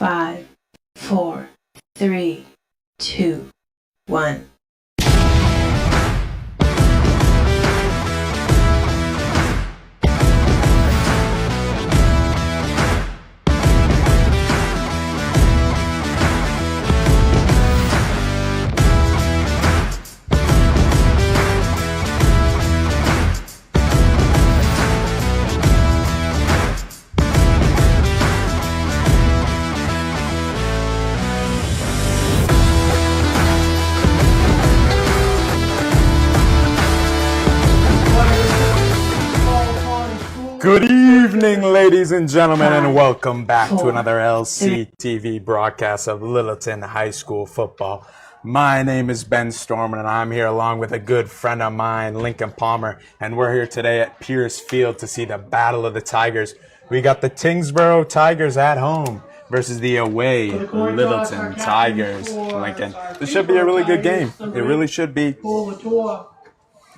5, 4, 3, 2, 1. Good evening, ladies and gentlemen, and welcome back to another LCTV broadcast of Littleton High School football. My name is Ben Storman, and I'm here along with a good friend of mine, Lincoln Palmer, and we're here today at Pierce Field to see the Battle of the Tigers. We got the Tyngsborough Tigers at home versus the away Littleton Tigers, Lincoln. This should be a really good game. It really should be.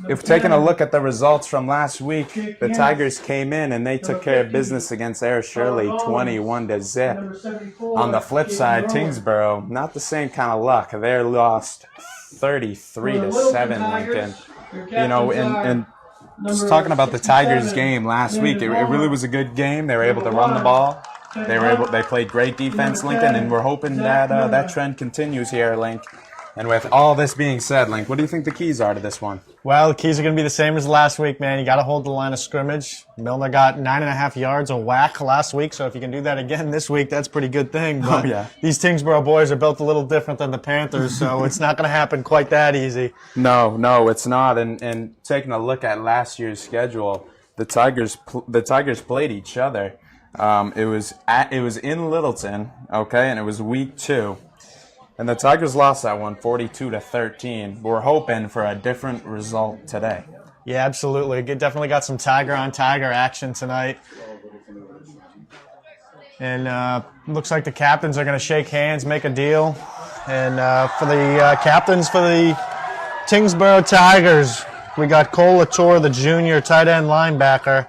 If taking a look at the results from last week, the Tigers came in and they took care of business against Air Shirley 21-0. On the flip side, Tyngsborough, not the same kind of luck. They lost 33-7, Lincoln. You know, and just talking about the Tigers game last week, it really was a good game. They were able to run the ball. They played great defense, Lincoln, and we're hoping that that trend continues here, Link. And with all this being said, Link, what do you think the keys are to this one? Well, the keys are going to be the same as last week, man. You got to hold the line of scrimmage. Milner got 9.5 yards a whack last week, so if you can do that again this week, that's a pretty good thing. But these Tyngsborough boys are built a little different than the Panthers, so it's not going to happen quite that easy. No, it's not. And taking a look at last year's schedule, the Tigers played each other. It was in Littleton, okay, and it was week 2. And the Tigers lost that one 42-13. We're hoping for a different result today. Yeah, absolutely. Definitely got some tiger-on-tiger action tonight. And looks like the captains are going to shake hands, make a deal. And for the captains for the Tyngsborough Tigers, we got Cole Latour, the junior tight end linebacker.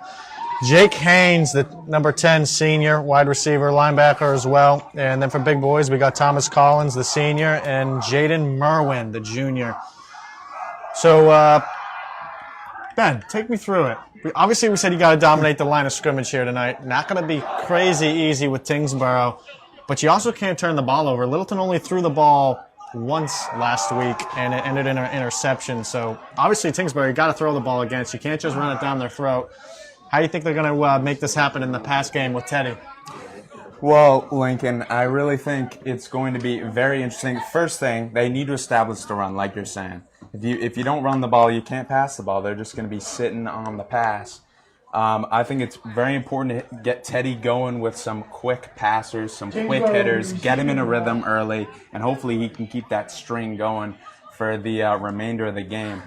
Jake Haynes, the number 10 senior wide receiver linebacker as well. And then for big boys, we got Thomas Collins, the senior, and Jaden Merwin, the junior. So, Ben, take me through it. Obviously, we said you got to dominate the line of scrimmage here tonight. Not going to be crazy easy with Tyngsborough, but you also can't turn the ball over. Littleton only threw the ball once last week, and it ended in an interception. So, obviously, Tyngsborough, you got to throw the ball against. You can't just run it down their throat. How do you think they're going to make this happen in the pass game with Teddy? Well, Lincoln, I really think it's going to be very interesting. First thing, they need to establish the run, like you're saying. If you don't run the ball, you can't pass the ball. They're just going to be sitting on the pass. I think it's very important to get Teddy going with some quick passers, some quick hitters, get him in a rhythm early, and hopefully he can keep that string going for the remainder of the game.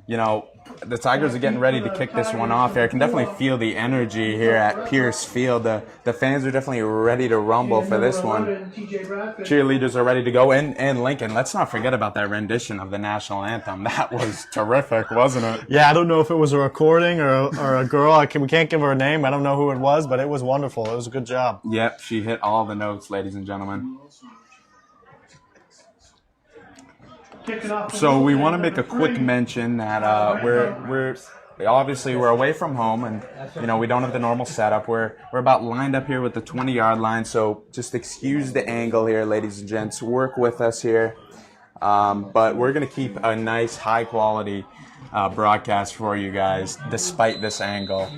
You know, the Tigers are getting ready to kick this one off here. I can definitely feel the energy here at Pierce Field. The fans are definitely ready to rumble for this one. Cheerleaders are ready to go. And Lincoln, let's not forget about that rendition of the national anthem. That was terrific, wasn't it? Yeah, I don't know if it was a recording or a girl. We can't give her a name. I don't know who it was, but it was wonderful. It was a good job. Yep, she hit all the notes, ladies and gentlemen. So we want to make a quick mention that we're away from home, and you know we don't have the normal setup. We're about lined up here with the 20-yard line, so just excuse the angle here, ladies and gents. Work with us here, but we're gonna keep a nice, high-quality broadcast for you guys, despite this angle.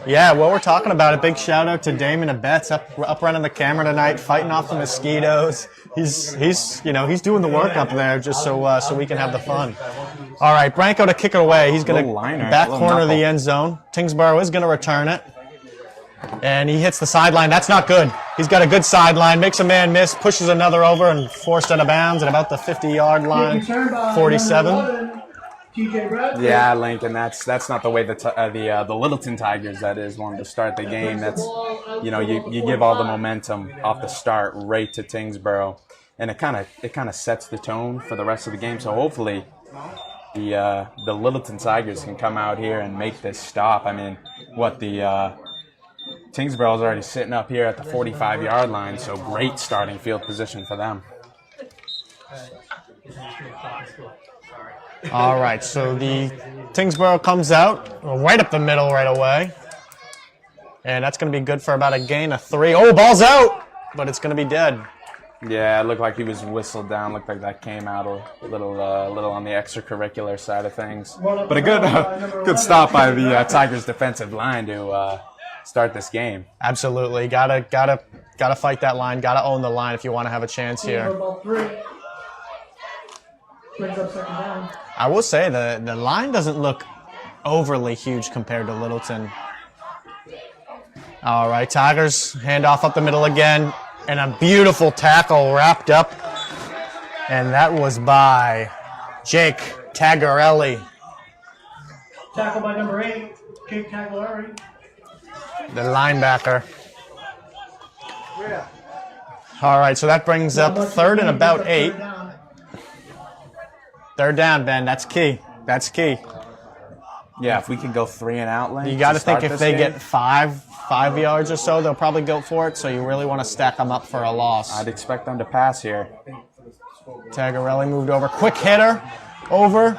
Yeah, well, we're talking about a big shout out to Damon and Betts up running the camera tonight, fighting off the mosquitoes. He's doing the work up there just so we can have the fun. All right, Branko to kick it away. He's going to back corner of the end zone. Tyngsborough is going to return it. And he hits the sideline. That's not good. He's got a good sideline, makes a man miss, pushes another over, and forced out of bounds at about the 50-yard line, 47. Yeah, Lincoln, that's not the way the Littleton Tigers, that is, wanted to start the game. That's, you know, you give all the momentum off the start right to Tyngsborough, and it kind of sets the tone for the rest of the game. So hopefully the Littleton Tigers can come out here and make this stop. I mean, what the Tyngsborough's already sitting up here at the 45-yard line, so great starting field position for them. All right, so the Tyngsborough comes out right up the middle right away. And that's going to be good for about a gain of 3. Oh, ball's out, but it's going to be dead. Yeah, it looked like he was whistled down. Looked like that came out a little on the extracurricular side of things. But a good stop by the Tigers' defensive line to start this game. Absolutely, gotta fight that line. Gotta own the line if you want to have a chance here. I will say the line doesn't look overly huge compared to Littleton. All right, Tigers hand off up the middle again, and a beautiful tackle wrapped up, and that was by Jake Tagarelli. Tackle by number 8, Jake Tagarelli. The linebacker. All right, so that brings up 3rd and about 8. 3rd down, Ben. That's key. That's key. Yeah, if we can go 3 and out lane. You got to think if they get 5 yards or so, they'll probably go for it. So you really want to stack them up for a loss. I'd expect them to pass here. Tagarelli moved over. Quick hitter over.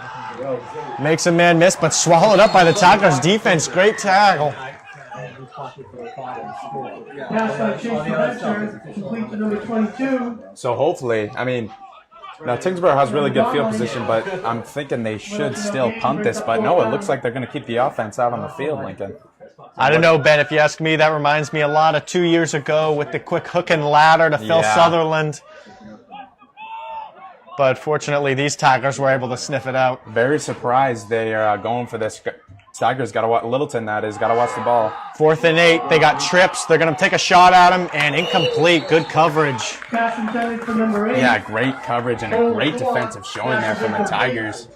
Makes a man miss, but swallowed up by the Tigers defense. Great tackle. Pass by Chase Sylvester, complete to number 22. So hopefully, I mean, now Tyngsborough has really good field position, but I'm thinking they should still punt this. But no, it looks like they're going to keep the offense out on the field, Lincoln. I don't know, Ben. If you ask me, that reminds me a lot of 2 years ago with the quick hook and ladder to Phil Sutherland. But fortunately, these Tigers were able to sniff it out. Very surprised they are going for this. Tigers got to watch Littleton. That is got to watch the ball. 4th and 8. They got trips. They're going to take a shot at him, and incomplete. Good coverage. Pass intended for number 8. Yeah, great coverage and a great defensive showing there from the Tigers.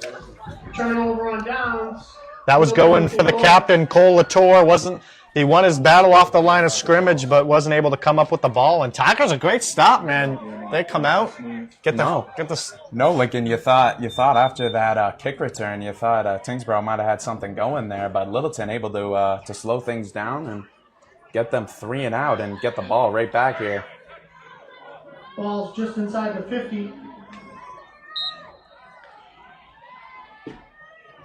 Turnover on downs. That was going for the captain, Cole Latour. He won his battle off the line of scrimmage, but wasn't able to come up with the ball. And Tigers a great stop, man. They come out, get the. No, Lincoln. You thought after that kick return, you thought Tyngsborough might have had something going there, but Littleton able to slow things down and get them 3 and out and get the ball right back here. Ball's just inside the 50.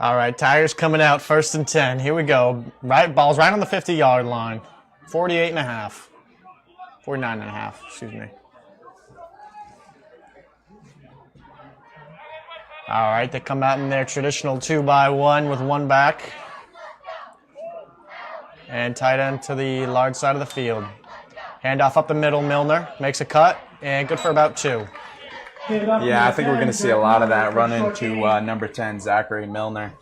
All right, Tigers coming out, 1st and 10. Here we go. Ball's right on the 50-yard line. 48.5. 49.5, excuse me. All right, they come out in their traditional 2-by-1 with 1 back. And tight end to the large side of the field. Handoff up the middle, Milner makes a cut, and good for about 2. Yeah, I think we're going to see a lot of that run into number 10, Zachary Milner.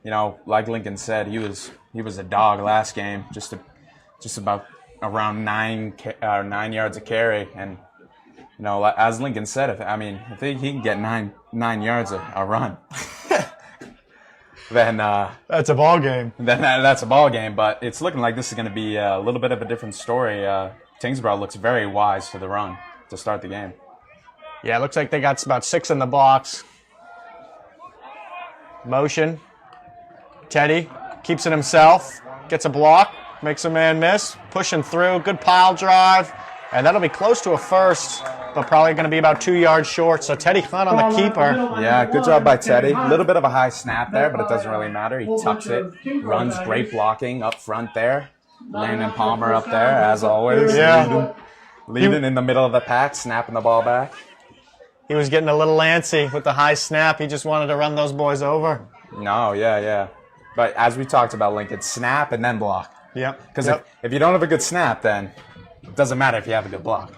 You know, like Lincoln said, he was a dog last game, just about around 9 yards a carry. And, you know, as Lincoln said, if he can get 9 yards a run, then that's a ball game. Then that's a ball game. But it's looking like this is going to be a little bit of a different story. Tyngsborough looks very wise to the run to start the game. Yeah, it looks like they got about 6 in the box. Motion. Teddy keeps it himself. Gets a block. Makes a man miss. Pushing through. Good pile drive. And that'll be close to a first, but probably going to be about 2 yards short. So Teddy Hunt on the keeper. Yeah, good job by Teddy. A little bit of a high snap there, but it doesn't really matter. He tucks it. Runs great blocking up front there. Landon Palmer up there, as always. Yeah. Leading in the middle of the pack, snapping the ball back. He was getting a little antsy with the high snap. He just wanted to run those boys over. No, yeah. But as we talked about, Lincoln, snap and then block. Yep. Because if you don't have a good snap, then it doesn't matter if you have a good block.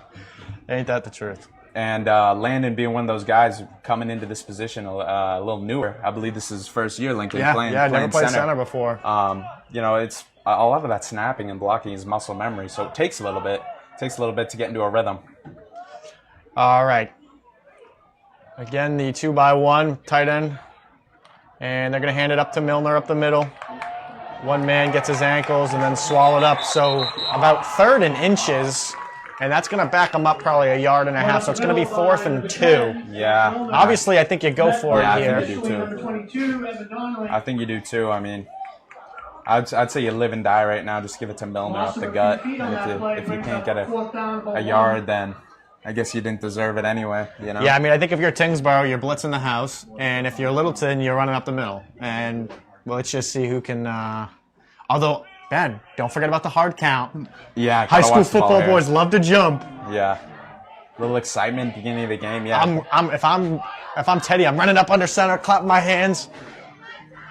Ain't that the truth? And Landon being one of those guys coming into this position a little newer. I believe this is his first year, Lincoln, playing never played center before. You know, it's a lot of that snapping and blocking is muscle memory, so it takes a little bit. It takes a little bit to get into a rhythm. All right. Again, the 2-by-1 tight end. And they're going to hand it up to Milner up the middle. One man gets his ankles and then swallowed up. So about 3rd and inches. And that's going to back them up probably 1.5 yards. So it's going to be 4th and 2. Yeah. Obviously, I think you go for it here. I think you do too. I think you do too. I mean, I'd say you live and die right now. Just give it to Milner up the gut. And if you can't get a yard, then I guess you didn't deserve it anyway. You know? Yeah, I mean, I think if you're Tyngsborough, you're blitzing the house, and if you're Littleton, you're running up the middle. And well, let's just see who can. Although, Ben, don't forget about the hard count. Yeah, high school football boys love to jump. Yeah, a little excitement beginning of the game. Yeah, if I'm Teddy, I'm running up under center, clapping my hands.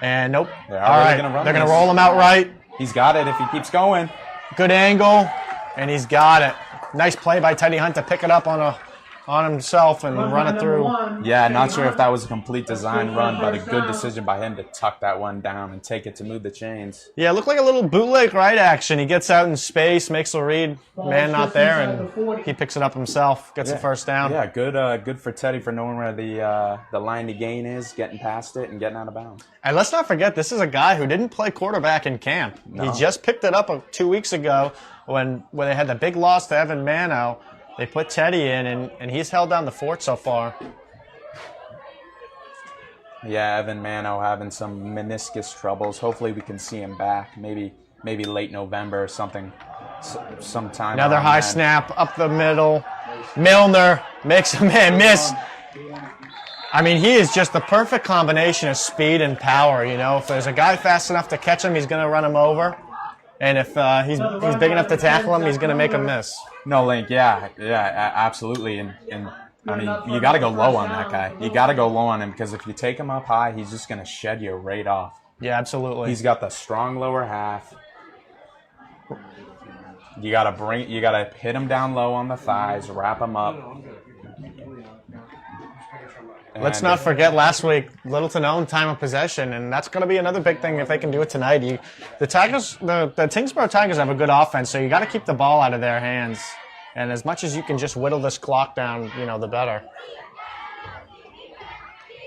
And nope. All right, they're going to roll him out right. He's got it if he keeps going. Good angle, and he's got it. Nice play by Teddy Hunt to pick it up on himself and run it through. Yeah, not sure if that was a complete design run, but a good decision by him to tuck that one down and take it to move the chains. Yeah, it looked like a little bootleg right action. He gets out in space, makes a read, man not there, and he picks it up himself, gets the first down. Yeah, good for Teddy for knowing where the line to gain is, getting past it, and getting out of bounds. And let's not forget, this is a guy who didn't play quarterback in camp. No. He just picked it up 2 weeks ago when they had the big loss to Evan Mano. They put Teddy in, and he's held down the fort so far. Yeah, Evan Mano having some meniscus troubles. Hopefully we can see him back. Maybe late November or something. Sometime. Another high snap up the middle. Milner makes a man miss. I mean, he is just the perfect combination of speed and power. You know, if there's a guy fast enough to catch him, he's going to run him over. And if he's big enough to tackle him, he's going to make a miss. No, Link, yeah, absolutely. And I mean, you got to go low on that guy. You got to go low on him because if you take him up high, he's just going to shed you right off. Yeah, absolutely. He's got the strong lower half. You got to hit him down low on the thighs, wrap him up. Let's not forget last week, Littleton owned time of possession, and that's going to be another big thing if they can do it tonight. The Tigers, the Tyngsborough Tigers have a good offense, so you got to keep the ball out of their hands. And as much as you can just whittle this clock down, the better.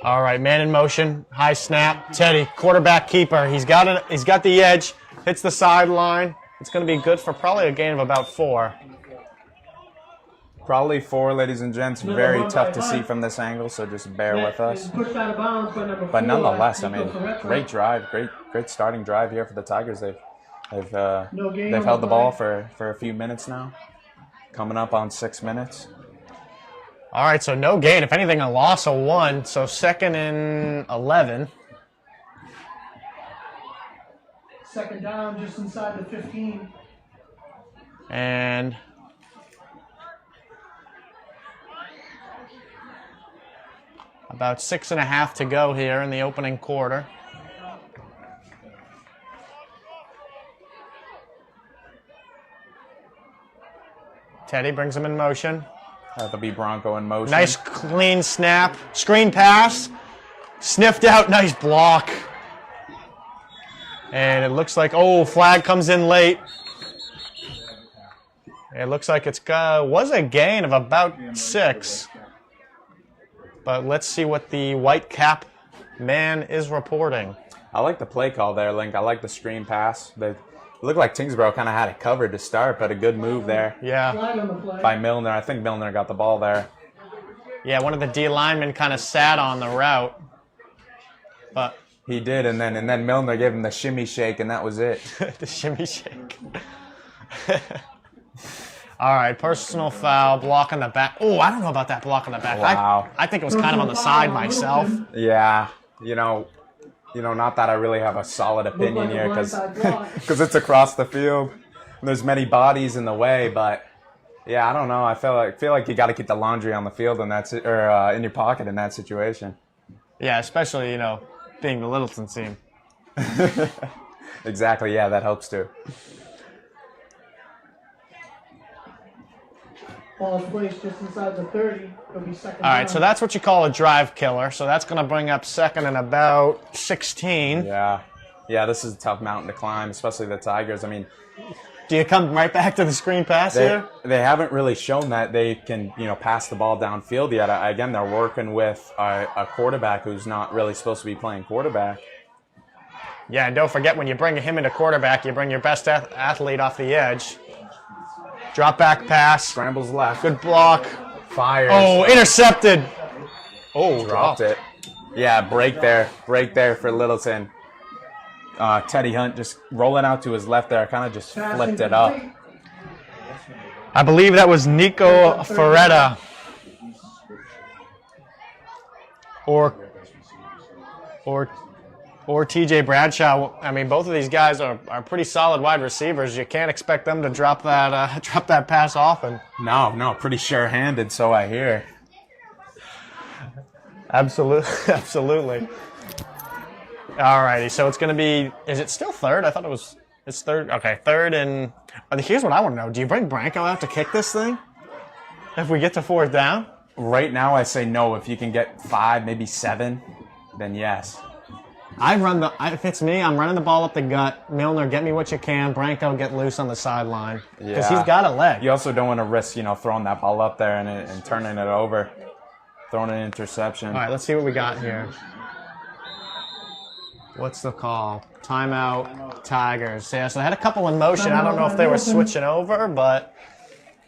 All right, man in motion, high snap, Teddy, quarterback keeper. He's got it. He's got the edge, hits the sideline. It's going to be good for probably a gain of about 4. Probably 4, ladies and gents. Very tough to see from this angle, so just bear with us. But nonetheless, I mean, great drive, great starting drive here for the Tigers. They've held the ball for a few minutes now, coming up on 6 minutes. All right, so no gain. If anything, a loss of 1. So 2nd and 11. Second down, just inside the 15. And about 6.5 to go here in the opening quarter. Teddy brings him in motion. That'll be Bronco in motion. Nice clean snap. Screen pass. Sniffed out. Nice block. And it looks like, flag comes in late. It looks like was a gain of about 6. But let's see what the white cap man is reporting. I like the play call there, Link. I like the screen pass. It looked like Tyngsborough kind of had it covered to start, but a good move there. Yeah. By Milner. I think Milner got the ball there. Yeah, one of the D linemen kind of sat on the route. But he did, and then Milner gave him the shimmy shake, and that was it. The shimmy shake. All right, personal foul, block on the back. Oh, I don't know about that block on the back. Wow. I think it was kind of on the side myself. Yeah, not that I really have a solid opinion here because it's across the field. And there's many bodies in the way, but yeah, I don't know. I feel like you got to keep the laundry on the field, and or in your pocket in that situation. Yeah, especially being the Littleton team. Exactly. Yeah, that helps too. Ball is placed just inside the 30. It'll be second All right, down. so that's what you call a drive killer. So that's going to bring up 2nd and about 16. Yeah, this is a tough mountain to climb, especially the Tigers. I mean, do you come right back to the screen pass here? They haven't really shown that they can, pass the ball downfield yet. Again, they're working with a quarterback who's not really supposed to be playing quarterback. Yeah, and don't forget when you bring him into quarterback, you bring your best athlete off the edge. Drop back pass. Scrambles left. Good block. Fires. Oh, intercepted. Oh, dropped it. Yeah, break there for Littleton. Teddy Hunt just rolling out to his left there, kind of just flipped it up. I believe that was Nico Ferretta. Or TJ Bradshaw. I mean, both of these guys are pretty solid wide receivers. You can't expect them to drop that pass often. No, pretty sure-handed, so I hear. Absolutely. Alrighty, so it's going to be, is it still third? I thought it's third. Okay, third and, here's what I want to know. Do you bring Branko out to kick this thing? If we get to fourth down? Right now I say no. If you can get 5, maybe 7, then yes. If it's me, I'm running the ball up the gut. Milner, get me what you can. Branko, get loose on the sideline. Because he's got a leg. You also don't want to risk, throwing that ball up there and turning it over. Throwing an interception. All right, let's see what we got here. What's the call? Timeout, Tigers. Yeah, so they had a couple in motion. I don't know if they were switching over, but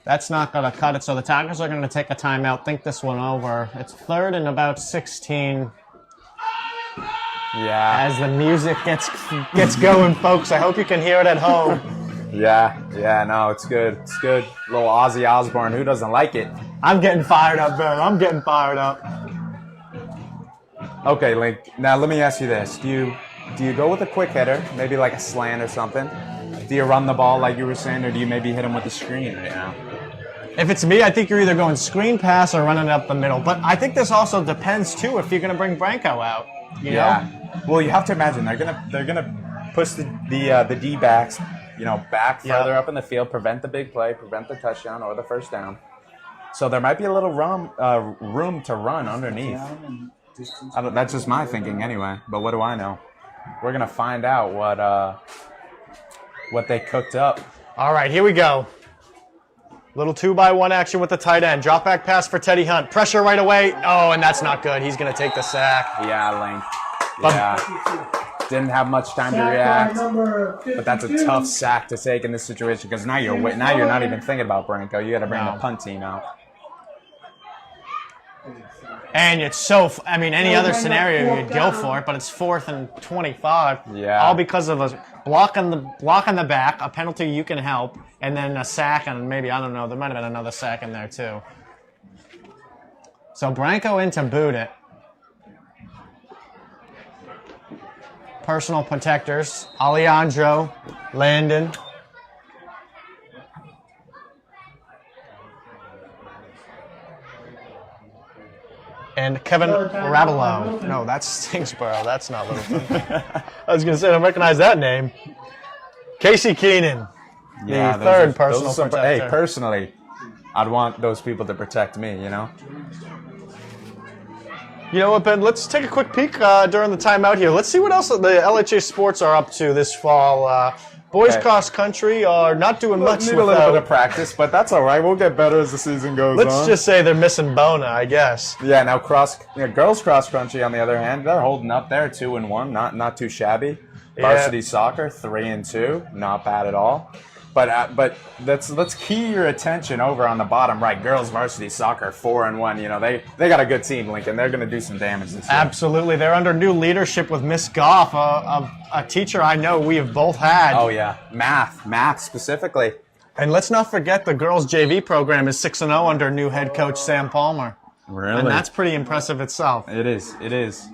that's not going to cut it. So the Tigers are going to take a timeout, think this one over. It's third and about 16. Yeah. As the music gets going, folks. I hope you can hear it at home. Yeah, no, it's good. It's good. Little Ozzy Osbourne. Who doesn't like it? I'm getting fired up, Ben. I'm getting fired up. Okay, Link. Now let me ask you this: Do you go with a quick hitter, maybe like a slant or something? Do you run the ball like you were saying, or do you maybe hit him with the screen right now? If it's me, I think you're either going screen pass or running it up the middle. But I think this also depends too if you're going to bring Branko out. You know? Well, you have to imagine they're gonna push the D backs, back further up in the field, prevent the big play, prevent the touchdown or the first down. So there might be a little room to run underneath. That's just my thinking anyway. But what do I know? We're gonna find out what they cooked up. All right, here we go. Little 2-by-1 action with the tight end. Drop back pass for Teddy Hunt. Pressure right away. Oh, and that's not good. He's going to take the sack. Yeah, Link. Yeah. Didn't have much time to react. But that's a tough sack to take in this situation because now you're not even thinking about Branko. You got to bring the punt team out. And it's any other scenario you'd go for it, but it's 4th and 25. Yeah. All because of a block on the back, a penalty you can help, and then a sack, and maybe, I don't know, there might have been another sack in there too. So Branko in to boot it. Personal protectors, Alejandro, Landon. And Kevin Rabelow. No, that's Tyngsborough. That's not Littleton. I was going to say, I don't recognize that name. Casey Keenan, the third personal protector. Hey, personally, I'd want those people to protect me, You know what, Ben? Let's take a quick peek during the timeout here. Let's see what else the LHS Sports are up to this fall. Boys cross country are not doing much. Need a little bit of practice, but that's all right. We'll get better as the season goes on. Let's just say they're missing Bona, I guess. Yeah. Now girls cross country, on the other hand, they're holding up there, 2-1, not too shabby. Varsity soccer, 3-2, not bad at all. But let's key your attention over on the bottom right. Girls varsity soccer, 4-1. They got a good team, Lincoln. They're going to do some damage this year. Absolutely, they're under new leadership with Miss Goff, a teacher I know we have both had. Oh yeah, math specifically. And let's not forget the girls JV program is 6-0 under new head coach Sam Palmer. Really? And that's pretty impressive itself. It is.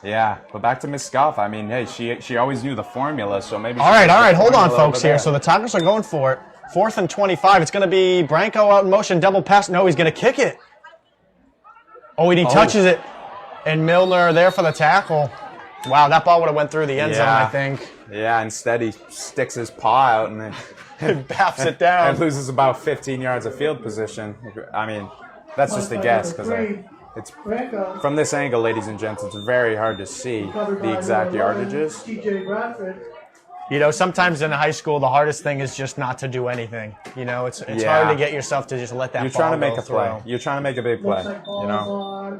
Yeah, but back to Miss Goff. I mean, hey, she always knew the formula, so maybe. All right, hold on, folks. Here, so the Tigers are going for it. 4th and 25. It's going to be Branko out in motion, double pass. No, he's going to kick it. Oh, and he touches it, and Milner there for the tackle. Wow, that ball would have went through the end zone, I think. Yeah, instead he sticks his paw out and then baffs it down and loses about 15 yards of field position. I mean, that's just a guess because it's from this angle, ladies and gents. It's very hard to see the exact yardages. Sometimes in high school, the hardest thing is just not to do anything. It's hard to get yourself to just let that. You're trying to make a play. You're trying to make a big play.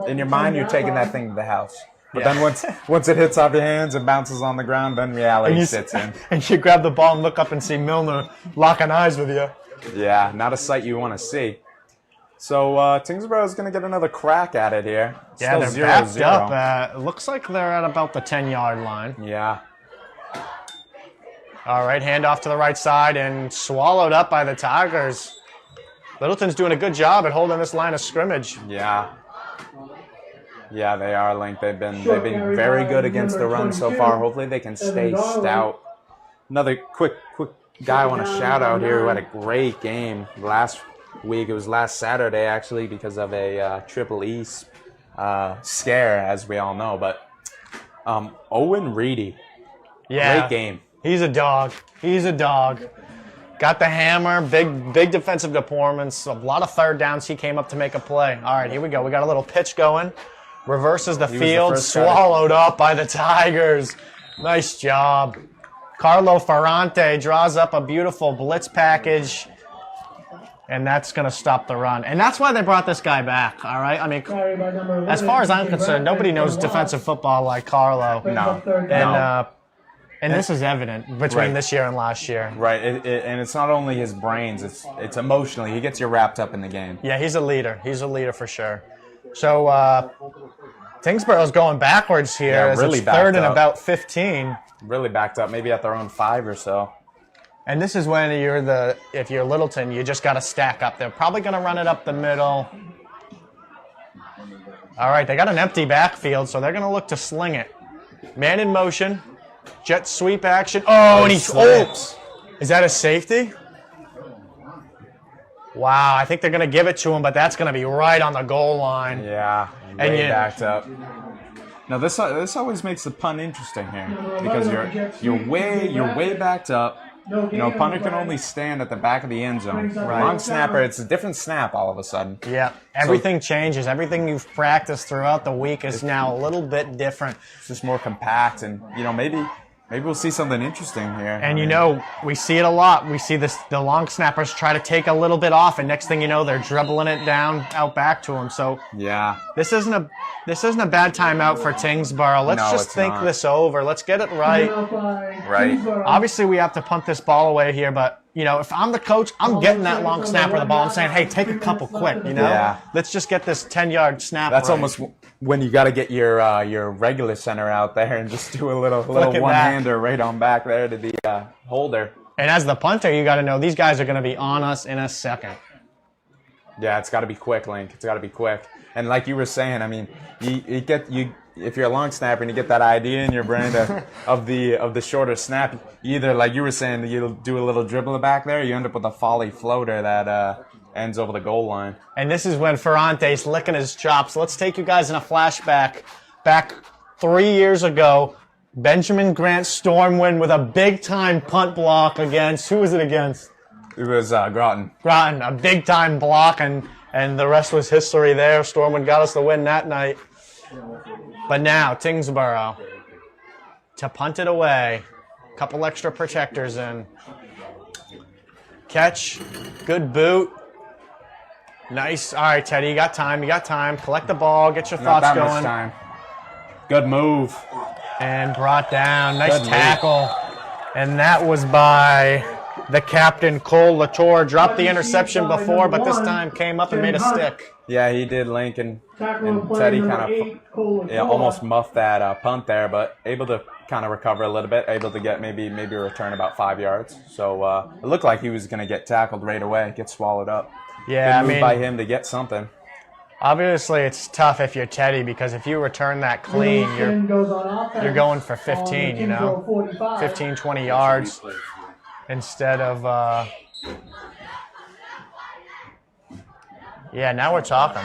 In your mind, you're taking that thing to the house. But then once it hits off your hands and bounces on the ground, then reality sits in. And you grab the ball and look up and see Milner locking eyes with you. Yeah, not a sight you want to see. So Tyngsborough is going to get another crack at it here. Yeah, they're backed up. It looks like they're at about the 10-yard line. Yeah. All right, handoff to the right side and swallowed up by the Tigers. Littleton's doing a good job at holding this line of scrimmage. Yeah. Yeah, they are, Link. They've been very good against the run so far. Hopefully they can stay stout. Another quick guy I want to shout out here who had a great game last week. It was last Saturday, actually, because of a Triple E scare, as we all know. But Owen Reedy, great game. He's a dog. He's a dog. Got the hammer, big defensive performance, a lot of third downs. He came up to make a play. All right, here we go. We got a little pitch going. Reverses the field, swallowed up by the Tigers. Nice job. Carlo Ferrante draws up a beautiful blitz package, and that's going to stop the run. And that's why they brought this guy back, all right? I mean, as far as I'm concerned, nobody knows defensive football like Carlo. No. And this is evident between this year and last year. Right, and it's not only his brains, it's emotionally. He gets you wrapped up in the game. Yeah, he's a leader. He's a leader for sure. So Tyngsborough's going backwards here. Yeah, as really it's backed third and up. about 15. Really backed up, maybe at their own 5 or so. And this is when if you're Littleton, you just got to stack up. They're probably going to run it up the middle. All right, they got an empty backfield, so they're going to look to sling it. Man in motion. Jet sweep action. Oh, and he slips. Is that a safety? Wow, I think they're going to give it to him, but that's going to be right on the goal line. Yeah, way backed up. Now this always makes the punt interesting here because you're way backed up. You know, punter can only stand at the back of the end zone. Long snapper, it's a different snap all of a sudden. Yeah, everything changes. Everything you've practiced throughout the week is now a little bit different. It's just more compact, and you know maybe we'll see something interesting here. And you know, we see it a lot. We see the long snappers try to take a little bit off, and next thing you know, they're dribbling it down out back to them. So yeah, this isn't a bad timeout for Tyngsborough. Let's just think this over. Let's get it right. Right. Obviously, we have to punt this ball away here, but you know, if I'm the coach, I'm getting that long snapper the ball. I'm saying, hey, take a couple quick. You know, let's just get this 10-yard snap. That's right. almost when you got to get your regular center out there and just do a little one-hander right on back there to the holder. And as the punter, you got to know these guys are going to be on us in a second. Yeah, it's got to be quick, Link. It's got to be quick. And like you were saying, I mean, if you're a long snapper and you get that idea in your brain of the shorter snap, either like you were saying, you'll do a little dribble back there, you end up with a folly floater that ends over the goal line. And this is when Ferrante's licking his chops. Let's take you guys in a flashback. Back 3 years ago, Benjamin Grant Stormwind with a big-time punt block against, who was it against? It was Groton. Groton, a big-time block, and the rest was history there. Stormwind got us the win that night. But now, Tyngsborough to punt it away. A couple extra protectors in. Catch. Good boot. Nice. All right, Teddy, you got time. Collect the ball. Get your thoughts Not that going. much time. Good move. And brought down. Nice Good tackle. And that was by the captain, Cole Latour. Dropped the interception before, but this time came up and made a stick. Yeah, he did, Link, and Teddy kind of almost muffed that punt there, but able to kind of recover a little bit, able to get maybe a return about 5 yards. So it looked like he was going to get tackled right away, get swallowed up. Yeah, Good move by him to get something. Obviously, it's tough if you're Teddy because if you return that clean, you're going for 15, you know, 15, 20 yards instead of, yeah, now we're talking.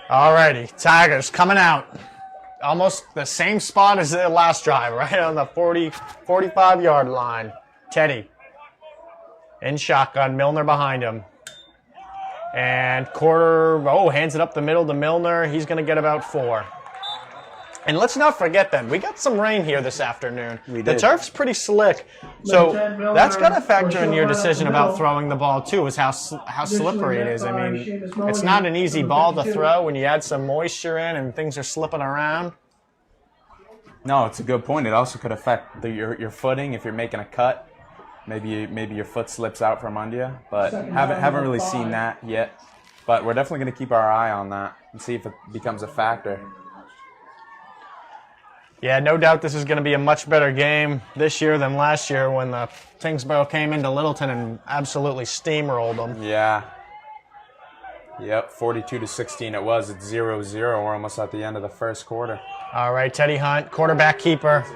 Alrighty, Tigers coming out. Almost the same spot as their last drive, right on the 45-yard line. Teddy. In shotgun, Milner behind him. And hands it up the middle to Milner. He's going to get about 4. And let's not forget then, we got some rain here this afternoon. The turf's pretty slick. So that's got to factor in your decision about throwing the ball too, is how slippery it is. I mean, it's not an easy ball to throw when you add some moisture in and things are slipping around. No, it's a good point. It also could affect your footing if you're making a cut. Maybe your foot slips out from under you, but haven't really seen that yet. But we're definitely going to keep our eye on that and see if it becomes a factor. Yeah, no doubt this is going to be a much better game this year than last year when the Tyngsborough came into Littleton and absolutely steamrolled them. Yeah. Yep, 42-16 it was. It's 0-0. We're almost at the end of the first quarter. All right, Teddy Hunt, quarterback keeper.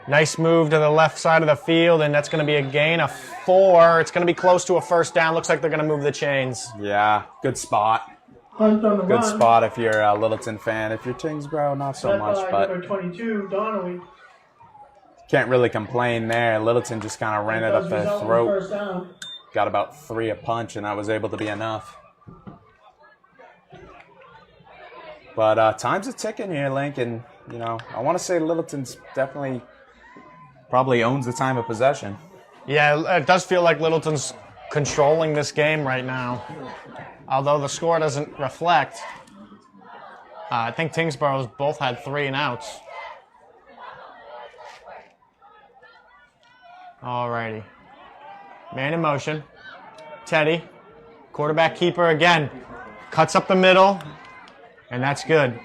Nice move to the left side of the field, and that's going to be a gain of 4. It's going to be close to a first down. Looks like they're going to move the chains. Yeah, good spot. Hunt on the Good run. spot if you're a Littleton fan. If you're Tyngsborough, not so Led much, by but number 22, Donnelly. can't really complain there. Littleton just kind of ran it up their Result in throat. first down. Got about 3 a punch, and that was able to be enough. But time's a ticking here, Link, and, you know, I want to say Littleton's definitely probably owns the time of possession. Yeah, it does feel like Littleton's controlling this game right now. Although the score doesn't reflect. I think Tyngsborough's both had 3 and outs. Alrighty. Man in motion. Teddy. Quarterback keeper again. Cuts up the middle. And that's good.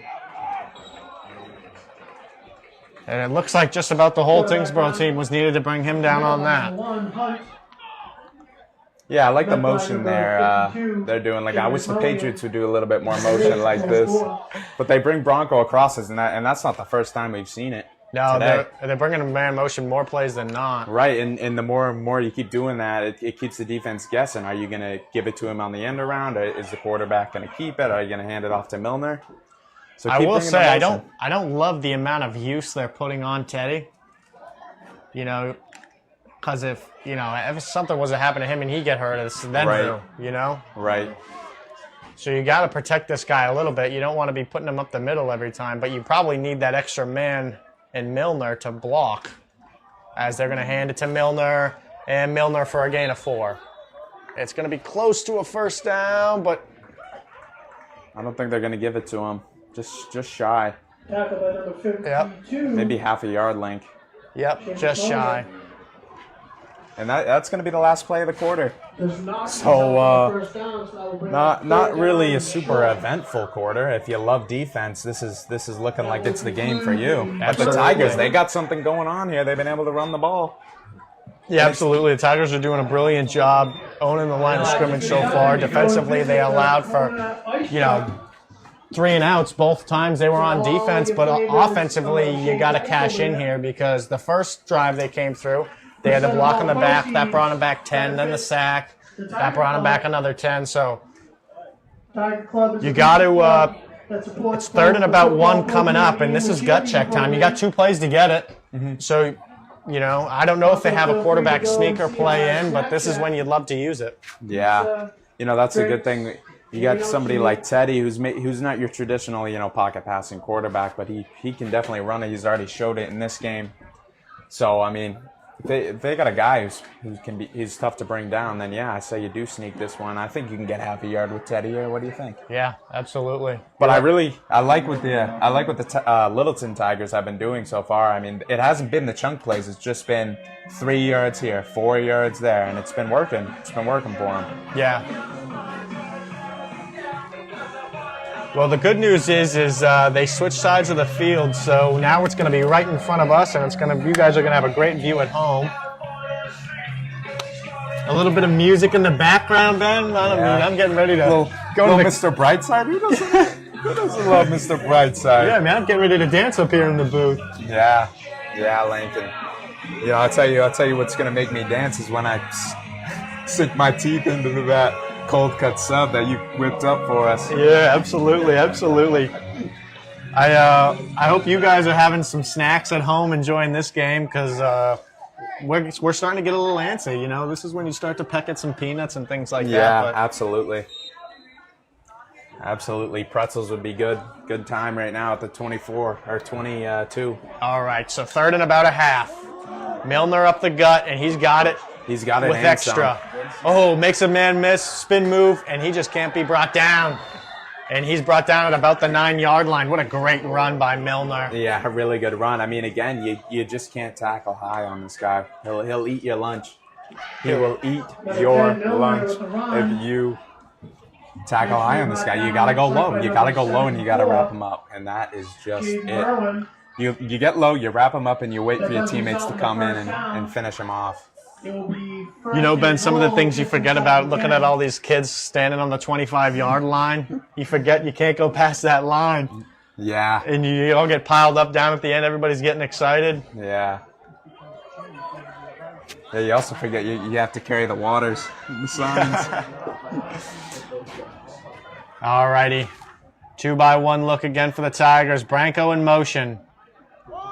And it looks like just about the whole Tyngsborough team was needed to bring him down on that. Hunt. Yeah, I like the motion there. They're doing. Like, I wish the Patriots would do a little bit more motion like this. But they bring Bronco across us, and that's not the first time we've seen it. No, today. they're bringing a man motion more plays than not. Right, and the more and more you keep doing that, it keeps the defense guessing. Are you going to give it to him on the end around? Or is the quarterback going to keep it? Are you going to hand it off to Milner? So I keep will bringing say the motion. I don't love the amount of use they're putting on Teddy. You know, because if something was to happen to him and he get hurt, it's then Right. who, you know? Right. So you got to protect this guy a little bit. You don't want to be putting him up the middle every time, but you probably need that extra man in Milner to block, as they're going to hand it to Milner, and Milner for a gain of 4. It's going to be close to a first down, but I don't think they're going to give it to him. Just shy. Tackled by number 52. Maybe half a yard, Link. yep, just shy. And that's going to be the last play of the quarter. Does not So, first down, so that will bring up Not third really down a super eventful quarter. If you love defense, this is looking like it's the game for you. But the Absolutely. Tigers, they got something going on here. They've been able to run the ball. Yeah, absolutely. The Tigers are doing a brilliant job owning the line of scrimmage so far. Defensively, they allowed for, 3 and outs both times they were on defense, but offensively, you got to cash in here because the first drive they came through, they had the block on the back, that brought them back 10, then the sack, that brought them back another 10. So you got to, it's 3rd and about 1 coming up, and this is gut check time. You got 2 plays to get it. So, I don't know if they have a quarterback sneaker play in, but this is when you'd love to use it. Yeah. That's a good thing. You got somebody like Teddy who's not your traditional, pocket passing quarterback, but he can definitely run it. He's already showed it in this game. So, I mean, if they got a guy he's tough to bring down, then yeah, I say you do sneak this one. I think you can get half a yard with Teddy here. What do you think? Yeah, absolutely. But I like what the Littleton Tigers have been doing so far. I mean, it hasn't been the chunk plays. It's just been 3 yards here, 4 yards there, and it's been working. It's been working for them. Yeah. Well, the good news is they switched sides of the field, so now it's going to be right in front of us, and you guys are going to have a great view at home. A little bit of music in the background, Ben. I'm getting ready to go to Mr. Brightside. Who doesn't love Mr. Brightside? Yeah, man, I'm getting ready to dance up here in the booth. Yeah, Lincoln. I'll tell you what's going to make me dance is when I sink my teeth into that cold cut sub that you whipped up for us. Yeah, absolutely. I hope you guys are having some snacks at home enjoying this game because we're starting to get a little antsy. This is when you start to peck at some peanuts and things like that. Yeah, absolutely. Absolutely. Pretzels would be good. Good time right now at the 24 or 22. All right, so 3rd and about a half. Milner up the gut, and he's got it. He's got it with extra. Oh, makes a man miss, spin move, and he just can't be brought down. And he's brought down at about the 9-yard line. What a great run by Milner. Yeah, a really good run. I mean, again, you just can't tackle high on this guy. He'll eat your lunch. He will eat your lunch if you tackle high on this guy. You got to go low. You got to go low, and you got to wrap him up. And that is just it. You get low, you wrap them up, and you wait for your teammates to come in and finish them off. You know, Ben, some of the things you forget about looking at all these kids standing on the 25-yard line, you forget you can't go past that line. Yeah. And you all get piled up down at the end. Everybody's getting excited. Yeah. Yeah, you also forget you have to carry the waters and the signs. All righty. 2-by-1 look again for the Tigers. Branco in motion.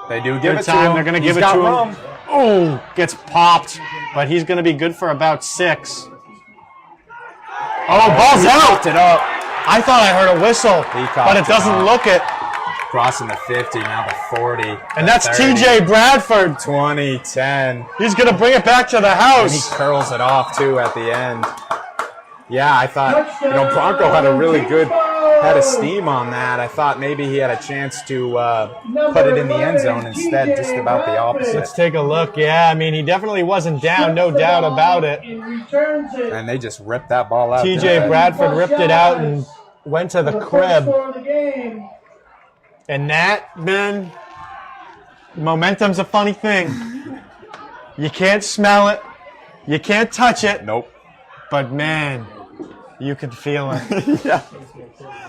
They do give Good it to time. him. They're going to He's give it got to room. him. Oh, gets popped. But he's going to be good for about 6. Oh, ball's out. It up. I thought I heard a whistle, but it doesn't look it. Crossing the 50, now the 40. And that's 30, TJ Bradford. 20, 10. He's going to bring it back to the And he house. curls it off, too, at the end. Yeah, I thought, Bronco had a really good head of steam on that. I thought maybe he had a chance to put it in the end zone. Instead, just about the opposite. Let's take a look. Yeah, I mean, he definitely wasn't down, no doubt about it. And they just ripped that ball out. TJ Bradford ripped it out and went to the crib. And that, Ben, momentum's a funny thing. You can't smell it. You can't touch it. Nope. But, man, you can feel it. Yeah.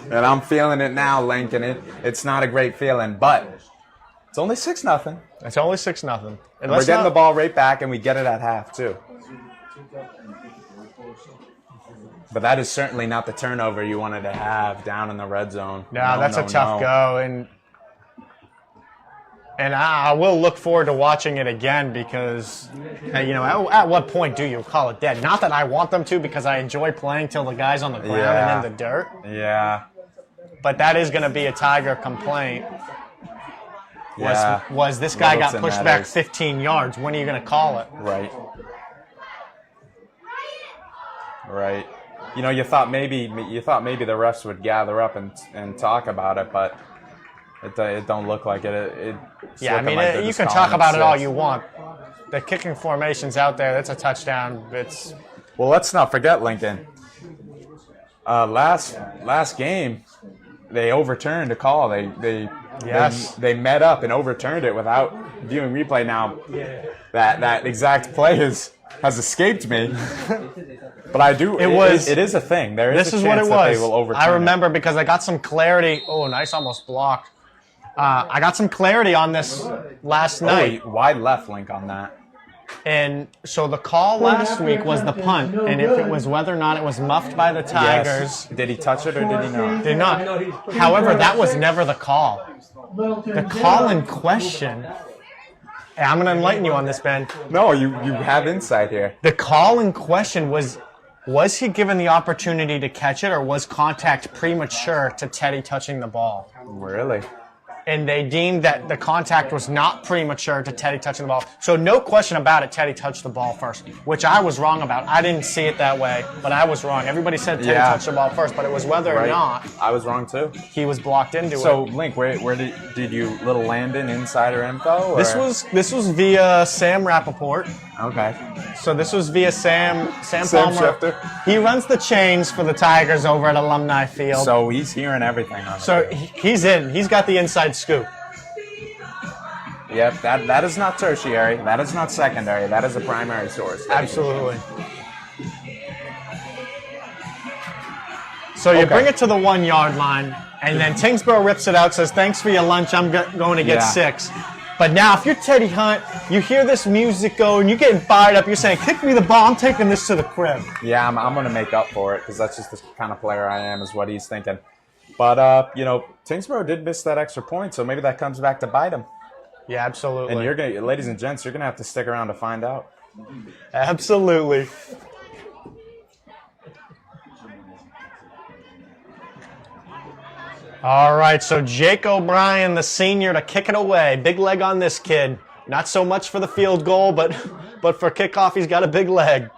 And I'm feeling it now, Lincoln. It's not a great feeling, but it's only 6-0. It's only 6-0. And we're getting the ball right back, and we get it at half, too. But that is certainly not the turnover you wanted to have down in the red zone. No, that's a tough go. And I will look forward to watching it again because, at what point do you call it dead? Not that I want them to because I enjoy playing till the guy's on the ground and in the dirt. Yeah. But that is going to be a Tiger complaint. Yeah. Was this guy got Littleton, pushed that back is. 15 yards? When are you going to call it? Right. Right. You thought maybe the refs would gather up and talk about it, but it don't look like it. Yeah, I mean, you can talk about it all you want. The kicking formation's out there. That's a touchdown. Well, let's not forget, Lincoln. Last game, they overturned a call. They met up and overturned it without viewing replay. Now, that exact play has escaped me. But I do. It is a thing. This is what it was. They will overturn I remember because I got some clarity. Oh, nice, almost blocked. I got some clarity on this last night. Wide left link on that. And so the call last week was the punt, and if it was whether or not it was muffed by the Tigers. Yes. Did he touch it or did he not? Did not. However, that was never the call. The call in question. I'm going to enlighten you on this, Ben. No, you have insight here. The call in question was he given the opportunity to catch it, or was contact premature to Teddy touching the ball? Really? And they deemed that the contact was not premature to Teddy touching the ball. So no question about it, Teddy touched the ball first, which I was wrong about. I didn't see it that way, but I was wrong. Everybody said Teddy touched the ball first, but it was whether or not I was wrong too. He was blocked into it. So, Link, where did you little land in insider info? Or? This was via Sam Rappaport. Okay. So this was via Sam Palmer. Schefter. He runs the chains for the Tigers over at Alumni Field. So he's hearing everything on it. So he's in. He's got the inside scoop. Yep, that is not tertiary. That is not secondary. That is a primary source. Absolutely. So you bring it to the 1 yard line, and then Tyngsborough rips it out, says, "Thanks for your lunch. I'm going to get 6." But now, if you're Teddy Hunt, you hear this music go, and you're getting fired up. You're saying, "Kick me the ball. I'm taking this to the crib." Yeah, I'm going to make up for it because that's just the kind of player I am, is what he's thinking. But, Tyngsborough did miss that extra point, so maybe that comes back to bite him. Yeah, absolutely. And ladies and gents, you're going to have to stick around to find out. Absolutely. All right, so Jake O'Brien, the senior, to kick it away. Big leg on this kid. Not so much for the field goal, but for kickoff, he's got a big leg.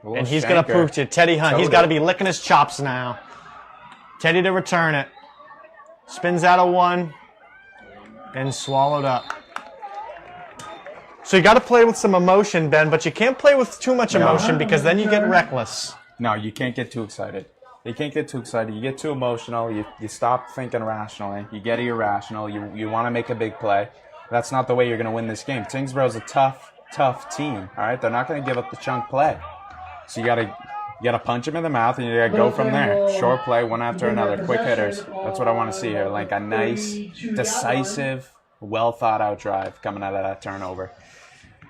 And he's going to prove to you, Teddy Hunt, he's got to be licking his chops now. Teddy to return it. Spins out of 1 and swallowed up. So you got to play with some emotion, Ben, but you can't play with too much emotion because then you get reckless. No, you can't get too excited. You can't get too excited. You get too emotional. You stop thinking rationally. You get irrational. You want to make a big play. That's not the way you're going to win this game. Tyngsborough's a tough team. All right, they're not going to give up the chunk play. So you gotta punch him in the mouth, and you gotta go from there. Short play, one after another, quick hitters. That's what I want to see here. Like a nice, decisive, well thought out drive coming out of that turnover.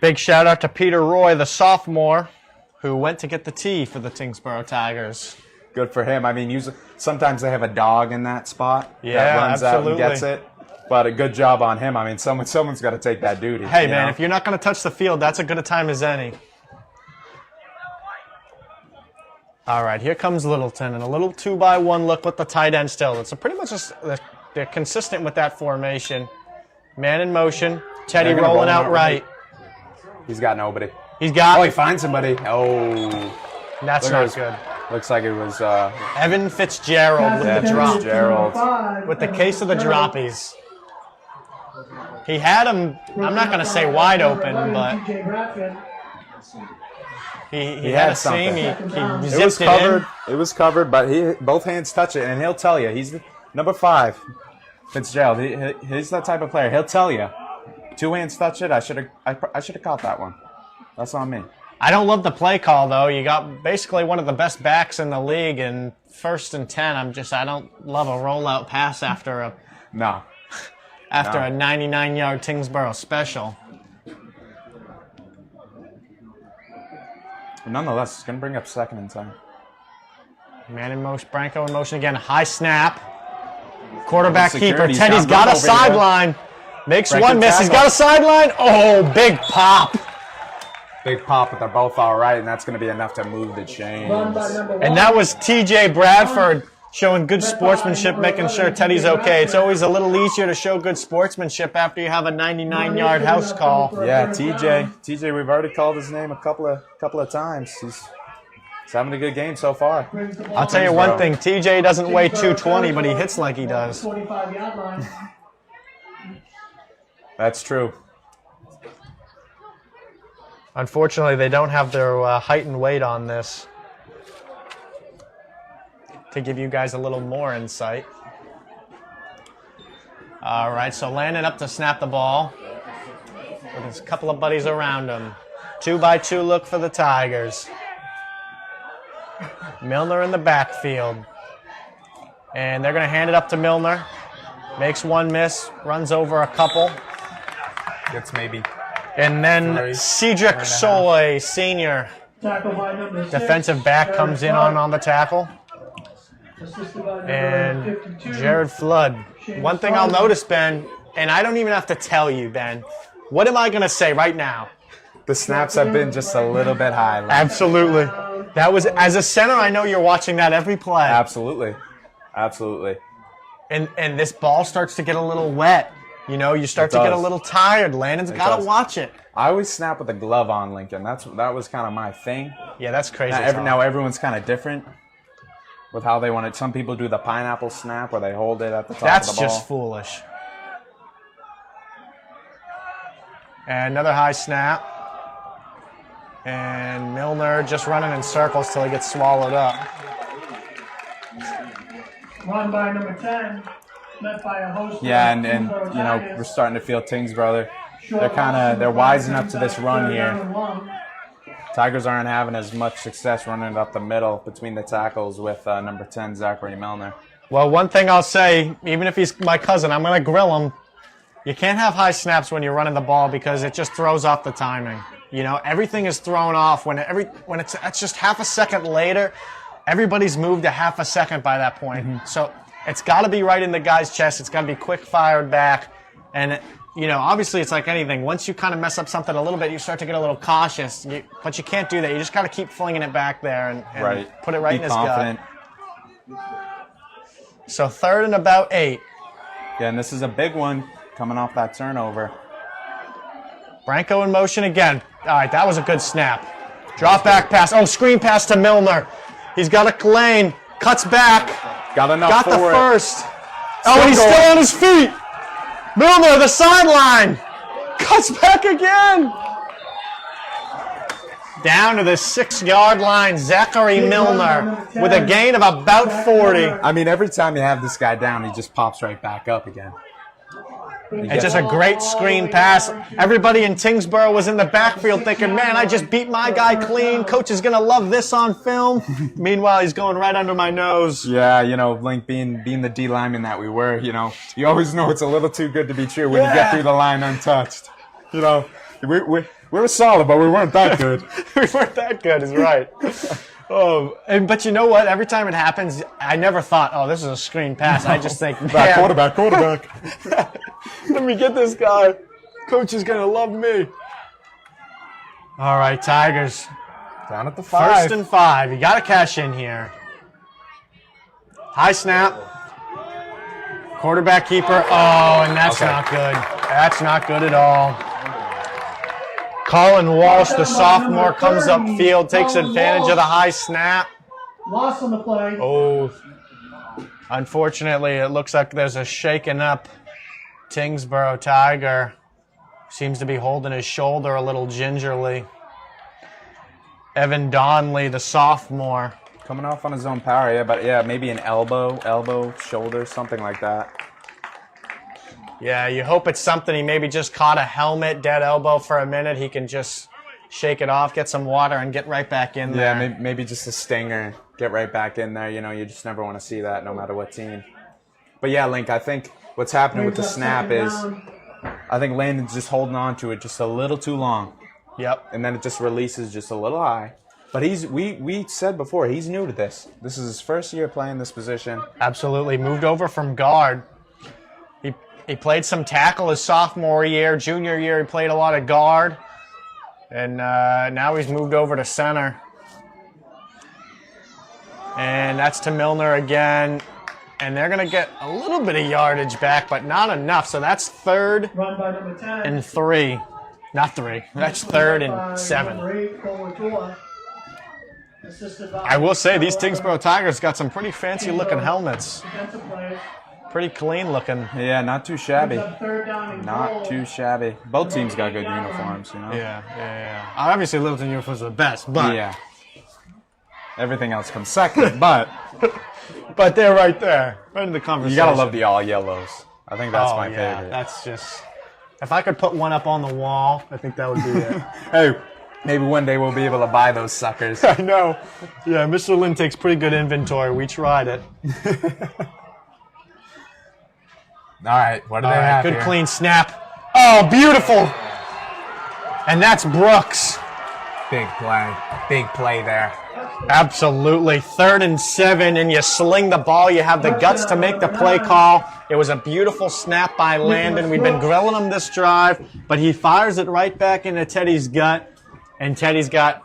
Big shout out to Peter Roy, the sophomore, who went to get the tee for the Tyngsborough Tigers. Good for him. I mean, usually sometimes they have a dog in that spot that runs out and gets it. But a good job on him. I mean, someone's got to take that duty. Hey, man, if you're not going to touch the field, that's as good a time as any. All right, here comes Littleton, and a little 2-by-1 look with the tight end still. It's pretty much just they're consistent with that formation. Man in motion, Teddy rolling out right. He's got nobody. He finds somebody. Oh. That's not good. Looks like it was Evan Fitzgerald with the drop. Fitzgerald. With the case of the droppies. He had him, I'm not going to say wide open, but he had a seam. He zipped it in. It was covered, but both hands touch it, and he'll tell you. He's number 5, Fitzgerald. He's that type of player. He'll tell you. 2 hands touch it. I should have caught that one. That's on me. I don't love the play call, though. You got basically one of the best backs in the league, and 1st and 10. I don't love a rollout pass after a 99-yard Tyngsborough special. Nonetheless, it's going to bring up 2nd and 10. Man in motion, Branco in motion again. High snap. Quarterback keeper. Teddy's got got a sideline. Makes Branco one miss. tackle. He's got a sideline. Oh, big pop. Big pop, but they're both all right, and that's going to be enough to move the chains. And that was T.J. Bradford showing good sportsmanship, making sure Teddy's okay. It's always a little easier to show good sportsmanship after you have a 99-yard house call. Yeah, TJ, we've already called his name a couple of times. He's having a good game so far. I'll tell you one thing, TJ doesn't weigh 220, but he hits like he does. That's true. Unfortunately, they don't have their height and weight on this to give you guys a little more insight. All right, so Landon up to snap the ball with his couple of buddies around him. 2-by-2 look for the Tigers. Milner in the backfield. And they're going to hand it up to Milner. Makes one miss, runs over a couple. Gets maybe. And then Cedric Soy, senior defensive back, comes in on the tackle. And Jared Flood. One thing I'll notice, Ben, and I don't even have to tell you, Ben, what am I going to say right now? The snaps have been just a little bit high. Absolutely. That was, as a center, I know you're watching that every play. Absolutely. And this ball starts to get a little wet. You know, you start to get a little tired. Landon's got to watch it. I always snap with a glove on, Lincoln. That was kind of my thing. Yeah, that's crazy. Now everyone's kind of different with how they want it. Some people do the pineapple snap where they hold it at the top of the ball. That's just foolish. And another high snap. And Milner just running in circles till he gets swallowed up. Run by number 10. Yeah, and you know, we're starting to feel Tyngsborough. They're wising up to this run here. Tigers aren't having as much success running it up the middle between the tackles with number 10, Zachary Milner. Well, one thing I'll say, even if he's my cousin, I'm going to grill him. You can't have high snaps when you're running the ball because it just throws off the timing. You know, everything is thrown off when it's just half a second later. Everybody's moved a half a second by that point. Mm-hmm. So it's got to be right in the guy's chest. It's got to be quick fired back. And, you know, obviously it's like anything. Once you kind of mess up something a little bit, you start to get a little cautious. But you can't do that. You just got to keep flinging it back there and put it right in his gut. So 3rd and about 8. Yeah, and this is a big one coming off that turnover. Branco in motion again. All right, that was a good snap. Drop back pass. Oh, screen pass to Milner. He's got a lane. Cuts back. Got enough Got for the it. first. Oh, and he's still on his feet. Milner, the sideline. Cuts back again. Down to the 6-yard line, Zachary Milner with a gain of about 40. I mean, every time you have this guy down, he just pops right back up again. It's just a great screen pass. Everybody in Tyngsborough was in the backfield thinking, man, I just beat my guy clean. Coach is going to love this on film. Meanwhile, he's going right under my nose. Yeah, Link, being the D lineman that we were, you always know it's a little too good to be true when you get through the line untouched. We were solid, but we weren't that good. We weren't that good, is right. But you know what? Every time it happens, I never thought, oh, this is a screen pass. I just think, man, quarterback. let me get this guy. Coach is going to love me. All right, Tigers. Down at the 5. 1st and 5. You got to cash in here. High snap. Quarterback keeper. Oh, and that's not good. That's not good at all. Colin Walsh, the sophomore, comes upfield, takes advantage of the high snap. Loss on the play. Oh, unfortunately, it looks like there's a shaken up Tyngsborough Tiger. Seems to be holding his shoulder a little gingerly. Evan Donnelly, the sophomore. Coming off on his own power, but maybe an elbow, shoulder, something like that. Yeah, you hope it's something. He maybe just caught a helmet, dead elbow for a minute. He can just shake it off, get some water, and get right back in there. Yeah, maybe just a stinger, get right back in there. You just never want to see that no matter what team. But yeah, Link, I think what's happening with the snap is I think Landon's just holding on to it just a little too long. Yep. And then it just releases just a little high. But we said before, he's new to this. This is his first year playing this position. Absolutely. Moved over from guard. He played some tackle his sophomore year. Junior year, he played a lot of guard. And now he's moved over to center. And that's to Milner again. And they're going to get a little bit of yardage back, but not enough. So that's 3rd Run by number 10. and 3. Not 3. That's 3rd and 7. I will say these Tyngsborough Tigers got some pretty fancy looking helmets. Pretty clean looking. Yeah, not too shabby. Not too shabby. Both teams got good uniforms, Yeah. Obviously, Littleton uniforms are the best, but yeah. Everything else comes second, but but they're right there, right in the conversation. You gotta love the all yellows. I think that's my favorite. That's just. If I could put one up on the wall, I think that would be it. Hey, maybe one day we'll be able to buy those suckers. I know. Yeah, Mr. Lynn takes pretty good inventory. We tried it. All right, what do they have good here? Clean snap. Oh, beautiful. And that's Brooks. Big play there. Absolutely. 3rd and 7, and you sling the ball. You have the guts to make the play call. It was a beautiful snap by Landon. We've been grilling him this drive, but he fires it right back into Teddy's gut, and Teddy's got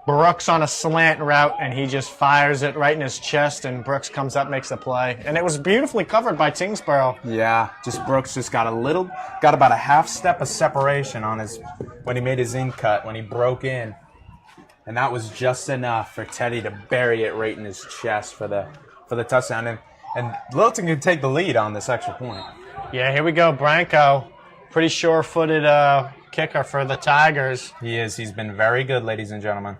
Brooks on a slant route, and he just fires it right in his chest, and Brooks comes up, makes the play. And it was beautifully covered by Tyngsborough. Yeah, Brooks just got about a half step of separation on when he made his in cut, when he broke in. And that was just enough for Teddy to bury it right in his chest for the touchdown. And Littleton could take the lead on this extra point. Yeah, here we go. Branco, pretty sure-footed kicker for the Tigers. He is. He's been very good, ladies and gentlemen.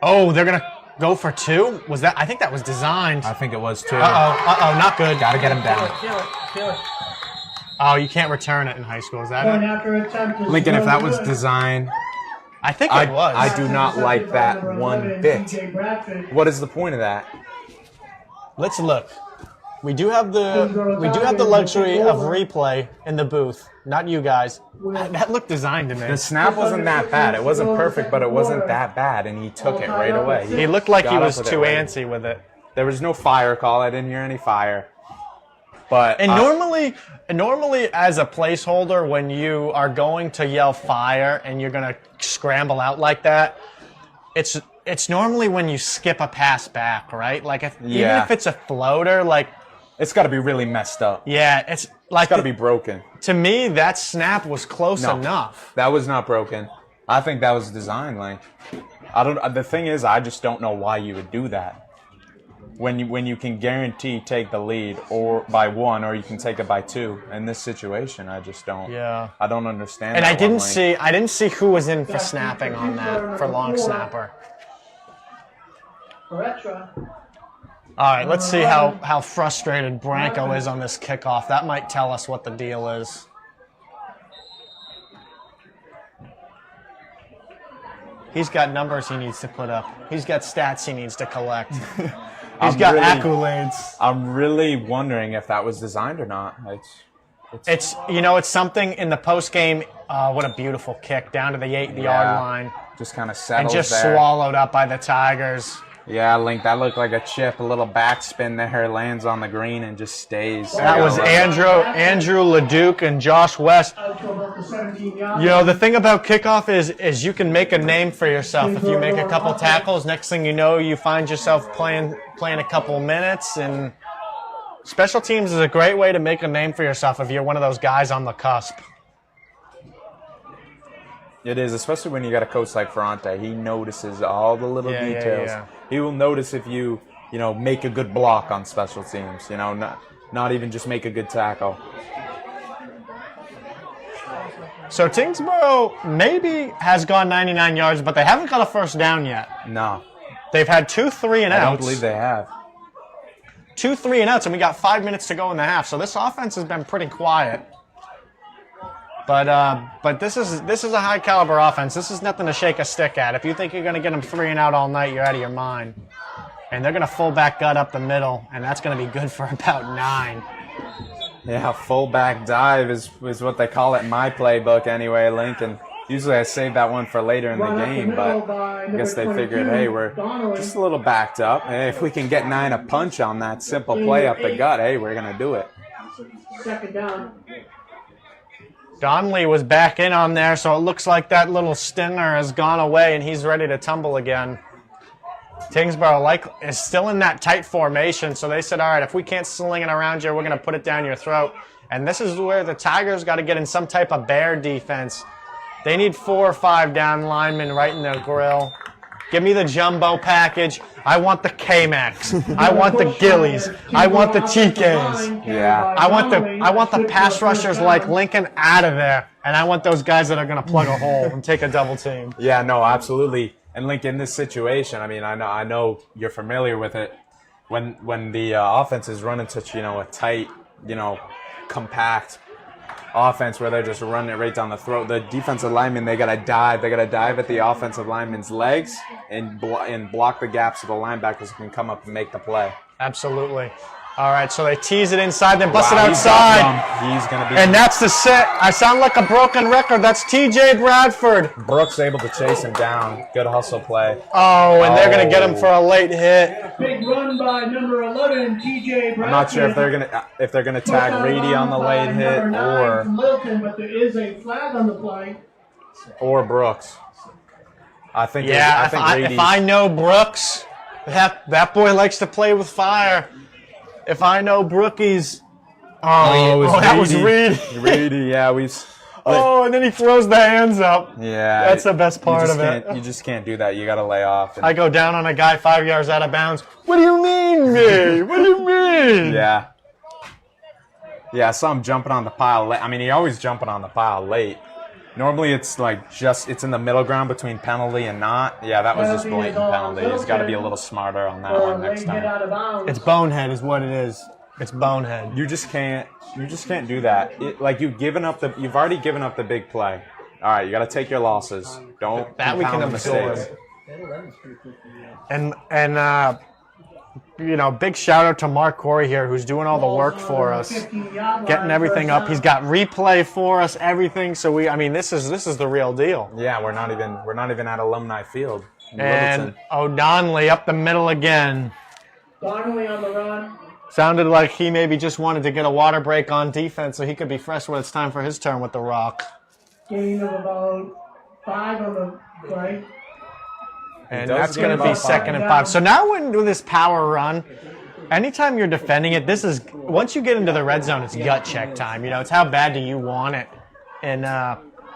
Oh, they're going to go for 2? I think that was designed. I think it was too. Not good. Got to get him down. Kill it. Oh, you can't return it in high school. Is that it? Lincoln, if that was designed, I think it was. I do not like that one bit. What is the point of that? Let's look. We do have the luxury of replay in the booth. Not you guys. That looked designed to me. The snap wasn't that bad. It wasn't perfect, but it wasn't that bad, and he took it right away. He looked like he was too antsy with it. There was no fire call. I didn't hear any fire. But normally as a placeholder, when you are going to yell fire and you're going to scramble out like that, it's normally when you skip a pass back, right? Like even if it's a floater, like it's got to be really messed up. Yeah, it's got to be broken. To me, that snap was close enough. That was not broken. I think that was designed. Like, the thing is, I just don't know why you would do that. when you can guarantee take the lead or by 1, or you can take it by 2. In this situation, I just don't. Yeah. I don't understand. And that I didn't one, see who was in for snapping on that for long snapper. All right, let's see how frustrated Branko is on this kickoff. That might tell us what the deal is. He's got numbers he needs to put up. He's got stats he needs to collect. He's got accolades. I'm really wondering if that was designed or not. It's something in the post game. What a beautiful kick down to the 8-yard line. Just kind of settles and just there. Swallowed up by the Tigers. Yeah, Link, that looked like a chip. A little backspin there, lands on the green and just stays. That was Andrew LeDuc and Josh West. The thing about kickoff is you can make a name for yourself. If you make a couple tackles, next thing you know, you find yourself playing a couple minutes. And special teams is a great way to make a name for yourself if you're one of those guys on the cusp. It is, especially when you got a coach like Ferrante. He notices all the little details. Yeah. He will notice if you make a good block on special teams. Not even just make a good tackle. So Tyngsborough maybe has gone 99 yards, but they haven't got a first down yet. No. They've had 2 3-and-outs. I don't believe they have. 2 3-and-outs, and we got 5 minutes to go in the half. So this offense has been pretty quiet. But this is a high caliber offense. This is nothing to shake a stick at. If you think you're going to get them 3-and-out all night, you're out of your mind. And they're going to fullback gut up the middle, and that's going to be good for about 9. Yeah, fullback dive is what they call it in my playbook anyway, Lincoln. Usually I save that one for later in the game, but I guess they figured, hey, we're just a little backed up. Hey, if we can get 9 a punch on that simple play up the gut, hey, we're going to do it. Second down. Donnelly was back in on there, so it looks like that little stinger has gone away and he's ready to tumble again. Tyngsborough is still in that tight formation, so they said, all right, if we can't sling it around you, we're going to put it down your throat. And this is where the Tigers got to get in some type of bear defense. They need 4 or 5 down linemen right in their grill. Give me the jumbo package. I want the K-Max. I want the Gillies. I want the TKs. Yeah. I want the pass rushers like Lincoln out of there, and I want those guys that are going to plug a hole and take a double team. Yeah, no, absolutely. And Lincoln, in this situation, I mean, I know you're familiar with it. When the offense is running such a tight, compact offense where they're just running it right down the throat, the defensive linemen, they gotta dive at the offensive lineman's legs and block the gaps so the linebackers can come up and make the play. Absolutely. All right, so they tease it inside, then bust it outside. He's gonna be. And that's the set. I sound like a broken record. That's T.J. Bradford. Brooks able to chase him down. Good hustle play. Oh, and they're gonna get him for a late hit. Big run by number 11, T.J. Bradford. I'm not sure if they're gonna tag Reedy on the late hit or Milton, but there is a flag on the play. Or Brooks. I think. Yeah, if I know Brooks, that boy likes to play with fire. If I know Brookies, that was Reedy. Reedy, yeah, and then he throws the hands up. Yeah, that's the best part of it. You just can't do that. You got to lay off. I go down on a guy 5 yards out of bounds. What do you mean, me? What do you mean? Yeah. Yeah, I saw him jumping on the pile late. I mean, he always jumping on the pile late. Normally, it's it's in the middle ground between penalty and not. Yeah, that was just blatant penalty. He's got to be a little smarter on that one next time. It's bonehead, is what it is. It's bonehead. You just can't do that. You've already given up the big play. All right, you got to take your losses. Don't that we can absorb. And big shout out to Mark Corey here, who's doing all the work for us, getting everything up. He's got replay for us, everything. So this is the real deal. Yeah, we're not even at Alumni Field. And O'Donnelly up the middle again. Donnelly on the run. Sounded like he maybe just wanted to get a water break on defense so he could be fresh when it's time for his turn with the rock. Gain of about 5 on the play. And that's going to be 2nd and 5. So now with this power run, anytime you're defending it, once you get into the red zone, it's gut check time. It's how bad do you want it? And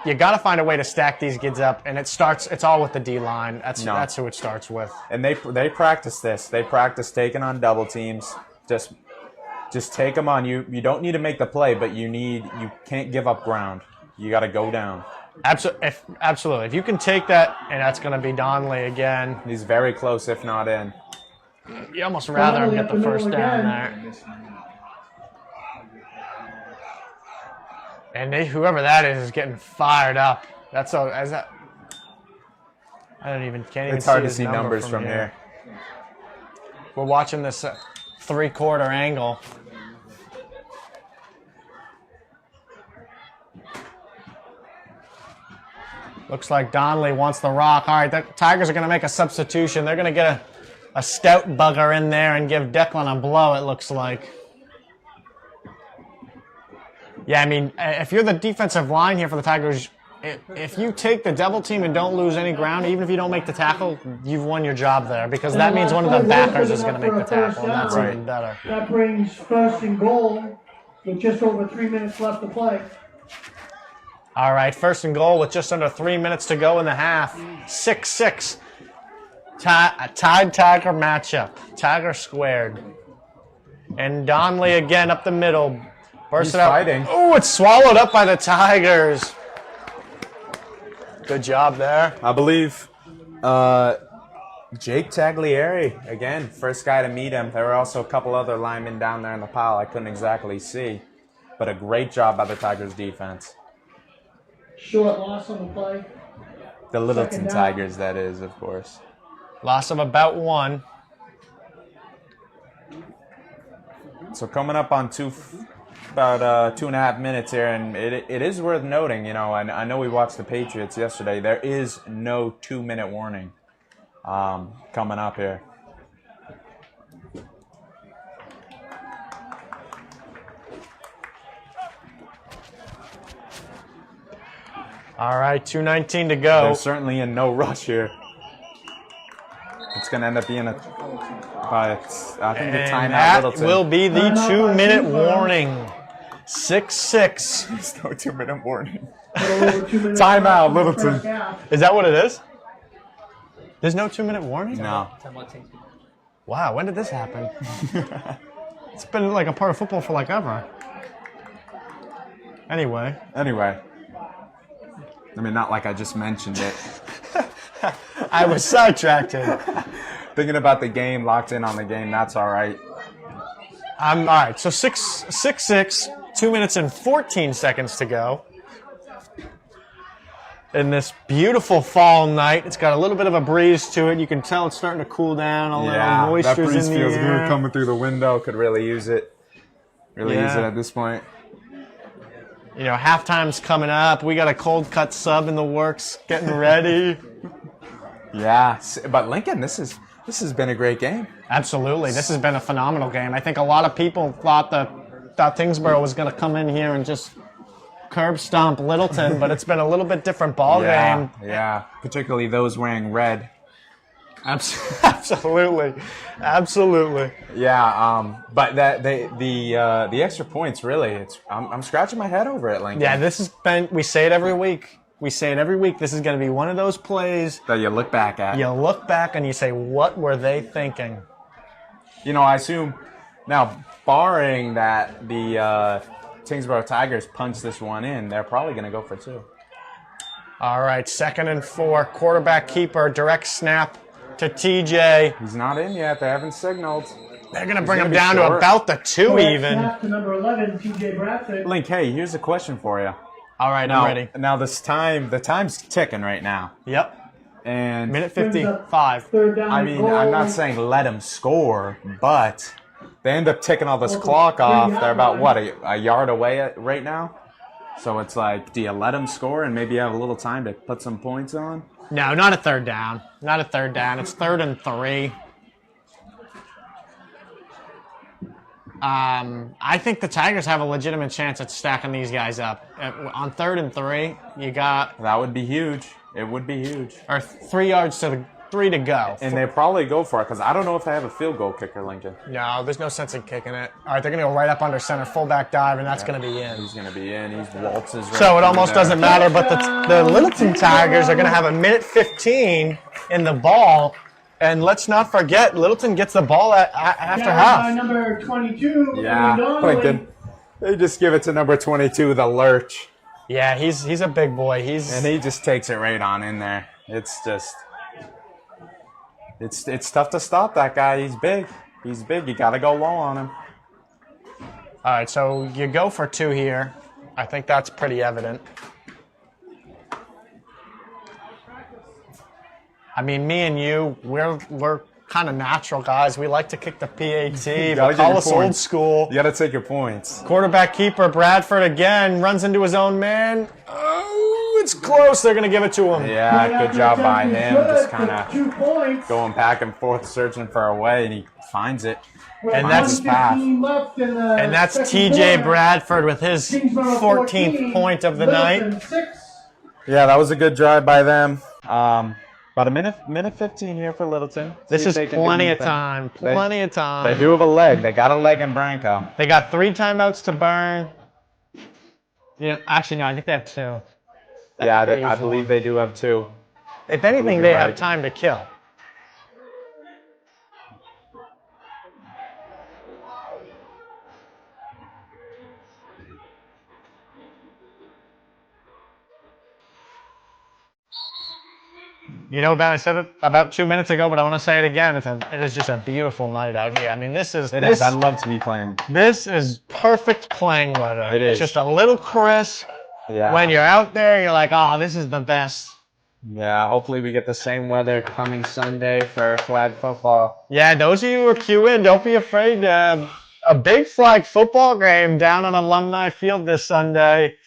you got to find a way to stack these kids up, and it's all with the D line. That's who it starts with. And they practice this. They practice taking on double teams. Just take them on. You don't need to make the play, but you can't give up ground. You got to go down. Absolutely. If you can take that, and that's going to be Donnelly again. He's very close, if not in. You almost rather him get the first down there. And whoever that is getting fired up. I can't even It's hard to his see number numbers from here. We're watching this 3/4 angle. Looks like Donnelly wants the rock. All right, the Tigers are going to make a substitution. They're going to get a stout bugger in there and give Declan a blow, it looks like. Yeah, I mean, if you're the defensive line here for the Tigers, if you take the double team and don't lose any ground, even if you don't make the tackle, you've won your job there because that means one of the backers is going to make the tackle, and that's even better. That brings first and goal with just over 3 minutes left to play. All right, first and goal with just under 3 minutes to go in the half. 6-6. A tied Tiger matchup. Tiger squared. And Donnelly again up the middle. Burst it out. Fighting. Oh, it's swallowed up by the Tigers. Good job there. I believe Jake Taglieri, again, first guy to meet him. There were also a couple other linemen down there in the pile I couldn't exactly see. But a great job by the Tigers defense. Short loss on the play. The Littleton Tigers, that is, of course. Loss of about 1. So coming up on about 2.5 minutes here, and it is worth noting, I know we watched the Patriots yesterday. There is no 2-minute warning coming up here. All right, 2:19 to go. They're certainly in no rush here. It's going to end up being I think the timeout that Littleton. will be the 2-minute warning. 6-6. There's no 2-minute warning. Timeout, Littleton. Is that what it is? There's no 2-minute warning? No. Wow, when did this happen? It's been like a part of football for like ever. Anyway. I mean, not like I just mentioned it. I was sidetracked. Thinking about the game, locked in on the game, that's all right. All right, so 6-6, 2 minutes and 14 seconds to go. In this beautiful fall night, it's got a little bit of a breeze to it. You can tell it's starting to cool down a little. Moisture's that breeze in the feels air. good coming through the window. Could really use it. Use it at this point. Halftime's coming up. We got a cold cut sub in the works, getting ready. Yeah, but Lincoln, this has been a great game. Absolutely, this has been a phenomenal game. I think a lot of people thought Tyngsborough was going to come in here and just curb stomp Littleton, but it's been a little bit different ball game. Yeah, particularly those wearing red. Absolutely. Yeah, but the extra points really, I'm scratching my head over it, Lincoln. Yeah, we say it every week. This is going to be one of those plays that you look back at. You look back and you say, what were they thinking? I assume now, barring that the Tyngsborough Tigers punch this one in, they're probably going to go for 2. All right, 2nd and 4, quarterback keeper, direct snap to TJ. He's not in yet. They haven't signaled. They're going to bring him down to about the 2 even. Snap to number 11, TJ Bradford. Link, hey, here's a question for you. All right, I'm ready. Now the time's ticking right now. Yep. And minute 55. I mean, I'm not saying let them score, but they end up ticking all this clock off. They're about, a yard away right now? So it's like, do you let them score and maybe have a little time to put some points on? No, not a third down. It's 3rd and 3. I think the Tigers have a legitimate chance at stacking these guys up. On 3rd and 3, you got... That would be huge. It would be huge. Or 3 yards to 3 to go. And they probably go for it because I don't know if they have a field goal kicker, Lincoln. No, there's no sense in kicking it. All right, they're going to go right up under center, fullback dive, and that's going to be in. He's going to be in. He's waltzes right So it almost there. doesn't matter, but the Littleton Tigers are going to have a minute 15 in the ball. And let's not forget, Littleton gets the ball after half. Number 22. Yeah, Lincoln. They just give it to number 22, the Lurch. Yeah, he's a big boy. And he just takes it right on in there. It's just... It's tough to stop that guy. He's big. He's big. You got to go low on him. All right, so you go for 2 here. I think that's pretty evident. I mean, me and you, we're kind of natural guys. We like to kick the PAT, but call us old school. You got to take your points. Quarterback keeper Bradford again runs into his own man. Oh, it's close. They're going to give it to him. Yeah, good job by him. Just kind of going back and forth, searching for a way, and he finds it. And that's TJ Bradford with his 14th point of the night. Yeah, that was a good drive by them. About a minute 15 here for Littleton. This is plenty of time. Plenty of time. They do have a leg. They got a leg in Branco. They got 3 timeouts to burn. Yeah, actually, no, I think they have 2. Yeah, I believe they do have 2. If anything, they have time to kill. You know, Ben, I said it about 2 minutes ago, but I want to say it again. It is just a beautiful night out here. I mean, this is. I'd love to be playing. This is perfect playing weather. It is. It's just a little crisp. Yeah. When you're out there, you're like, oh, this is the best. Yeah, hopefully we get the same weather coming Sunday for flag football. Yeah, those of you who are queuing, don't be afraid. A big flag football game down on Alumni Field this Sunday.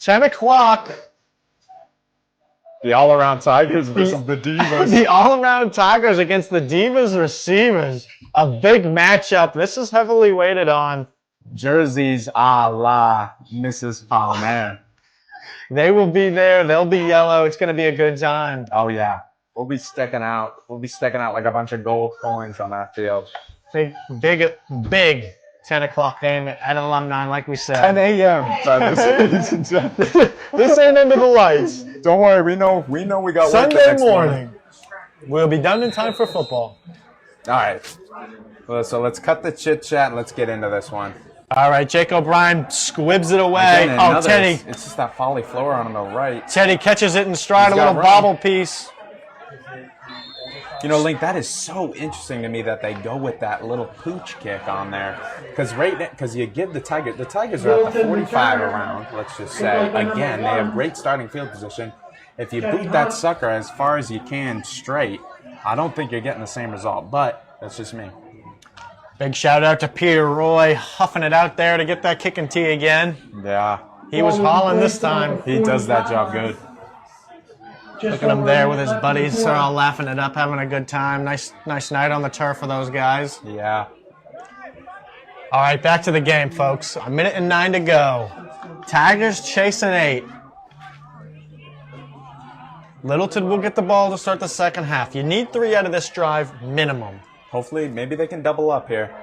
10 o'clock. The all-around Tigers versus the Divas. The all-around Tigers against the Divas receivers. A big matchup. This is heavily weighted on. Jerseys a la Mrs. Palmer. They will be there. They'll be yellow. It's going to be a good time. Oh, yeah. We'll be sticking out. We'll be sticking out like a bunch of gold coins on that field. Big 10 o'clock game at Alumni, like we said. 10 a.m. This ain't into the lights. Don't worry. We know we got work the Sunday next morning. We'll be done in time for football. All right. Well, so let's cut the chit-chat and let's get into this one. All right, Jake O'Brien squibs it away. Again, Teddy. It's just that Folly Flower on the right. Teddy catches it in stride, a He's got little run. bobble piece. You know, Link, that is so interesting to me that they go with that little pooch kick on there. Because you give the Tigers are at the 45 around, let's just say. Again, they have great starting field position. If you boot that sucker as far as you can straight, I don't think you're getting the same result. But that's just me. Big shout out to Peter Roy, huffing it out there to get that kicking tee again. Yeah. He was hauling this time. He does that job good. Look at him there with his buddies. They're all laughing it up, having a good time. Nice night on the turf for those guys. Yeah. All right, back to the game, folks. A minute and 9 to go. Tigers chasing 8. Littleton will get the ball to start the second half. You need 3 out of this drive minimum. Hopefully, maybe they can double up here.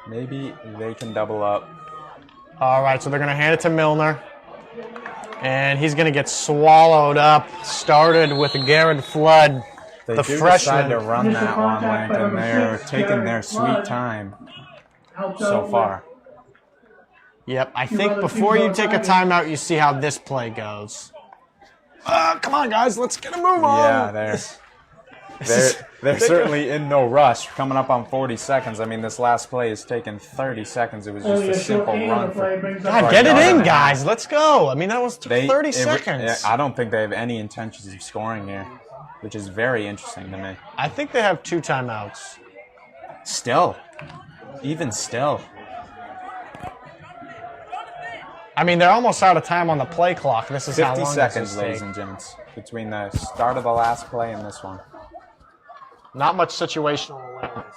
Maybe they can double up. All right, so they're going to hand it to Milner. And he's going to get swallowed up. Started with Garrett Flood, the freshman. Decide to run that one, Lincoln. They're taking their sweet time so far. Yep, I think before you take a timeout, you see how this play goes. Come on, guys, let's get a move on. Yeah, they're certainly in no rush. Coming up on 40 seconds. I mean, this last play has taken 30 seconds. It was just a simple run. God, get it in, guys. Let's go. I mean, that was 30 seconds. I don't think they have any intentions of scoring here, which is very interesting to me. I think they have 2 timeouts. Still. Even still. I mean, they're almost out of time on the play clock. This is how long 50 seconds, this ladies and gents, between the start of the last play and this one. Not much situational awareness.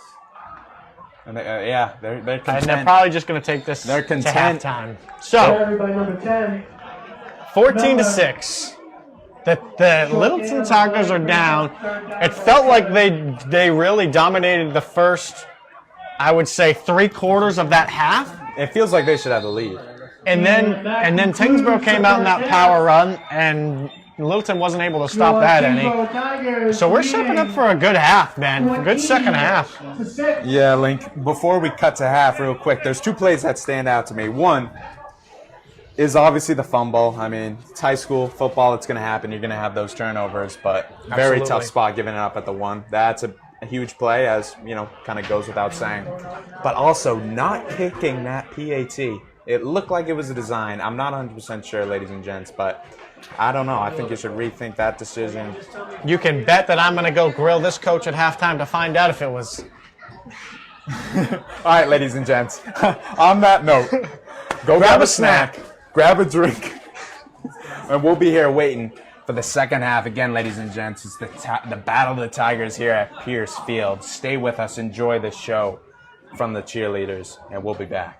And they're content. And they're probably just going to take this They're to content. halftime. So, Everybody number 10. 14 to 6. The Littleton Tigers are down. It felt like they really dominated the first, I would say, 3/4 of that half. It feels like they should have the lead. And then Tyngsborough came out in that power run, and Littleton wasn't able to stop that any. So we're shaping up for a good half, man. Good second half. Yeah, Link, before we cut to half real quick, there's 2 plays that stand out to me. One is obviously the fumble. I mean, it's high school football. It's going to happen. You're going to have those turnovers, but very tough spot giving it up at the 1. That's a huge play, as, you know, kind of goes without saying. But also not kicking that PAT. It looked like it was a design. I'm not 100% sure, ladies and gents, but I don't know. I think you should rethink that decision. You can bet that I'm going to go grill this coach at halftime to find out if it was. All right, ladies and gents. On that note, go grab a snack, grab a drink, and we'll be here waiting for the second half. Again, ladies and gents, it's the Battle of the Tigers here at Pierce Field. Stay with us. Enjoy the show from the cheerleaders, and we'll be back.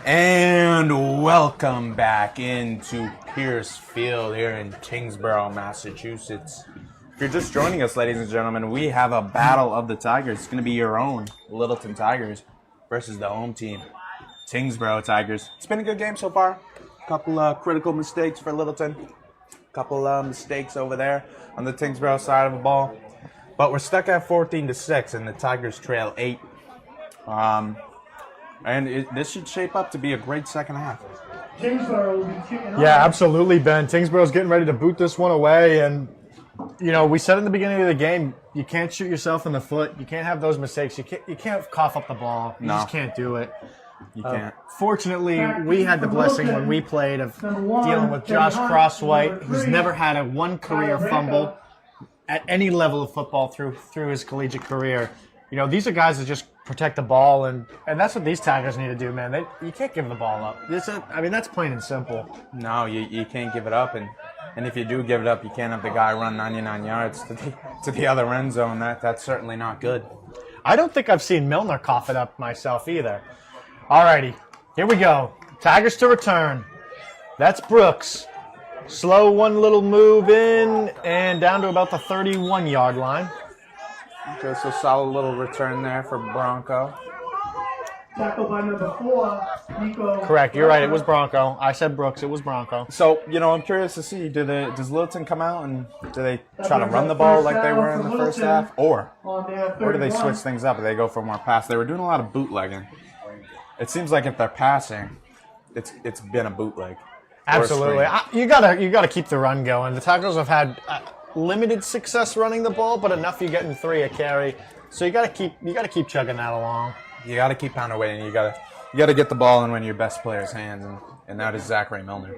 And welcome back into Pierce Field here in Tyngsborough, Massachusetts. If you're just joining us, ladies and gentlemen, we have a battle of the Tigers. It's going to be your own Littleton Tigers versus the home team, Tyngsborough Tigers. It's been a good game so far. A couple critical mistakes for Littleton. A couple mistakes over there on the Tyngsborough side of the ball. But we're stuck at 14-6, and the Tigers trail 8. This should shape up to be a great second half. Tyngsborough will be kicking off. Yeah, absolutely, Ben. Tyngsborough's getting ready to boot this one away. And, you know, we said in the beginning of the game, you can't shoot yourself in the foot. You can't have those mistakes. You can't cough up the ball. You just can't do it. You can't. Fortunately, we had the blessing when we played of dealing with Josh Crosswhite, who's never had a one career fumble at any level of football through his collegiate career. You know, these are guys that just protect the ball, and that's what these Tigers need to do, man. You can't give the ball up. That's plain and simple. No, you can't give it up, and if you do give it up, you can't have the guy run 99 yards to the other end zone. That's certainly not good. I don't think I've seen Milner cough it up myself either. Alrighty, here we go. Tigers to return. That's Brooks. Slow one little move in and down to about the 31-yard line. Okay, so solid little return there for Bronco. Tackled by number 4, Nico. Correct, you're right. It was Bronco. I said Brooks. It was Bronco. So, you know, I'm curious to see, does Littleton come out and do they try to run the ball like they were in the first half? Or do they switch things up and they go for more pass? They were doing a lot of bootlegging. It seems like if they're passing, it's been a bootleg. Absolutely. You gotta keep the run going. The Tigers have had limited success running the ball, but enough you're getting 3 a carry. So you gotta keep chugging that along. You gotta keep pounding away, and you gotta get the ball in one of your best players' hands, and that is Zachary Milner.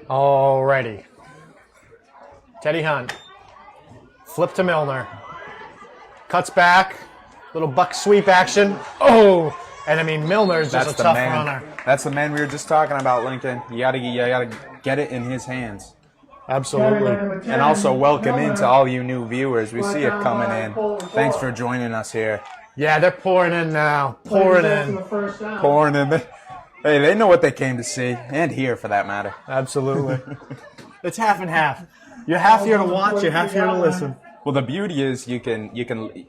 Alrighty. Teddy Hunt. Flip to Milner. Cuts back. Little buck sweep action. Oh! And I mean, Milner's just a tough runner. That's the man we were just talking about, Lincoln. You gotta get it in his hands. Absolutely. And also welcome into all you new viewers. We see it coming in. Thanks for joining us here. Yeah, they're pouring in now. Pouring in. Hey, they know what they came to see and hear, for that matter. Absolutely. It's half and half. You're half here to watch, you're half here to listen. Well, the beauty is you can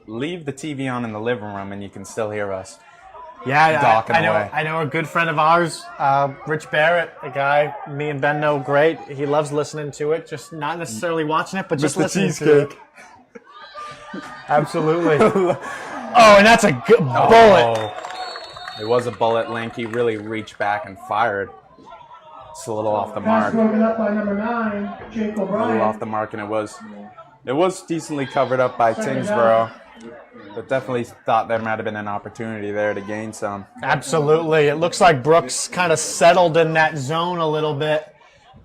leave the TV on in the living room and you can still hear us. Yeah, I know a good friend of ours, Rich Barrett, a guy me and Ben know great. He loves listening to it, just not necessarily watching it, but just listening to it. Absolutely. Oh, and that's a good bullet. It was a bullet. Link. He really reached back and fired. It's a little off the mark. Broken up by number 9, Jake O'Brien. A little off the mark, and it was decently covered up by Tyngsborough. But definitely thought there might have been an opportunity there to gain some. Absolutely. It looks like Brooks kind of settled in that zone a little bit.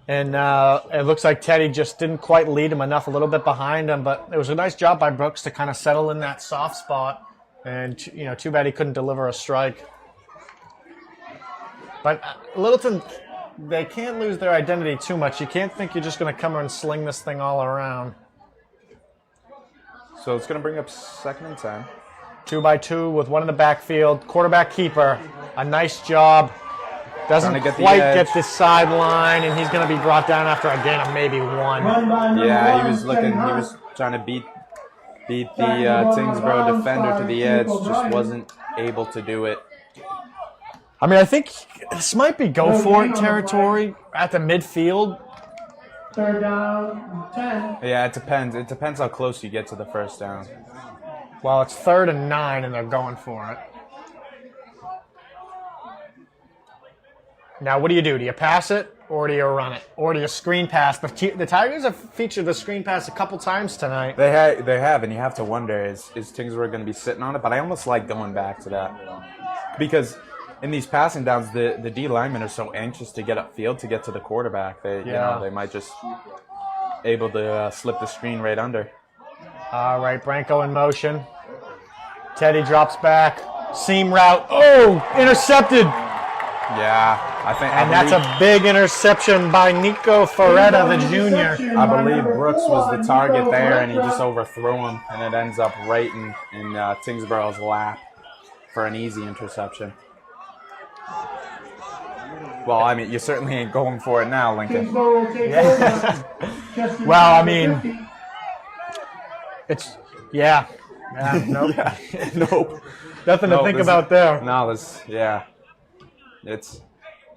And it looks like Teddy just didn't quite lead him enough, a little bit behind him. But it was a nice job by Brooks to kind of settle in that soft spot. And, you know, too bad he couldn't deliver a strike. But Littleton, they can't lose their identity too much. You can't think you're just going to come and sling this thing all around. So it's going to bring up 2nd and 10. 2 by 2 with one in the backfield. Quarterback keeper. A nice job. Doesn't quite get this sideline, and he's going to be brought down after a gain of maybe 1. Yeah, he was trying to beat the Tyngsborough defender to the edge. Just wasn't able to do it. I mean, I think this might be go for it territory at the midfield. 3rd down, 10. Yeah, it depends. It depends how close you get to the first down. Well, it's 3rd and 9, and they're going for it. Now, what do you do? Do you pass it, or do you run it, or do you screen pass? The Tigers have featured the screen pass a couple times tonight. They have, and you have to wonder, is Tyngsborough going to be sitting on it? But I almost like going back to that. Because in these passing downs, the D linemen are so anxious to get upfield to get to the quarterback. They might just able to slip the screen right under. All right, Branco in motion. Teddy drops back. Seam route. Oh, intercepted. Yeah. And that's a big interception by Nico Ferretta, the junior. I believe Brooks was the target there, and he just overthrew him, and it ends up right in Tyngsborough's lap for an easy interception. Well, I mean, you certainly ain't going for it now, Lincoln. Yeah. Well, I mean, it's, yeah. Nope. Yeah. Nope. Nothing to think about there. No,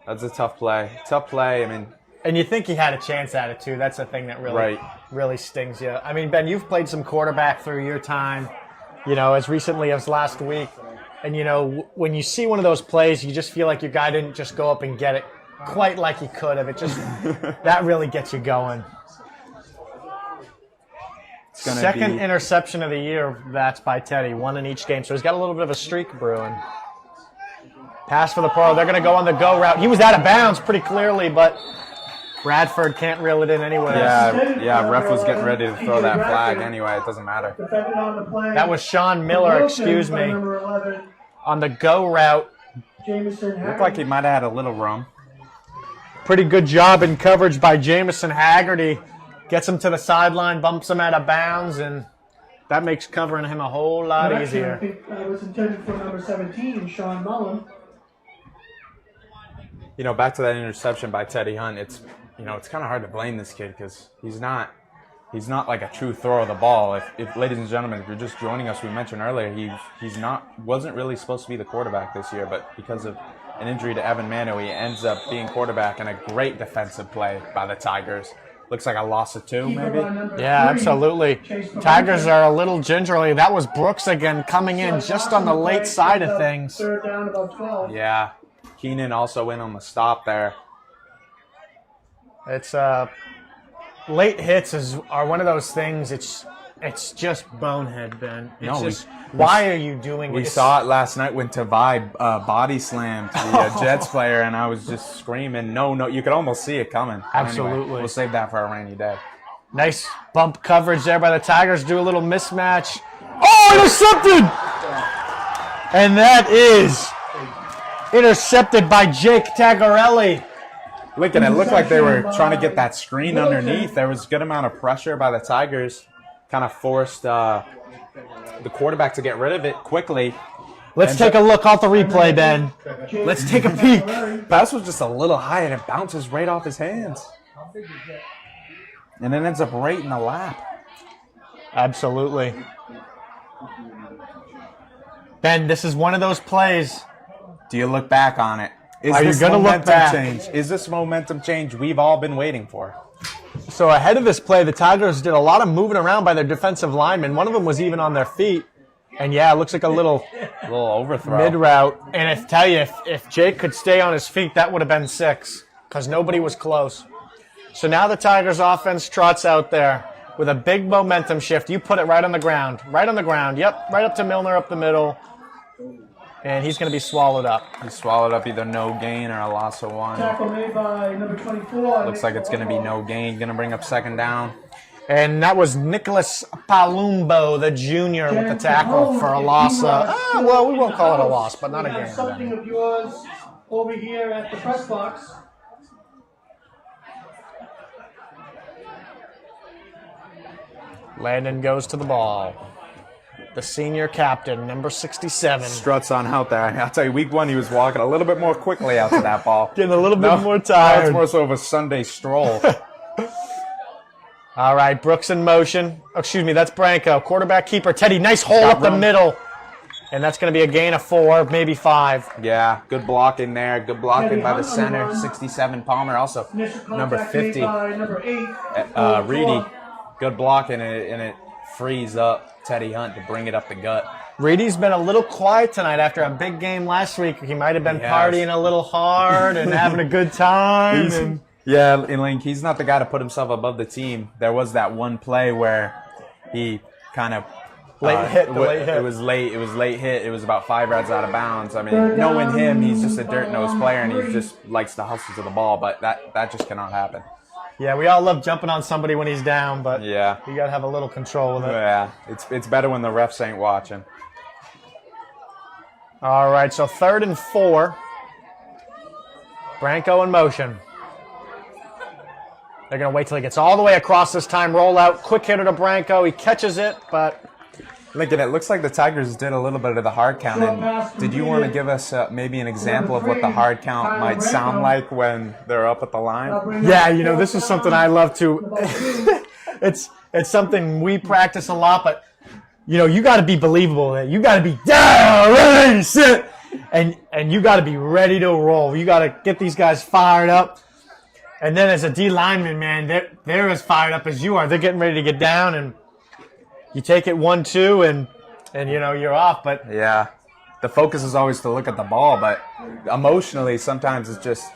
that's a tough play. Tough play, I mean. And you think he had a chance at it, too. That's the thing that really stings you. I mean, Ben, you've played some quarterback through your time, as recently as last week. And, when you see one of those plays, you just feel like your guy didn't just go up and get it quite like he could have. It just, that really gets you going. Second interception of the year, that's by Teddy. 1 in each game. So he's got a little bit of a streak brewing. Pass for the pro. They're going to go on the go route. He was out of bounds pretty clearly, but Bradford can't reel it in anyway. Yeah, ref was getting ready to throw that flag anyway. It doesn't matter. That was Sean Miller, excuse me. On the go route. Looked like he might have had a little room. Pretty good job in coverage by Jamison Haggerty. Gets him to the sideline, bumps him out of bounds, and that makes covering him a whole lot easier. I think it was intended for number 17, Sean Mullen. Back to that interception by Teddy Hunt, it's kind of hard to blame this kid because he's not like a true thrower of the ball. If ladies and gentlemen, if you're just joining us, we mentioned earlier wasn't really supposed to be the quarterback this year, but because of an injury to Evan Manu, he ends up being quarterback, and a great defensive play by the Tigers. Looks like a loss of 2, maybe? Yeah, absolutely. Tigers are a little gingerly. That was Brooks again coming in just on the late side of things. Third down, about 12. Yeah. Keenan also in on the stop there. It's late hits are one of those things. It's just bonehead, Ben. Why are you doing it? We saw it last night when Tavai body slammed the Jets player, and I was just screaming, no, you could almost see it coming. Absolutely. Anyway, we'll save that for a rainy day. Nice bump coverage there by the Tigers. Do a little mismatch. Oh, intercepted! And that is intercepted by Jake Tagarelli. Lincoln, it looked like they were trying to get that screen underneath. There was a good amount of pressure by the Tigers. Kind of forced the quarterback to get rid of it quickly. Let's take a look off the replay, Ben. Let's take a peek. Pass was just a little high, and it bounces right off his hands. And it ends up right in the lap. Absolutely. Ben, this is one of those plays. Do you look back on it? Are you going to look back? Is this momentum change we've all been waiting for? So ahead of this play, the Tigers did a lot of moving around by their defensive linemen. One of them was even on their feet. And, yeah, it looks like a little overthrow. Mid-route. And if Jake could stay on his feet, that would have been 6 because nobody was close. So now the Tigers offense trots out there with a big momentum shift. You put it right on the ground. Right on the ground. Yep, right up to Milner up the middle. And he's going to be swallowed up. He's swallowed up, either no gain or a loss of 1. Tackle made by number 24. Looks like it's going to be no gain. Going to bring up 2nd down. And that was Nicholas Palumbo, the junior, with the tackle for a loss. Well, we won't call it a loss, but not a gain. Something of yours over here at the press box. Landon goes to the ball. The senior captain, number 67. Struts on out there. I'll tell you, week 1, he was walking a little bit more quickly out to that ball. Getting a little bit more tired. It's more so of a Sunday stroll. All right, Brooks in motion. Oh, excuse me, that's Branco. Quarterback keeper. Teddy, nice hole up the middle. And that's going to be a gain of 4, maybe 5. Yeah, good blocking there. Good blocking by the center. 67 Palmer. Also, number 50. Number 8. Reedy. Good blocking, and it frees up Teddy Hunt to bring it up the gut. Reedy's been a little quiet tonight after a big game last week. He might have been partying a little hard and having a good time. Yeah, and Link, he's not the guy to put himself above the team. There was that one play where he kind of late hit. It was late hit. It was about 5 yards out of bounds. I mean, knowing him, he's just a dirt-nosed player, and he just likes to hustle to the ball, but that just cannot happen. Yeah, we all love jumping on somebody when he's down, but yeah, you got to have a little control with it. Yeah, it's better when the refs ain't watching. All right, so 3rd and 4. Branco in motion. They're going to wait till he gets all the way across this time. Roll out. Quick hitter to Branco. He catches it, but... Lincoln, it looks like the Tigers did a little bit of the hard count. And did you want to give us maybe an example of what the hard count might sound like when they're up at the line? Yeah, you know, this is something I love to. It's something we practice a lot, but you know, you got to be believable. You got to be down, ready, sit, and you got to be ready to roll. You got to get these guys fired up. And then as a D lineman, man, they're as fired up as you are. They're getting ready to get down, and you take it 1-2, and you know you're off. But yeah, the focus is always to look at the ball, but emotionally sometimes it's just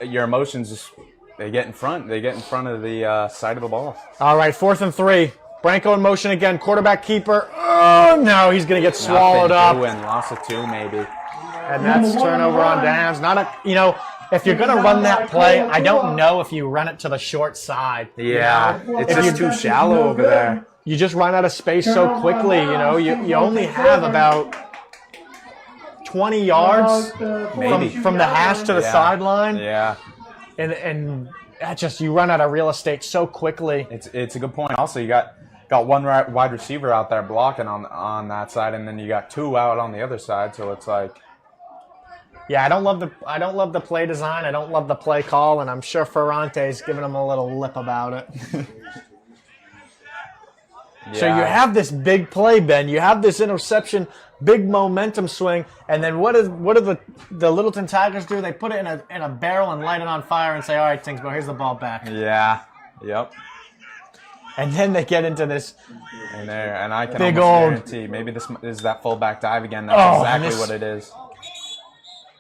your emotions just they get in front. They get in front of the side of the ball. All right, 4th and 3. Branco in motion again. Quarterback keeper. Oh no, he's going to get swallowed up. Loss of 2 maybe. And that's turnover on downs. Not a if you're going to run that play, I don't know if you run it to the short side. Yeah, it's just too shallow over there. You just run out of space so quickly. You know, you only have about 20 yards from the hash to the sideline. Yeah. And that just you run out of real estate so quickly. It's a good point. Also, you got one wide receiver out there blocking on that side, and then you got 2 out on the other side. So it's like, yeah, I don't love the play design. I don't love the play call, and I'm sure Ferrante's giving him a little lip about it. Yeah. So you have this big play, Ben. You have this interception, big momentum swing, and then what do the Littleton Tigers do? They put it in a barrel and light it on fire and say, "All right, Tyngsborough, here's the ball back." Yeah. Yep. And then they get into this and I can big almost guarantee maybe this is that fullback dive again. That's exactly what it is.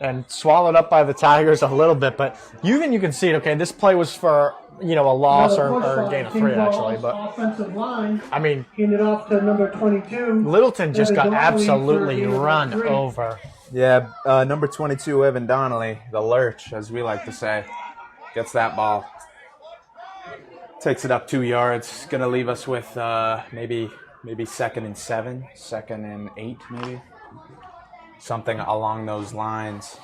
And swallowed up by the Tigers a little bit, but you can see it. Okay, this play was for a loss or a gain of 3 actually, but offensive line. I mean, handed off to number 22. Littleton just got absolutely run over. Yeah, number 22, Evan Donnelly, the lurch, as we like to say, gets that ball, takes it up 2 yards. Gonna leave us with maybe 2nd and 7, 2nd and 8, maybe. Something along those lines.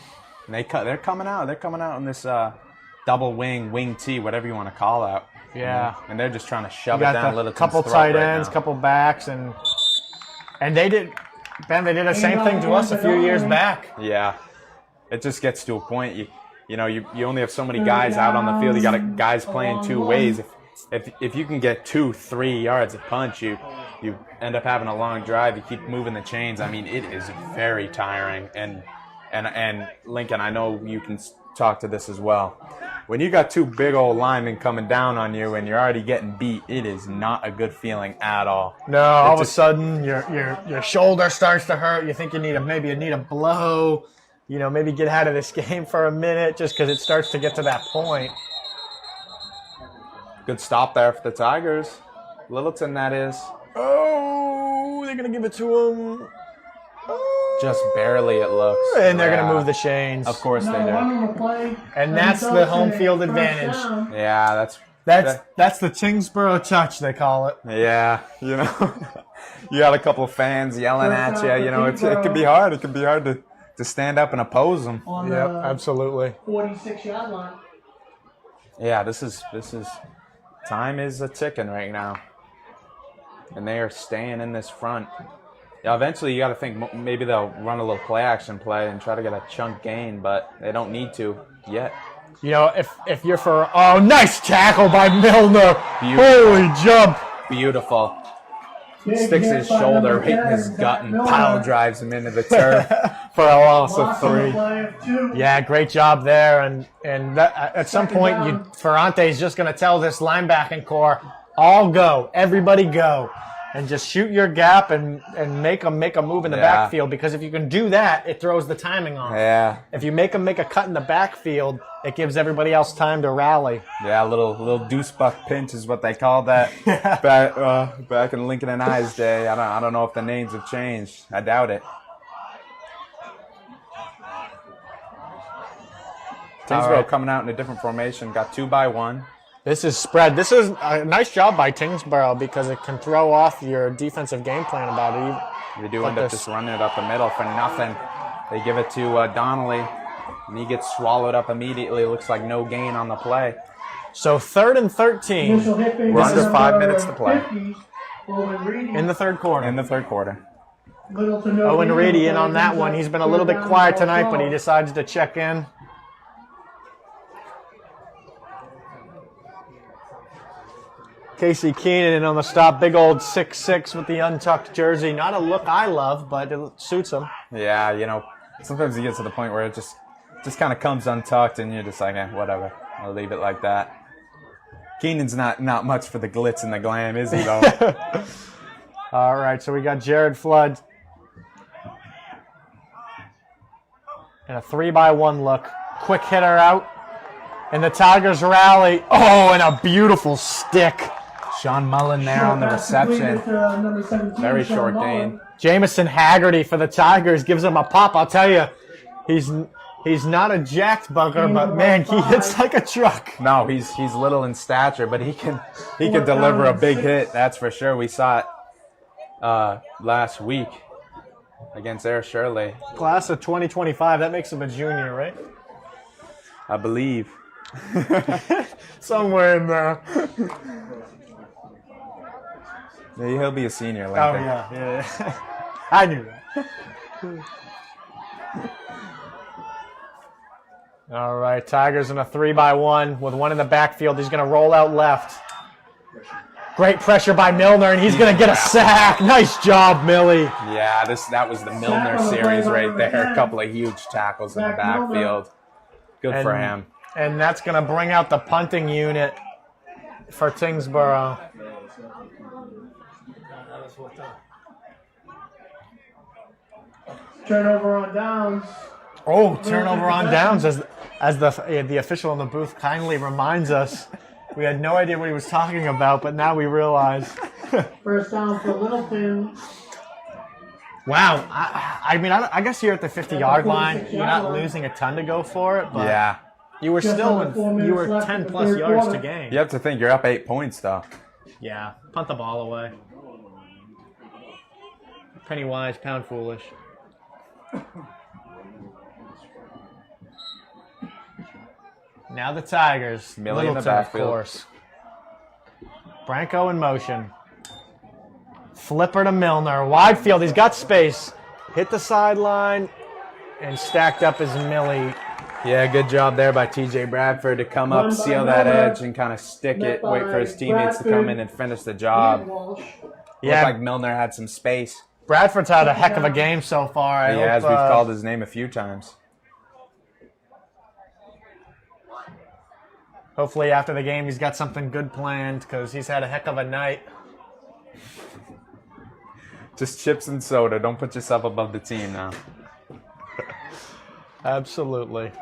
And they're coming out. They're coming out in this double wing T, whatever you want to call out. Yeah. And they're just trying to shove it down Littleton's throat. Couple tight ends, couple backs, and they did the same thing to us a few years back. Yeah. It just gets to a point you only have so many guys out on the field. You got guys playing 2 ways. If you can get 2-3 yards of punch, you end up having a long drive. You keep moving the chains. I mean, it is very tiring. And Lincoln, I know you can talk to this as well. When you got 2 big old linemen coming down on you and you're already getting beat, it is not a good feeling at all. No, all of a sudden your shoulder starts to hurt. You think you need a blow. Maybe get out of this game for a minute just because it starts to get to that point. Good stop there for the Tigers. Littleton, that is. Oh, they're going to give it to him. Just barely, it looks. And they're going to move the chains. Of course they do. And that's the home field advantage. Yeah, that's the Tyngsborough touch, they call it. Yeah, you got a couple of fans yelling at you. It can be hard. It can be hard to stand up and oppose them. Yep, absolutely. 46-yard line. Yeah, this is time is a ticking right now, and they are staying in this front. Yeah, eventually you got to think maybe they'll run a little play action play and try to get a chunk gain, but they don't need to yet. If you're nice tackle by Milner. Holy jump. Beautiful. Sticks his shoulder right in his gut and pile drives him into the turf for a loss of 3. Yeah, great job there. And at some point, Ferrante's just going to tell this linebacking core, all go, everybody go. And just shoot your gap and make them make a move in the backfield, because if you can do that, it throws the timing off. Yeah. If you make them make a cut in the backfield, it gives everybody else time to rally. Yeah, a little deuce buck pinch is what they called that back in Lincoln and I's day. I don't know if the names have changed. I doubt it. Tyngsborough coming out in a different formation. Got 2 by 1. This is spread. This is a nice job by Tyngsborough because it can throw off your defensive game plan about it. They do end up just running it up the middle for nothing. They give it to Donnelly. And he gets swallowed up immediately. Looks like no gain on the play. So 3rd and 13 Initial hit fake We're is under 5 number minutes to play. 50, Owen Reedy. in the third quarter. In the third quarter. Little to no Owen gain Reedy on in on that play, one. He's been a little bit down, quiet ball tonight, but he 12. decides to check in. Casey Keenan in on the stop. Big old 6'6" with the untucked jersey. Not a look I love, but it suits him. Yeah, you know, sometimes he gets to the point where it just kind of comes untucked, and you're just like, whatever. I'll leave it like that. Keenan's not much for the glitz and the glam, is he, though? All right, so we got Jared Flood. And a 3-by-1 look. Quick hitter out. And the Tigers rally. Oh, and a beautiful stick. Sean Mullen there on the reception. Number 17, Very Sean short Mullen. gain. Jamison Haggerty for the Tigers gives him a pop. I'll tell you, he's not a jacked bugger, but man, he hits like a truck. No, he's little in stature, but he can deliver a big hit. That's for sure. We saw it last week against Air Shirley, Class of 2025. That makes him a junior, right? I believe. Somewhere in there. Yeah, he'll be a senior later. Oh yeah. I knew that. All right, Tigers in a 3-by-1 with one in the backfield. He's going to roll out left. Great pressure by Milner, and he's going to get a sack. Nice job, Millie. Yeah, that was the Milner series right there. A couple of huge tackles in the backfield. Good for him. And that's going to bring out the punting unit for Tyngsborough. Turnover on downs. Oh, turnover on downs, as the official in the booth kindly reminds us. We had no idea what he was talking about, but now we realize. First down for Littleton. Wow. I guess you're at the 50-yard line. You're not losing a ton to go for it, but Yeah. you were Just still under 4 minutes you were left in 10 the plus third yards quarter. to gain. You have to think you're up 8 points, though. Yeah. Punt the ball away. Penny wise, pound foolish. Now the Tigers. Millie in the Littleton, of backfield. course. Branco in motion. Flipper to Milner. Wide field. He's got space. Hit the sideline. And stacked up is Millie. Yeah, good job there by TJ Bradford to come up, seal that edge, and kind of stick it, wait for his teammates to come in and finish the job. Walsh. Yeah, Looked like Milner had some space. Bradford's had a heck of a game so far. I Yeah, as hope, we've called his name a few times. hopefully after the game he's got something good planned because he's had a heck of a night. Just chips and soda. Don't put yourself above the team now. Absolutely.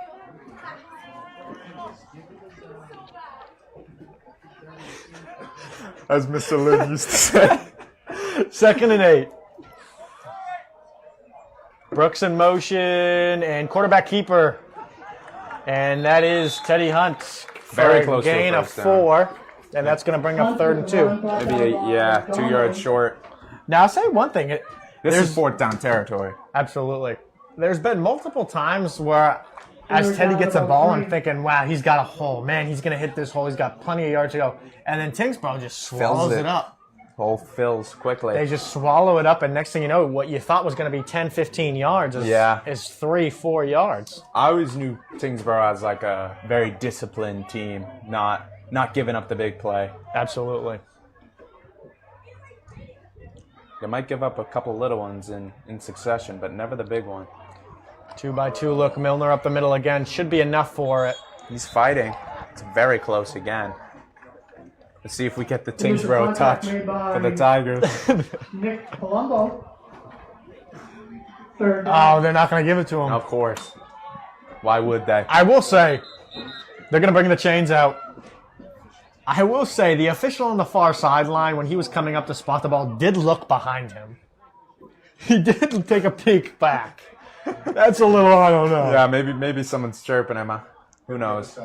As Mr. Lynn used to say. 2nd and 8. Brooks in motion and quarterback keeper. And that is Teddy Hunt. For Very a close to a gain of first down. 4. And that's going to bring up 3rd and 2. Maybe 2 yards short. Now, I'll say one thing. This is 4th down territory. Absolutely. There's been multiple times where as Teddy gets a ball, I'm thinking, wow, he's got a hole. Man, he's going to hit this hole. He's got plenty of yards to go. And then Tyngsborough just swallows it up. Hole fills quickly. They just swallow it up, and next thing you know, what you thought was going to be 10, 15 yards is 3-4 yards. I always knew Tyngsborough as like a very disciplined team, not giving up the big play. Absolutely. They might give up a couple little ones in succession, but never the big one. 2-by-2 look. Milner up the middle again. Should be enough for it. He's fighting. It's very close again. Let's see if we get the Here's a Tyngsborough touch contact made by for the Tigers. Nick Palumbo. 3rd down. Oh, they're not going to give it to him. Of course. Why would they? I will say, they're going to bring the chains out. I will say, the official on the far sideline, when he was coming up to spot the ball, did look behind him. He did take a peek back. That's a little, I don't know. Yeah, maybe someone's chirping him. Who knows?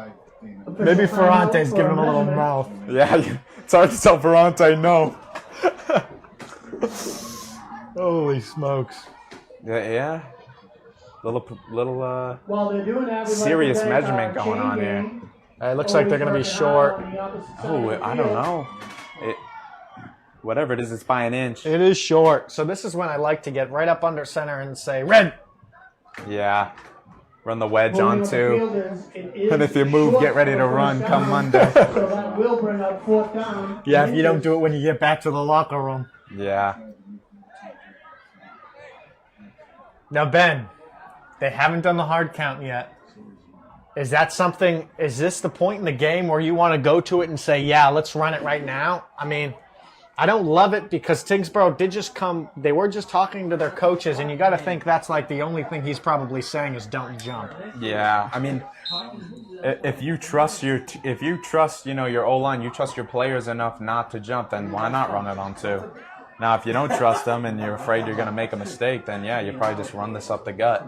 Maybe Ferrante's giving him a little mouth. Yeah, it's hard to tell Ferrante no. Holy smokes. Yeah. Little While they're doing that, serious measurement going on here. It looks like they're going to be short. Oh, I don't know. Whatever it is, it's by an inch. It is short. So this is when I like to get right up under center and say, red. Yeah. Run the wedge on two. And if you move, get ready to run, come under. So that will bring up 4th down. Yeah, if you don't do it when you get back to the locker room. Yeah. Now, Ben, they haven't done the hard count yet. Is this the point in the game where you want to go to it and say, yeah, let's run it right now? I mean, I don't love it because Tyngsborough did just come. They were just talking to their coaches, and you got to think that's like the only thing he's probably saying is don't jump. Yeah, I mean, if you trust your O-line, you trust your players enough not to jump, then why not run it on two? Now, if you don't trust them and you're afraid you're going to make a mistake, then yeah, you probably just run this up the gut.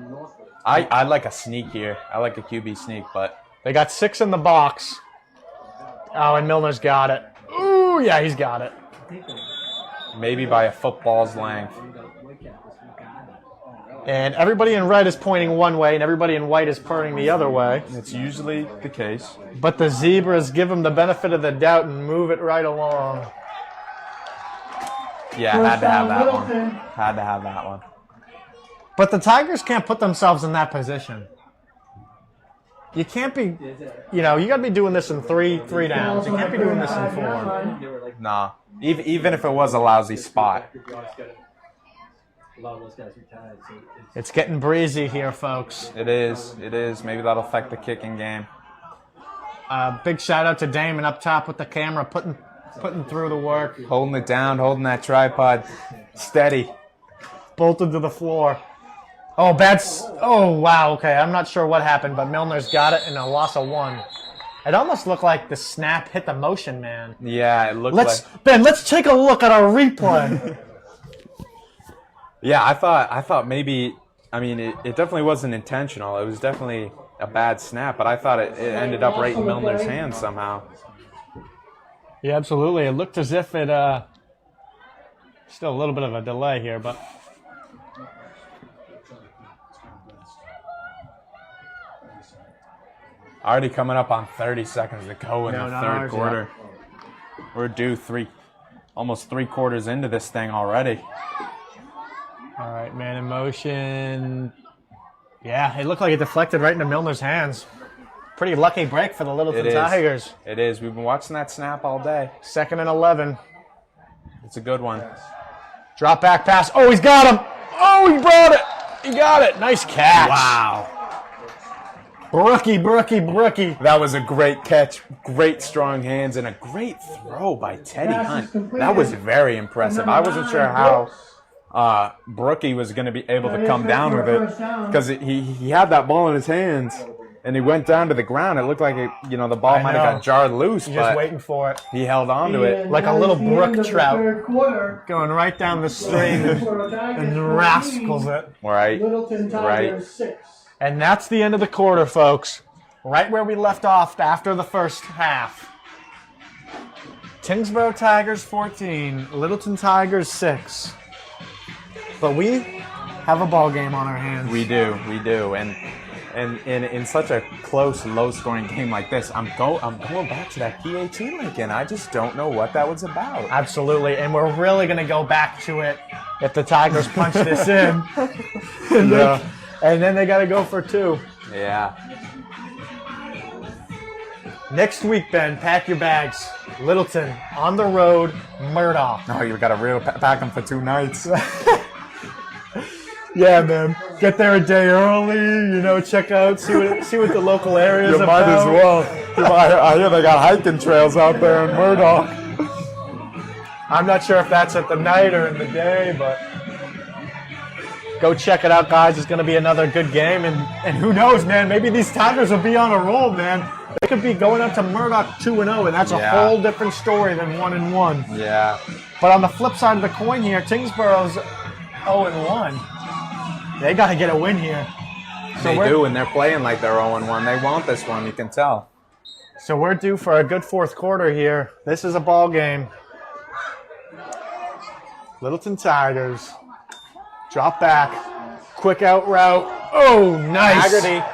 I like a sneak here. I like a QB sneak, but they got 6 in the box. Oh, and Milner's got it. Ooh, yeah, he's got it. Maybe by a football's length. And everybody in red is pointing one way, and everybody in white is pointing the other way. It's usually the case. But the zebras give them the benefit of the doubt and move it right along. Yeah, had to have that one. Had to have that one. But the Tigers can't put themselves in that position. You can't be, you got to be doing this in three downs. You can't be doing this in 4. Nah. Even if it was a lousy spot. It's getting breezy here, folks. It is. Maybe that'll affect the kicking game. Big shout out to Damon up top with the camera, putting through the work. Holding it down, holding that tripod steady. Bolted to the floor. Oh, wow, okay. I'm not sure what happened, but Milner's got it and a loss of 1. It almost looked like the snap hit the motion man. Yeah, it looked like... Ben, let's take a look at our replay. Yeah, I thought maybe... I mean, it definitely wasn't intentional. It was definitely a bad snap, but I thought it ended up right in Milner's hands somehow. Yeah, absolutely. It looked as if it... Still a little bit of a delay here, but... Already coming up on 30 seconds to go in the third quarter. Yet. We're due almost 3 quarters into this thing already. All right, man in motion. Yeah, it looked like it deflected right into Milner's hands. Pretty lucky break for the Littleton Tigers. It is. We've been watching that snap all day. 2nd and 11. It's a good one. Drop back pass. Oh, he's got him. Oh, he brought it. He got it. Nice catch. Wow. Brookie. That was a great catch, great strong hands, and a great throw by Teddy Hunt. That was very impressive. I wasn't sure how Brookie was going to be able to come down with it because he had that ball in his hands, and he went down to the ground. It looked like the ball might have got jarred loose, You're but just waiting for it. He held on to it. Like a little brook trout going right down the stream and rascals it. Right. Littleton Tigers 6. And that's the end of the quarter, folks. Right where we left off after the first half. Tyngsborough Tigers 14, Littleton Tigers 6. But we have a ball game on our hands. We do. And in such a close, low-scoring game like this, I'm going back to that PAT link, and I just don't know what that was about. Absolutely, and we're really going to go back to it if the Tigers punch this in. And then they got to go for 2. Yeah. Next week, Ben, pack your bags. Littleton, on the road, Murdoch. Oh, you got to pack them for 2 nights. Yeah, man. Get there a day early, check out, see what the local area is about. You might as well. I hear they got hiking trails out there in Murdoch. I'm not sure if that's at the night or in the day, but go check it out, guys. It's going to be another good game, and who knows, man? Maybe these Tigers will be on a roll, man. They could be going up to Murdoch 2-0, and that's a whole different story than 1-1. Yeah. But on the flip side of the coin here, Tyngsborough's 0-1. They got to get a win here. So they do, and they're playing like they're 0-1. They want this one, you can tell. So we're due for a good fourth quarter here. This is a ball game. Littleton Tigers. Drop back. Quick out route. Oh, nice. Haggerty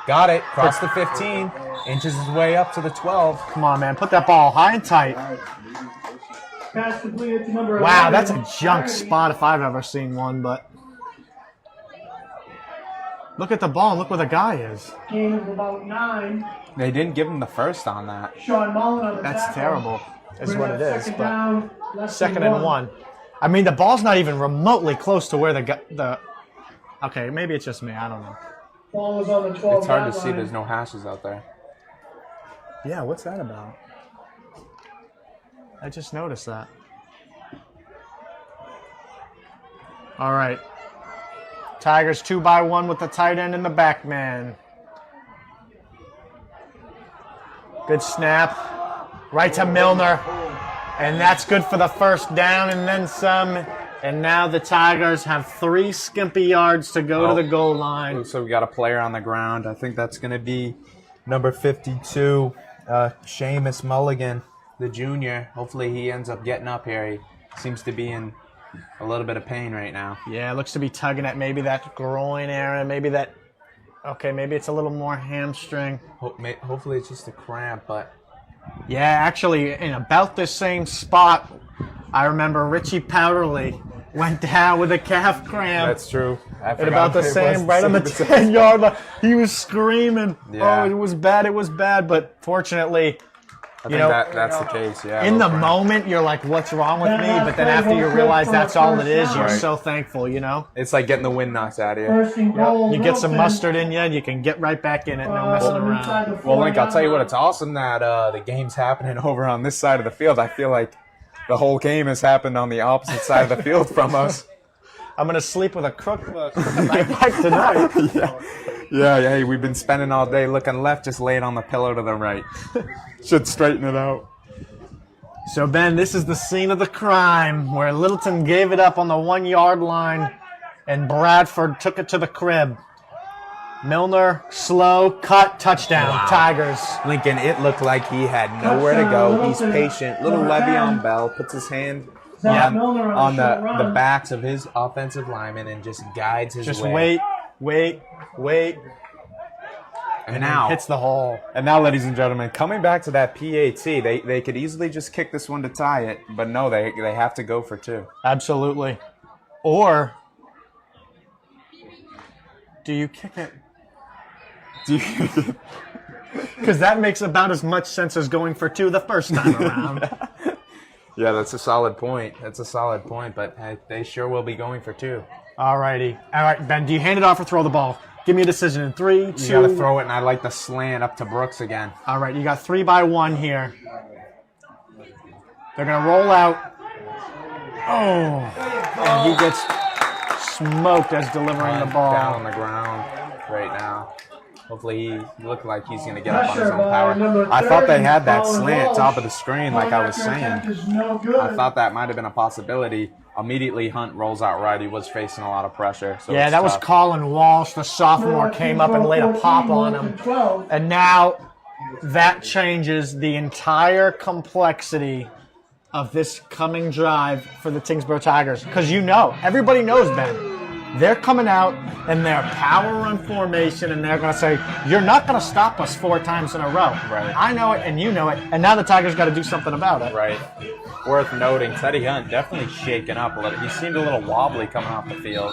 got it. Crossed the 15. Inches his way up to the 12. Come on, man. Put that ball high and tight. Pass completed to number Wow, 11. that's a junk spot if I've ever seen one, but look at the ball and look where the guy is. Gain of about 9. They didn't give him the first on that. Sean Mullen on the That's tackle. terrible, is what it is. Second But down, less second than and one. I mean, the ball's not even remotely close to where the. Okay, maybe it's just me. I don't know. Ball was on the 12. It's hard to see. There's no hashes out there. Yeah, what's that about? I just noticed that. All right. Tigers 2-by-1 with the tight end and the back man. Good snap. Right to Milner. And that's good for the first down and then some. And now the Tigers have 3 skimpy yards to go to the goal line. So we got a player on the ground. I think that's going to be number 52, Seamus Mulligan, the junior. Hopefully he ends up getting up here. He seems to be in a little bit of pain right now. Yeah, looks to be tugging at maybe that groin area, maybe that. Okay, maybe it's a little more hamstring. Hopefully it's just a cramp, but Yeah, actually, in about the same spot, I remember Richie Powderly went down with a calf cramp. that's true. At about the same, right on the 10-yard line. He was screaming. Yeah. Oh, it was bad. But fortunately, I think that's the case, yeah. in the moment, you're like, what's wrong with me? But then after you realize that's all it is, you're so thankful, you know? It's like getting the wind knocked out of you. First and goal. You get some Wilson. mustard in you, and you can get right back in it, no messing around. Inside the Well, Link, I'll 4-yard tell you what, line. it's awesome that the game's happening over on this side of the field. I feel like the whole game has happened on the opposite side of the field from us. I'm going to sleep with a crook in my back tonight. Yeah, hey, we've been spending all day looking left, just lay it on the pillow to the right. Should straighten it out. So, Ben, this is the scene of the crime where Littleton gave it up on the 1-yard line and Bradford took it to the crib. Milner, slow, cut, touchdown, Tigers. Lincoln, it looked like he had nowhere to go. He's patient. Little Le'Veon Bell puts his hand on the backs of his offensive linemen and just guides his Just way. wait. And now hits the hole. And now, ladies and gentlemen, coming back to that PAT, they could easily just kick this one to tie it, but no, they have to go for 2. Absolutely. Or do you kick it? Because that makes about as much sense as going for 2 the first time around. Yeah, that's a solid point. But they sure will be going for 2. All righty. All right, Ben, do you hand it off or throw the ball? Give me a decision in 3, 2. You got to throw it, and I like the slant up to Brooks again. All right, you got 3-by-1 here. They're going to roll out. Oh, and he gets smoked as delivering the ball. Down on the ground right now. Hopefully he looked like he's going to get up on his own power. I thought they had that slant top of the screen like I was saying. I thought that might have been a possibility. Immediately Hunt rolls out right. He was facing a lot of pressure. So yeah, that was Colin Walsh, the sophomore, came up and laid a pop on him. And now that changes the entire complexity of this coming drive for the Tyngsborough Tigers. Because everybody knows, Ben. They're coming out in their power run formation, and they're going to say, you're not going to stop us 4 times in a row. Right. I know it, and you know it, and now the Tigers got to do something about it. Right. Worth noting, Teddy Hunt definitely shaken up a little. He seemed a little wobbly coming off the field.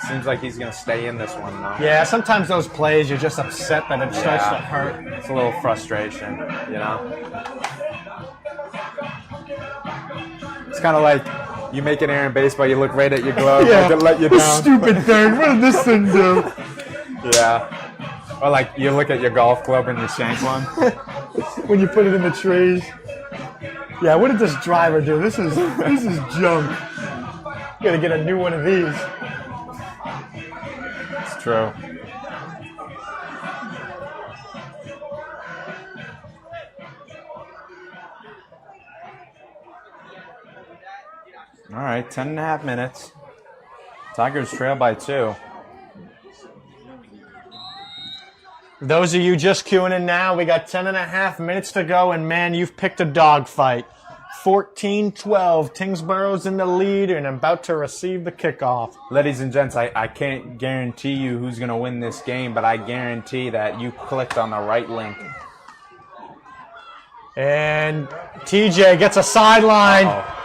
Seems like he's going to stay in this one, though. Yeah, sometimes those plays, you're just upset that it starts to hurt. It's a little frustration, you know? It's kind of like you make an error in baseball, you look right at your glove, like to let you down. Stupid thing. What did this thing do? Yeah. Or like you look at your golf club and you shank one. When you put it in the trees. Yeah, what did this driver do? This is junk. You gotta get a new one of these. It's true. All right, 10.5 minutes. Tigers trail by 2. Those of you just queuing in now, we got 10.5 minutes to go, and man, you've picked a dogfight. 14-12. Tyngsborough's in the lead and about to receive the kickoff. Ladies and gents, I can't guarantee you who's going to win this game, but I guarantee that you clicked on the right link. And TJ gets a sideline. Uh-oh.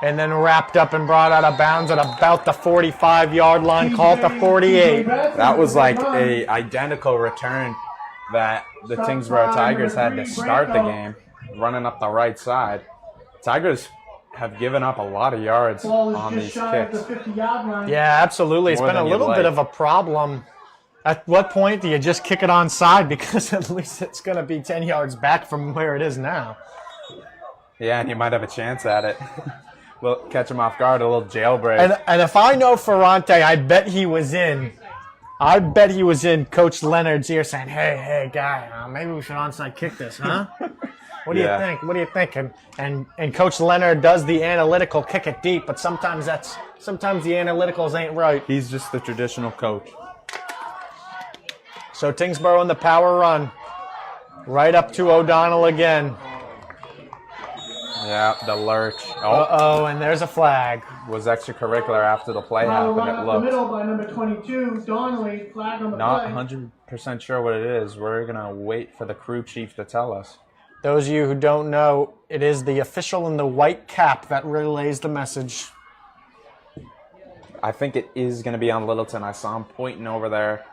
And then wrapped up and brought out of bounds at about the 45-yard line, called to 48. That was like a identical return that the Tyngsborough Tigers had to start the game, running up the right side. Tigers have given up a lot of yards on these kicks. Yeah, absolutely. It's been a little bit of a problem. At what point do you just kick it onside? Because at least it's going to be 10 yards back from where it is now. Yeah, and you might have a chance at it. We'll catch him off guard, a little jailbreak. And if I know Ferrante, I bet he was in Coach Leonard's ear saying, hey, guy, maybe we should onside kick this, huh? What do you think? What do you think? And Coach Leonard does the analytical kick it deep, but sometimes the analyticals ain't right. He's just the traditional coach. So Tyngsborough in the power run. Right up to O'Donnell again. Yeah, the lurch. Uh-oh, and there's a flag. Was extracurricular after the play happened, it looked. The middle by number 22, Donnelly, flag on the Not play. 100% sure what it is. We're going to wait for the crew chief to tell us. Those of you who don't know, it is the official in the white cap that relays the message. I think it is going to be on Littleton. I saw him pointing over there.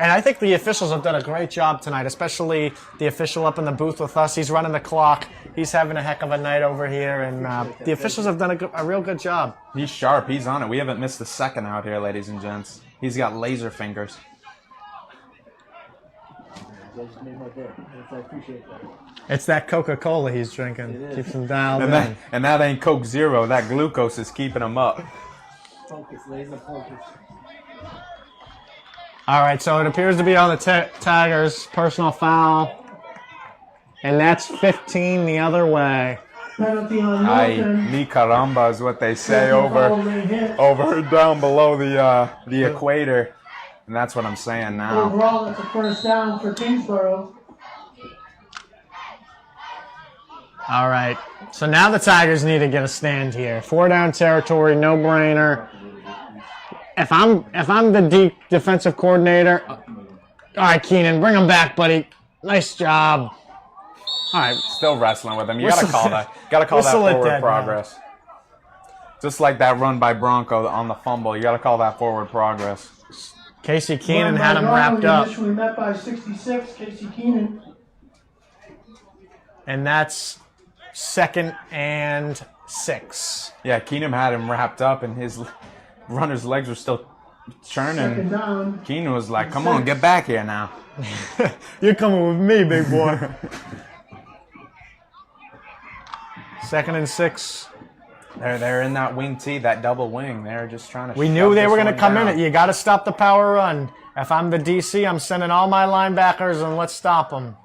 And I think the officials have done a great job tonight, especially the official up in the booth with us. He's running the clock. He's having a heck of a night over here, and the officials have done a real good job. He's sharp. He's on it. We haven't missed a second out here, ladies and gents. He's got laser fingers. It's that Coca-Cola he's drinking. Keeps him dialed in. And that ain't Coke Zero. That glucose is keeping him up. Focus, laser focus. All right, so it appears to be on the Tigers. Personal foul. And that's 15 the other way. Penalty on Ay, Milton. mi caramba is what they say over down below the equator. And that's what I'm saying now. Overall, it's a first down for Tyngsborough. All right, so now the Tigers need to get a stand here. 4-down territory, no brainer. If I'm the defensive coordinator, all right, Keenan, bring him back, buddy. Nice job. All right, Still wrestling with him. You gotta call that forward progress. Just like that run by Bronco on the fumble, you gotta call that forward progress. Casey Keenan had him wrapped up, Initially met by 66, Casey Keenan. and that's 2nd and 6. Yeah, Keenum had him wrapped up, and his runner's legs were still churning. Second down. Keenum was like, "Come on, get back here now." You're coming with me, big boy. 2nd and 6. They're in that wing T, that double wing. They're just trying to. We knew they were going to come in it. You got to stop the power run. If I'm the DC, I'm sending all my linebackers and let's stop them.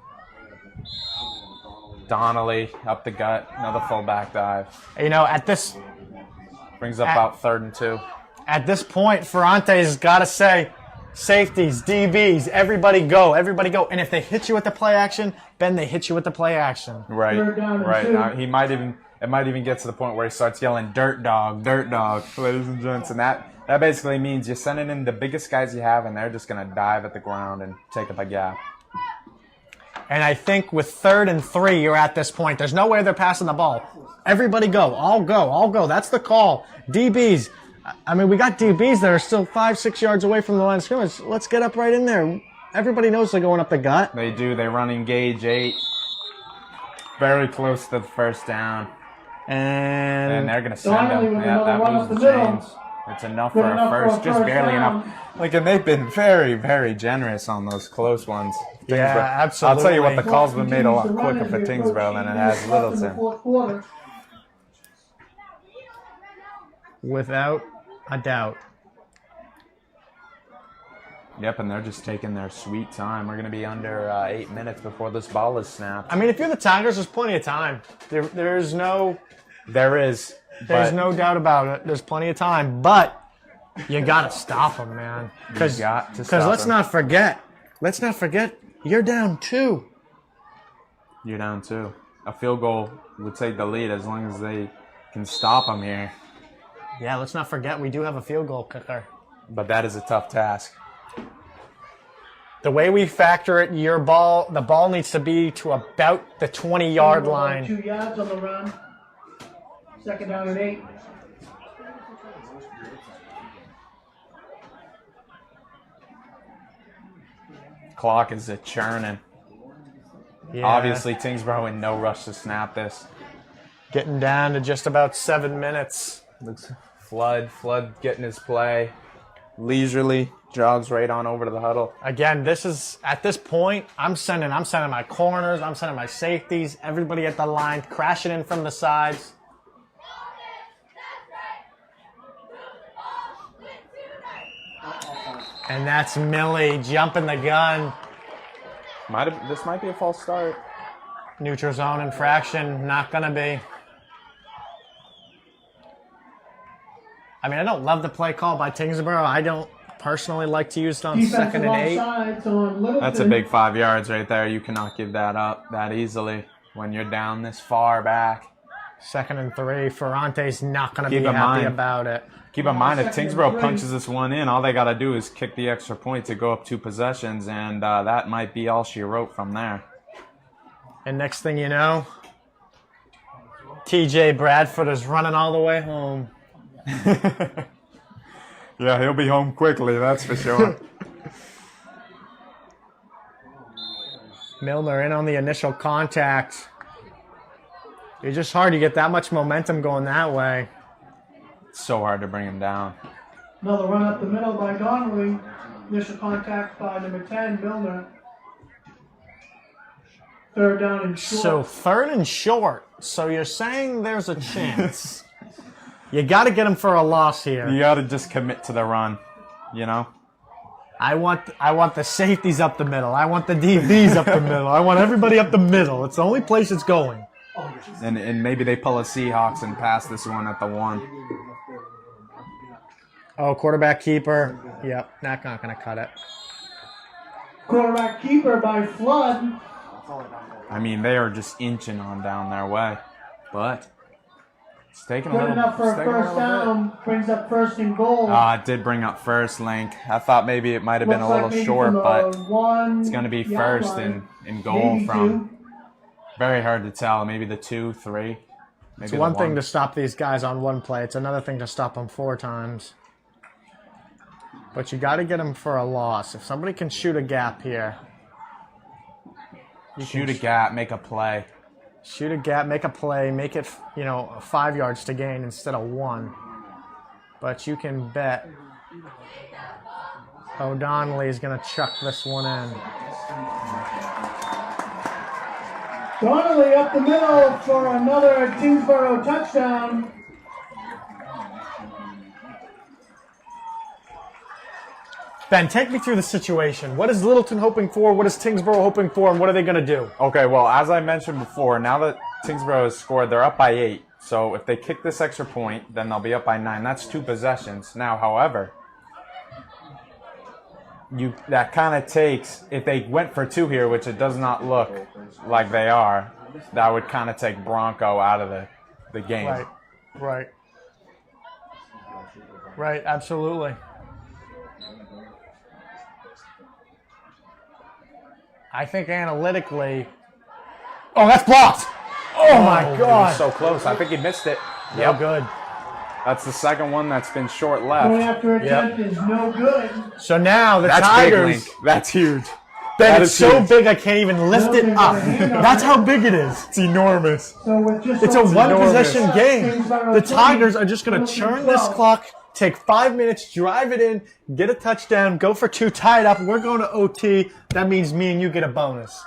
Donnelly up the gut, another fullback dive. You know, at this Brings up about 3rd and 2. At this point, Ferrante's got to say, safeties, DBs, everybody go. And if they hit you with the play action, then they hit you with the play action. Right, Third down and right. 2. Now, it might even get to the point where he starts yelling, dirt dog, ladies and gents. And that basically means you're sending in the biggest guys you have, and they're just going to dive at the ground and take up a gap. And I think with 3rd and 3, you're at this point. There's no way they're passing the ball. Everybody go. All go. That's the call. DBs. I mean, we got DBs that are still 5-6 yards away from the line of scrimmage. Let's get up right in there. Everybody knows they're going up the gut. They do. They run engage 8. Very close to the first down. And they're going to send them. Yeah, that moves the chains. It's enough for a first. Just barely enough. And they've been very, very generous on those close ones. Yeah, absolutely. I'll tell you what, the call's been made a lot quicker for Tyngsborough than it has Littleton. Without a doubt. Yep, and they're just taking their sweet time. We're going to be under 8 minutes before this ball is snapped. I mean, if you're the Tigers, there's plenty of time. There's no doubt about it. There's plenty of time, but you got to stop them, man. Because let's not forget, you're down 2. You're down 2. a field goal would take the lead as long as they can stop them here. Yeah, let's not forget we do have a field goal kicker. But that is a tough task. The way we factor it, the ball needs to be to about the 20-yard line. 2 yards on the run. 2nd down and 8. Clock is a churning. Yeah. Obviously, Tyngsborough in no rush to snap this. Getting down to just about 7 minutes. Looks Flood getting his play. Leisurely jogs right on over to the huddle. Again, this is at this point, I'm sending my corners, I'm sending my safeties, everybody at the line, crashing in from the sides. And that's Millie jumping the gun. This might be a false start. Neutral zone infraction, not gonna be. I mean, I don't love the play call by Tyngsborough. I don't personally like to use it on Defensive 2nd and 8. offsides on Littleton. That's a big 5 yards right there. You cannot give that up that easily when you're down this far back. 2nd and 3. Ferrante's not going to Keep be in happy mind. about it. Keep in mind, if 2nd and Tyngsborough 3. punches this one in, all they got to do is kick the extra point to go up 2 possessions, and that might be all she wrote from there. And next thing you know, TJ Bradford is running all the way home. Yeah, he'll be home quickly, that's for sure. Milner in on the initial contact. It's just hard to get that much momentum going that way. It's so hard to bring him down. Another run up the middle by Donnelly. Initial contact by number 10, Milner. 3rd down and short. So 3rd and short. So you're saying there's a chance. You got to get him for a loss here. You got to just commit to the run, you know? I want the safeties up the middle. I want the DBs up the middle. I want everybody up the middle. It's the only place it's going. And maybe they pull a Seahawks and pass this one at the 1. Oh, quarterback keeper. Yep, not going to cut it. Quarterback keeper by Flood. I mean, they are just inching on down their way. But it's taking a Good little enough for a it's taking first little bit. down. Brings up 1st and goal. It did bring up first, Link. I thought maybe it might have been a Looks little like maybe short, from but the 1 it's going to be yard first line. in goal Maybe from 2. very hard to tell. Maybe the 2, 3. Maybe It's the one thing 1. to stop these guys on one play. It's another thing to stop them 4 times. But you got to get them for a loss. If somebody can shoot a gap here. Shoot a gap, make a play. Shoot a gap, make a play, make it, 5 yards to gain instead of 1. But you can bet O'Donnelly is going to chuck this one in. Donnelly up the middle for another Tyngsborough touchdown. Ben, take me through the situation. What is Littleton hoping for? What is Tyngsborough hoping for? And what are they going to do? Okay, well, as I mentioned before, now that Tyngsborough has scored, they're up by 8. So if they kick this extra point, then they'll be up by 9. That's 2 possessions. Now, however, that kind of takes, if they went for 2 here, which it does not look like they are, that would kind of take Bronco out of the game. Right, absolutely. I think analytically... Oh, that's blocked! Oh, my He was God! so close. I think he missed it. No good. That's the second one that's been short Point left. after attempt is no good. So now the That's Tigers... big, Link. That's huge. Ben, That it's is so huge. big I can't even lift it up. That's how big it is. It's enormous. So with just It's a over one-possession minutes, game. Tyngsborough The 20, Tigers are just going to Littleton churn this 12. clock, take 5 minutes, drive it in, get a touchdown, go for 2, tie it up. We're going to OT. That means me and you get a bonus.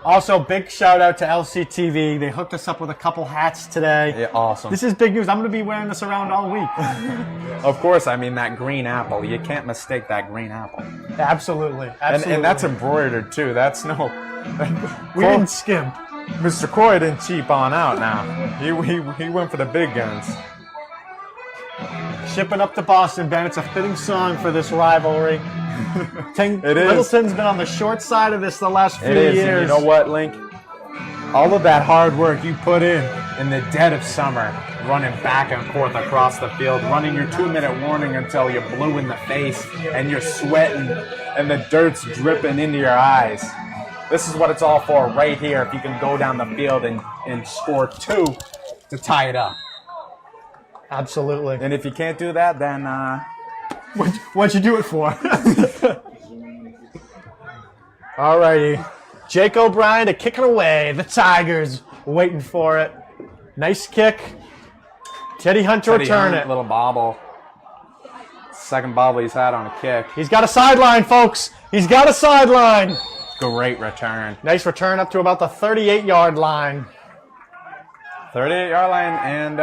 Also, big shout out to LCTV. They hooked us up with a couple hats today. Yeah, awesome. This is big news. I'm going to be wearing this around all week. Of course, I mean that green apple. You can't mistake that green apple. Absolutely. And that's embroidered too. That's no. We didn't skimp. Mr. Coy didn't cheap on out now. He went for the big guns. shipping up to Boston, Ben. It's a fitting song for this rivalry. It is. Littleton's been on the short side of this the last few It is. years. And you know what, Link? All of that hard work you put in the dead of summer, running back and forth across the field, running your 2-minute warning until you're blue in the face and you're sweating and the dirt's dripping into your eyes. This is what it's all for right here if you can go down the field and score 2 to tie it up. Absolutely. And if you can't do that, then What'd you do it for? All righty. Jake O'Brien to kick it away. The Tigers waiting for it. Nice kick. Teddy Hunt to return it. Little bobble. Second bobble he's had on a kick. He's got a sideline, folks. He's got a sideline. Great return. Nice return up to about the 38-yard line. 38-yard line, and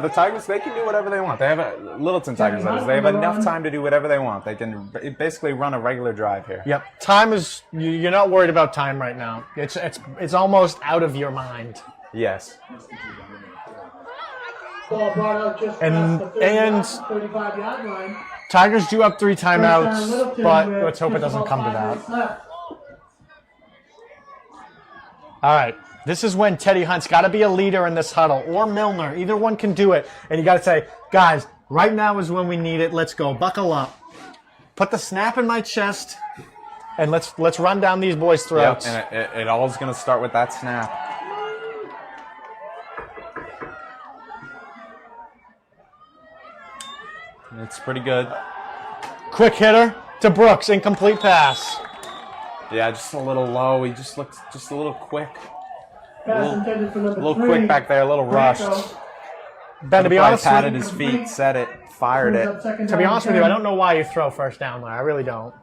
the Tigers, they can do whatever they want. They have Littleton Tigers, that is. They have enough time to do whatever they want. They can basically run a regular drive here. Yep. Time is, you're not worried about time right now. It's almost out of your mind. Yes. Ball brought out just And- past the 35-yard line. Tigers do have 3 First down, timeouts, Littleton but with let's hope it just doesn't about come to 5 that. minutes left. All right. This is when Teddy Hunt's got to be a leader in this huddle, or Milner. Either one can do it. And you got to say, guys, right now is when we need it. Let's go. Buckle up. Put the snap in my chest, and let's run down these boys' throats. Yep, and it all is going to start with that snap. It's pretty good. Quick hitter to Brooks. Incomplete pass. Yeah, just a little low. He just looks just a little quick. Pass intended for number A little 3. quick back there, a little rushed. Ben, to be Probably honest patted with his feet, set it, fired it. to be honest with you, I don't know why you throw first down there. I really don't.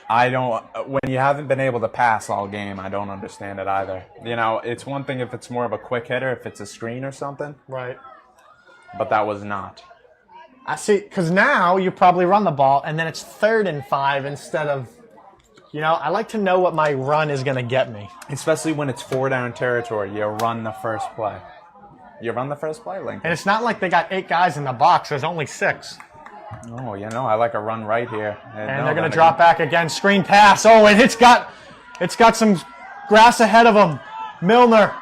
I don't. When you haven't been able to pass all game, I don't understand it either. It's one thing if it's more of a quick hitter, if it's a screen or something, Right. but that was not. I see, because now you probably run the ball, and then it's 3rd and 5 instead of, I like to know what my run is going to get me. Especially when it's 4-down territory, you run the first play. You run the first play, Lincoln. And it's not like they got 8 guys in the box. There's only 6. Oh, I like a run right here. And they're going to drop back again. Screen pass. Oh, and it's got some grass ahead of them. Milner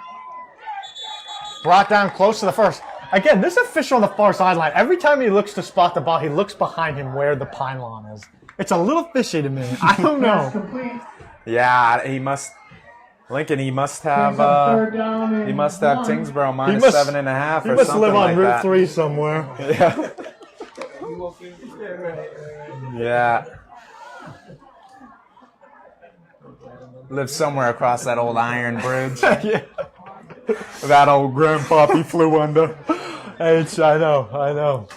brought down close to the first. Again, this official on the far sideline, every time he looks to spot the ball, he looks behind him where the pylon is. It's a little fishy to me. I don't Pass know. complete. Yeah, he must. Lincoln, he must have. Third down and He must have 1. Tyngsborough minus must- 7.5 He or must something live on like Route that. 3 somewhere. Yeah. Yeah. Live somewhere across that old iron bridge. Yeah. That old grandpappy flew under. I know.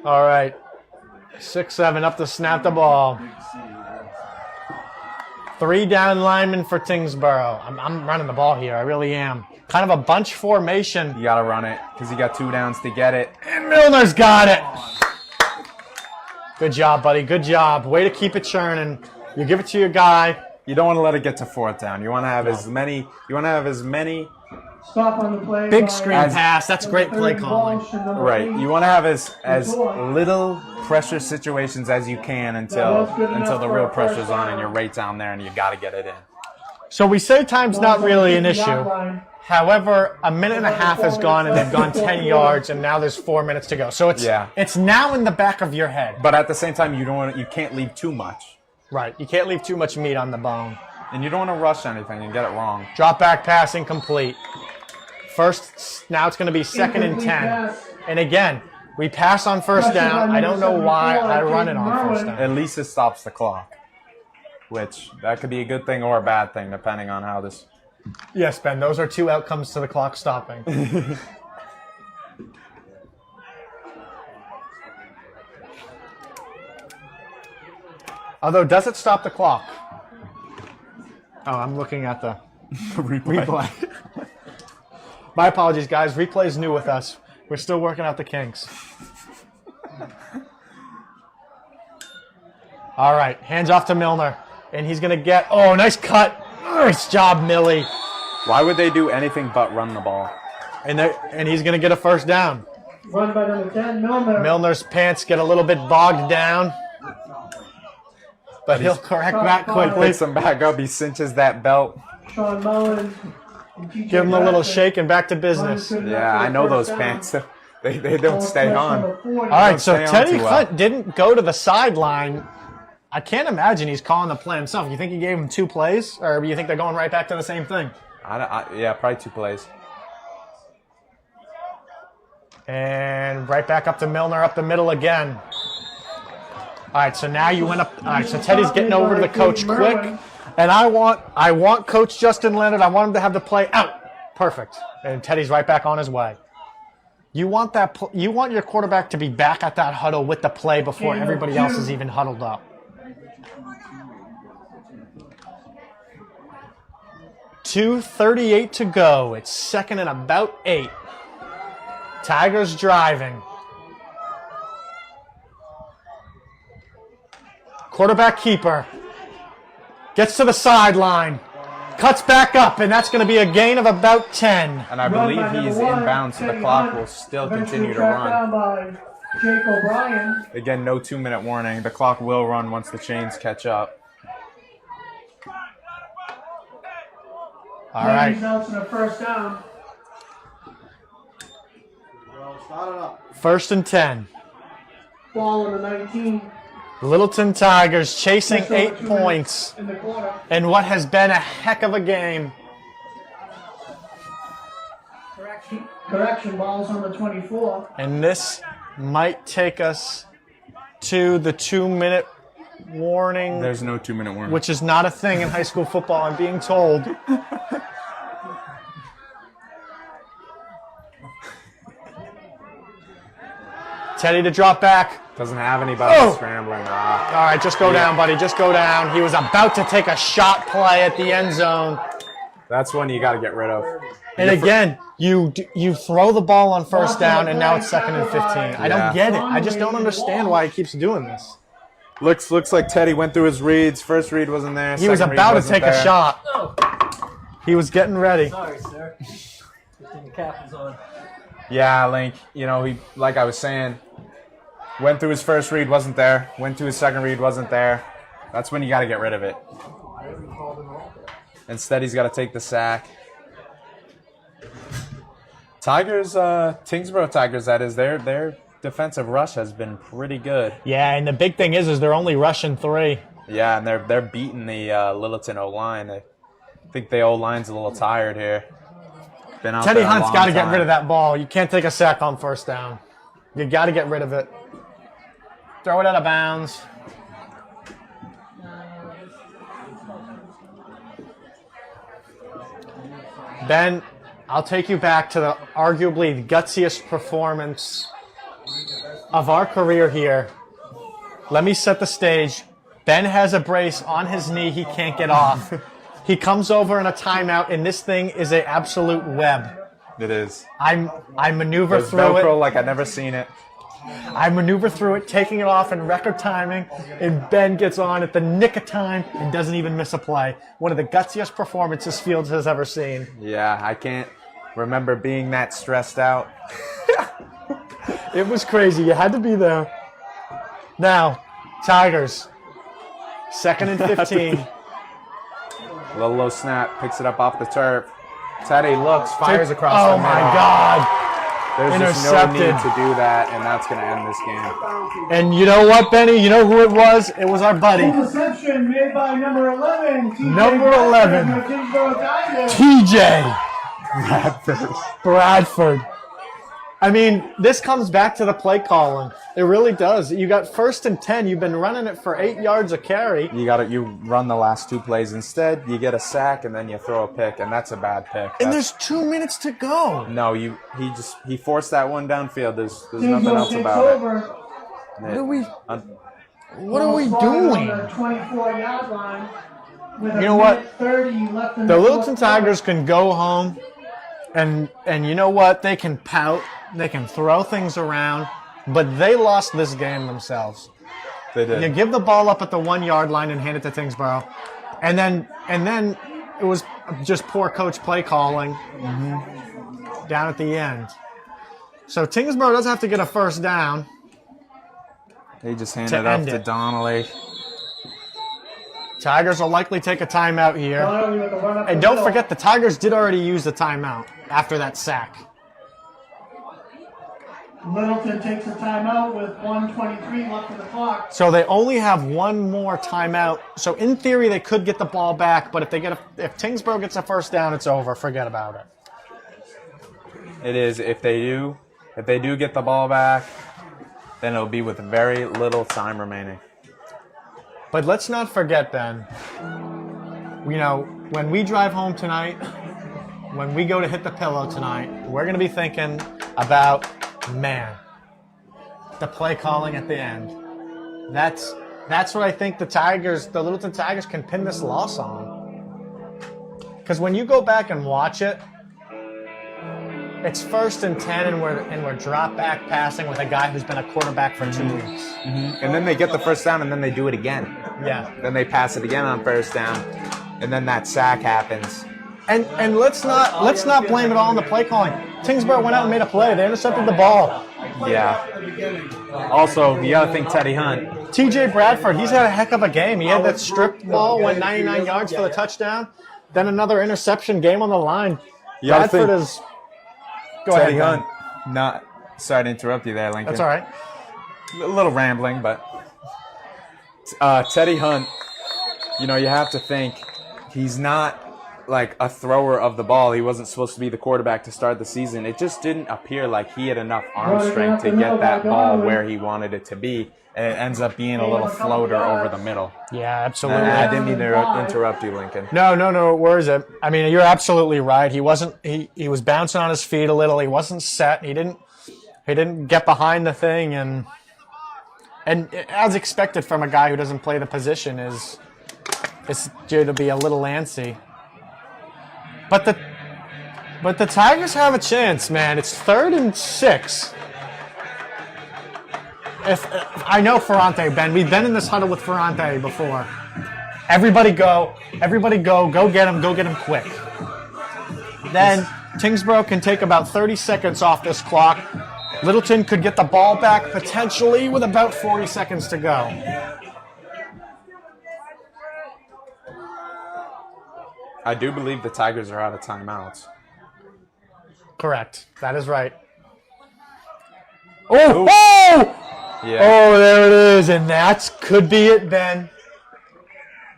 All right. 6-7 up to snap the ball. 3 down linemen for Tyngsborough. I'm running the ball here. I really am. Kind of a bunch formation. You got to run it because you got 2 downs to get it. And Milner's got it. Good job, buddy. Good job. Way to keep it churning. You give it to your guy. You don't want to let it get to 4th down. You want to have as many. You want to have as many. Stop on the play. Big by screen pass. That's great play calling. Right. You want to have as little pressure situations as you can until the real pressure's on and you're right down there and you got to get it in. So we say time's not really an issue. However, a minute and a half has gone and they've gone 10 yards and now there's 4 minutes to go. So it's now in the back of your head. But at the same time, you can't leave too much. Right. You can't leave too much meat on the bone. And you don't want to rush anything and get it wrong. Drop back pass incomplete. Now it's going to be 2nd and 10. And again, we pass on first down. I don't know why I run it on first down. At least it stops the clock. Which, that could be a good thing or a bad thing, depending on how this... Yes, Ben, those are 2 outcomes to the clock stopping. Although, does it stop the clock? Oh, I'm looking at the replay. My apologies, guys. Replay's new with us. We're still working out the kinks. All right, hands off to Milner. And he's going to get... Oh, nice cut. Nice job, Millie. Why would they do anything but run the ball? And he's going to get a first down. Run by number 10, Milner. Milner's pants get a little bit bogged down, but he'll correct that quickly. Picks him back up. He cinches that belt. Sean Mullins. and TJ Give him a little Jackson. shake and back to business. Yeah, I know those pants. They don't stay on. All right, so stay on Teddy too well. Hunt didn't go to the sideline. I can't imagine he's calling the play himself. You think he gave him 2 plays, or you think they're going right back to the same thing? Yeah, probably 2 plays. And right back up to Milner, up the middle again. All right, so now you went up. All right, so Teddy's getting over to the coach quick. And I want Coach Justin Leonard. I want him to have the play out. Perfect. And Teddy's right back on his way. You want that? You want your quarterback to be back at that huddle with the play before everybody else is even huddled up. .238 to go. It's second and about 8. Tigers driving. Quarterback keeper. Gets to the sideline. Cuts back up, and that's going to be a gain of about 10. And I believe he's inbound, so the clock will still continue to run. By Jake O'Brien. Again, no 2-minute warning. The clock will run once the chains catch up. All right. Nelson a first down. First and 10. Ball on the 19. Littleton Tigers chasing Just over 8 2 points minutes in the quarter. in what has been a heck of a game. Correction, balls on the 24. And this might take us to the 2-minute warning, There's no 2-minute warning. which is not a thing in high school football, I'm being told. Teddy to drop back. Doesn't have anybody scrambling. All right, just go down, buddy. Just go down. He was about to take a shot play at the end zone. That's one you got to get rid of. And again, you throw the ball on first down, and now it's second and 15. I don't get it. I just don't understand why he keeps doing this. Looks like Teddy went through his reads. First read wasn't there. He was second read about to wasn't take a there. shot. He was getting ready. Sorry, sir. Good thing the cap is on. Yeah, Link. You know, he, like I was saying, went through his first read, wasn't there. Went through his second read, wasn't there. That's when you got to get rid of it. Instead, he's got to take the sack. Tigers, Tyngsborough Tigers, that is, their defensive rush has been pretty good. Yeah, and the big thing is they're only rushing 3. Yeah, and they're beating the Littleton O-line. I think the O-line's a little tired here. Been out Teddy there a Hunt's long got to get time. rid of that ball. You can't take a sack on first down. You got to get rid of it. Throw it out of bounds. Ben, I'll take you back to the arguably the gutsiest performance of our career here. Let me set the stage. Ben has a brace on his knee he can't get off. He comes over in a timeout, and this thing is an absolute web. It is. I maneuver There's through Velcro it. like I've never seen it. I maneuver through it, taking it off in record timing, and Ben gets on at the nick of time and doesn't even miss a play. One of the gutsiest performances Fields has ever seen. Yeah, I can't remember being that stressed out. It was crazy. You had to be there. Now, Tigers, second and 15. Little low snap, picks it up off the turf. Teddy looks, fires across Oh the my middle. God. There's just no need Intercepted. to do that, and that's going to end this game. And you know what, Benny? You know who it was? It was our buddy, Interception made by number 11. TJ Number Jackson 11. of the Tyngsborough Tigers. TJ Bradford. I mean, this comes back to the play calling. It really does. You got first and 10. You've been running it for 8 yards a carry. You run the last 2 plays instead. You get a sack, and then you throw a pick, and that's a bad pick. And That's- there's 2 minutes to go. no, he forced that one downfield. There's nothing Tyngsborough else takes about over. it. What are we Ball doing? on the 24-yard line with a You know what? minute 30 left in The the Littleton fourth quarter. Tigers can go home, and you know what? They can pout. They can throw things around, but they lost this game themselves. They did. You give the ball up at the 1-yard line and hand it to Tyngsborough, and then it was just poor coach play calling down at the end. So Tyngsborough does have to get a first down. They just hand To it off end to it. Donnelly. Tigers will likely take a timeout here. Donnelly with the run up And the don't middle. forget, the Tigers did already use the timeout after that sack. Littleton takes a timeout with 1:23 left in the clock. So they only have one more timeout. So in theory, they could get the ball back, but if Tyngsborough gets a first down, it's over. Forget about it. It is. If they do get the ball back, then it'll be with very little time remaining. But let's not forget, Ben, when we drive home tonight, when we go to hit the pillow tonight, we're going to be thinking about, man, the play calling at the end. That's what I think the Littleton Tigers can pin this loss on. Because when you go back and watch it, it's 1st and 10 and we're drop back passing with a guy who's been a quarterback for 2 weeks. And then they get the first down, and then they do it again. Yeah. Then they pass it again on first down, and then that sack happens. And let's not blame it all on the play calling. Tyngsborough went out and made a play. They intercepted the ball. Yeah. Also, you got to think Teddy Hunt. TJ Bradford, he's had a heck of a game. He had that stripped ball, went 99 yards for the touchdown. Then another interception, game on the line. You gotta Bradford think is. Go Teddy ahead, Hunt. Sorry to interrupt you there, Lincoln. That's all right. A little rambling, but Teddy Hunt, you have to think he's not like a thrower of the ball. He wasn't supposed to be the quarterback to start the season. It just didn't appear like he had enough arm strength to get that ball where he wanted it to be, and it ends up being a little floater over the middle. Yeah, absolutely. I didn't mean to interrupt you, Lincoln. No, where is it? I mean, you're absolutely right. He wasn't. He was bouncing on his feet a little. He wasn't set. He didn't get behind the thing, and as expected from a guy who doesn't play the position is due to be a little antsy. But the Tigers have a chance, man. It's 3rd and 6. If I know Ferrante, Ben. We've been in this huddle with Ferrante before. Everybody go get him quick. Then Tyngsborough can take about 30 seconds off this clock. Littleton could get the ball back potentially with about 40 seconds to go. I do believe the Tigers are out of timeouts. Correct. That is right. Oh! Yeah. Oh, there it is, and that could be it, Ben.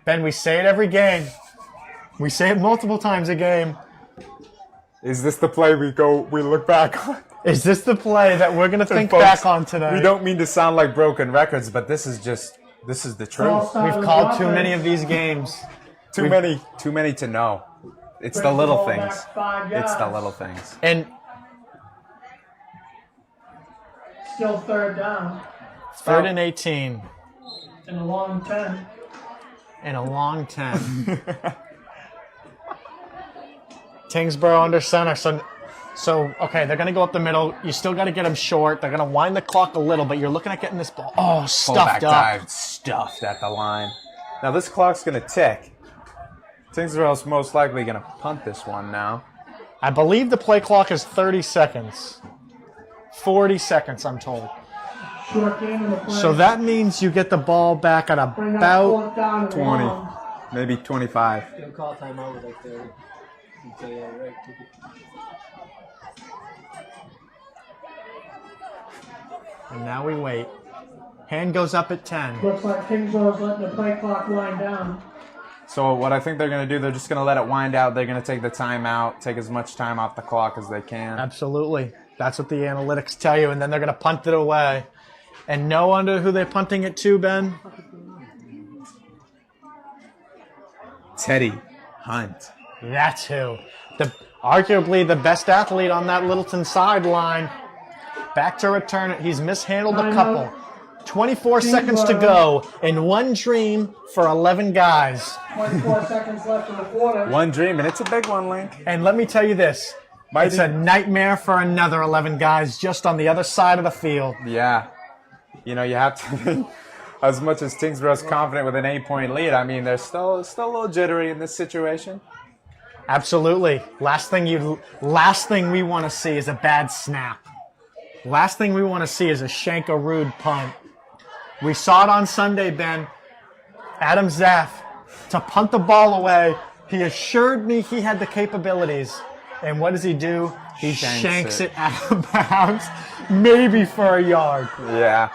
Ben, we say it every game. We say it multiple times a game. Is this the play we look back on? Is this the play that we're going to think Folks, back on tonight? We don't mean to sound like broken records, but this is the truth. We've called too many of these games. Too many to know. It's the little things. It's the little things. And Still 3rd down 3rd and 18 and a long 10. and a long 10. Tyngsborough under center. So okay, they're going to go up the middle. You still got to get them short. They're going to wind the clock a little, but you're looking at getting this ball. Oh, stuffed Fullback up. dive, stuffed at the line. Now this clock's going to tick. Tyngsborough's most likely going to punt this one now. I believe the play clock is 30 seconds. 40 seconds, I'm told. Short game in the play. So that means you get the ball back at Bring up about 4th down and 20. long. Maybe 25. Don't call timeout with like 30. So yeah, right. And now we wait. Hand goes up at 10. Looks like Tyngsborough's letting the play clock wind down. So what I think they're going to do, they're just going to let it wind out. They're going to take the timeout, take as much time off the clock as they can. Absolutely. That's what the analytics tell you, and then they're going to punt it away. And know under who they're punting it to, Ben? Teddy Hunt. That's who. Arguably the best athlete on that Littleton sideline. Back to return it. He's mishandled a couple. 24 seconds to go in one dream for 11 guys. 24 seconds left in the quarter. One dream, and it's a big one, Link. And let me tell you this. It's a nightmare for another 11 guys just on the other side of the field. Yeah. You have to think, as much as Tyngsborough's confident with an 8-point lead, I mean, they're still a little jittery in this situation. Absolutely. Last thing we want to see is a bad snap. Last thing we want to see is a shank-a-rude punt. We saw it on Sunday, Ben. Adam Zaff, to punt the ball away, he assured me he had the capabilities. And what does he do? He shanks it out of bounds, maybe for a yard. Yeah.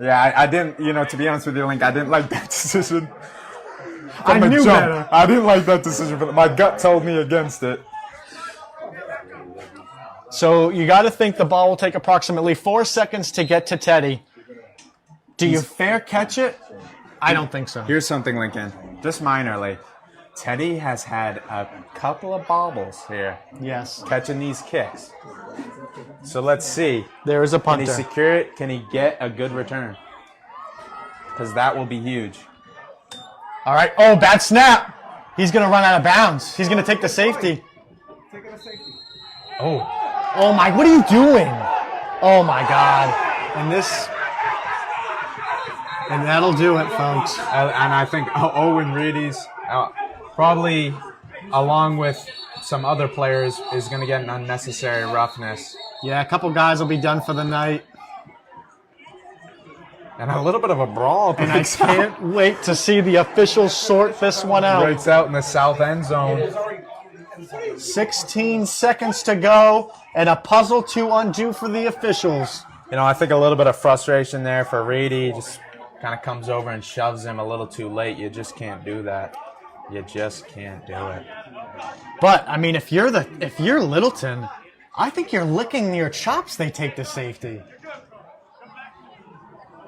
Yeah, I didn't, to be honest with you, Link, I didn't like that decision. I knew better. I didn't like that decision, but my gut told me against it. So you got to think the ball will take approximately 4 seconds to get to Teddy. Do you fair catch it? I don't think so. Here's something, Lincoln, just minorly. Teddy has had a couple of bobbles here. Yes. Catching these kicks. So let's see. There is a punter. Can he secure it? Can he get a good return? Because that will be huge. All right. Oh, bad snap. He's going to run out of bounds. He's going to take the safety. Oh. Oh, my. What are you doing? Oh, my God. And that'll do it, folks. And I think Owen Reedy's probably, along with some other players, is going to get an unnecessary roughness. Yeah, a couple guys will be done for the night. And a little bit of a brawl. And I can't wait to see the officials sort this one out. Breaks out in the south end zone. 16 seconds to go, and a puzzle to undo for the officials. I think a little bit of frustration there for Reedy. Just kind of comes over and shoves him a little too late. You just can't do that. You just can't do it. But I mean, if you're Littleton, I think you're licking your chops. They take the safety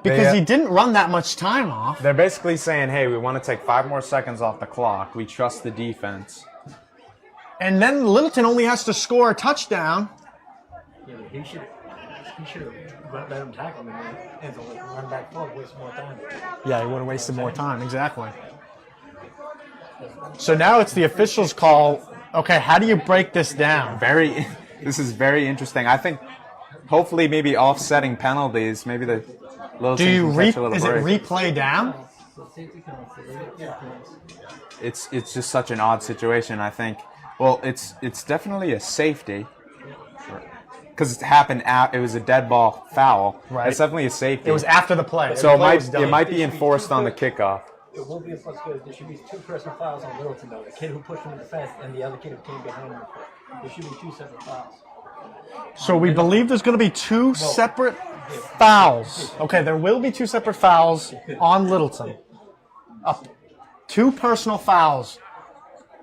because he didn't run that much time off. They're basically saying, "Hey, we want to take 5 more seconds off the clock. We trust the defense." And then Littleton only has to score a touchdown. Yeah, he should let him tackle him and run back forward, waste more time. Yeah, he would have wasted more time. Exactly. So now it's the officials' call. Okay, how do you break this down? This is very interesting. I think hopefully maybe offsetting penalties. Maybe the little do you catch a little is break. it replay down? It's just such an odd situation. I think. Well, it's definitely a safety because it happened. It was a dead ball foul. Right. It's definitely a safety. It was after the play. So it might be enforced on the kickoff. It won't be enforced because there should be 2 personal fouls on Littleton, though. The kid who pushed him in the fence and the other kid who came behind him. There should be 2 separate fouls. So we believe there's going to be 2 separate fouls. Okay, there will be 2 separate fouls on Littleton. 2 personal fouls.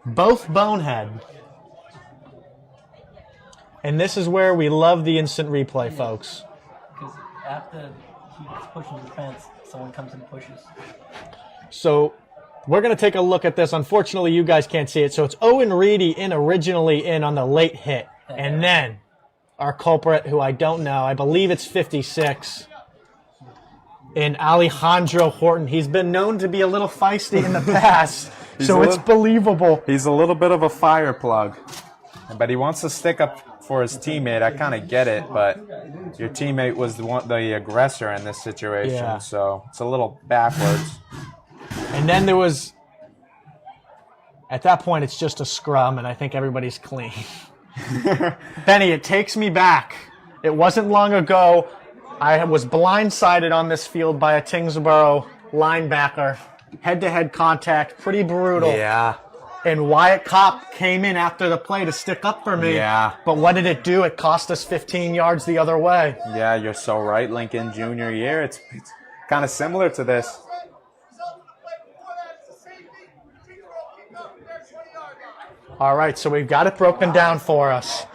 Both bonehead. And this is where we love the instant replay, folks. Because after he gets pushed in the fence, someone comes and pushes. So we're going to take a look at this. Unfortunately, you guys can't see it. So it's Owen Reedy originally in on the late hit. And then our culprit, who I don't know, I believe it's 56, in Alejandro Horton. He's been known to be a little feisty in the past, so it's believable. He's a little bit of a fire plug, but he wants to stick up for his teammate. I kind of get it, but your teammate was the aggressor in this situation, so it's a little backwards. And then there was, at that point, it's just a scrum, and I think everybody's clean. Benny, it takes me back. It wasn't long ago. I was blindsided on this field by a Tyngsborough linebacker. Head-to-head contact, pretty brutal. Yeah. And Wyatt Kopp came in after the play to stick up for me. Yeah. But what did it do? It cost us 15 yards the other way. Yeah, you're so right, Lincoln. Junior year, it's kind of similar to this. All right, so we've got it broken down for us.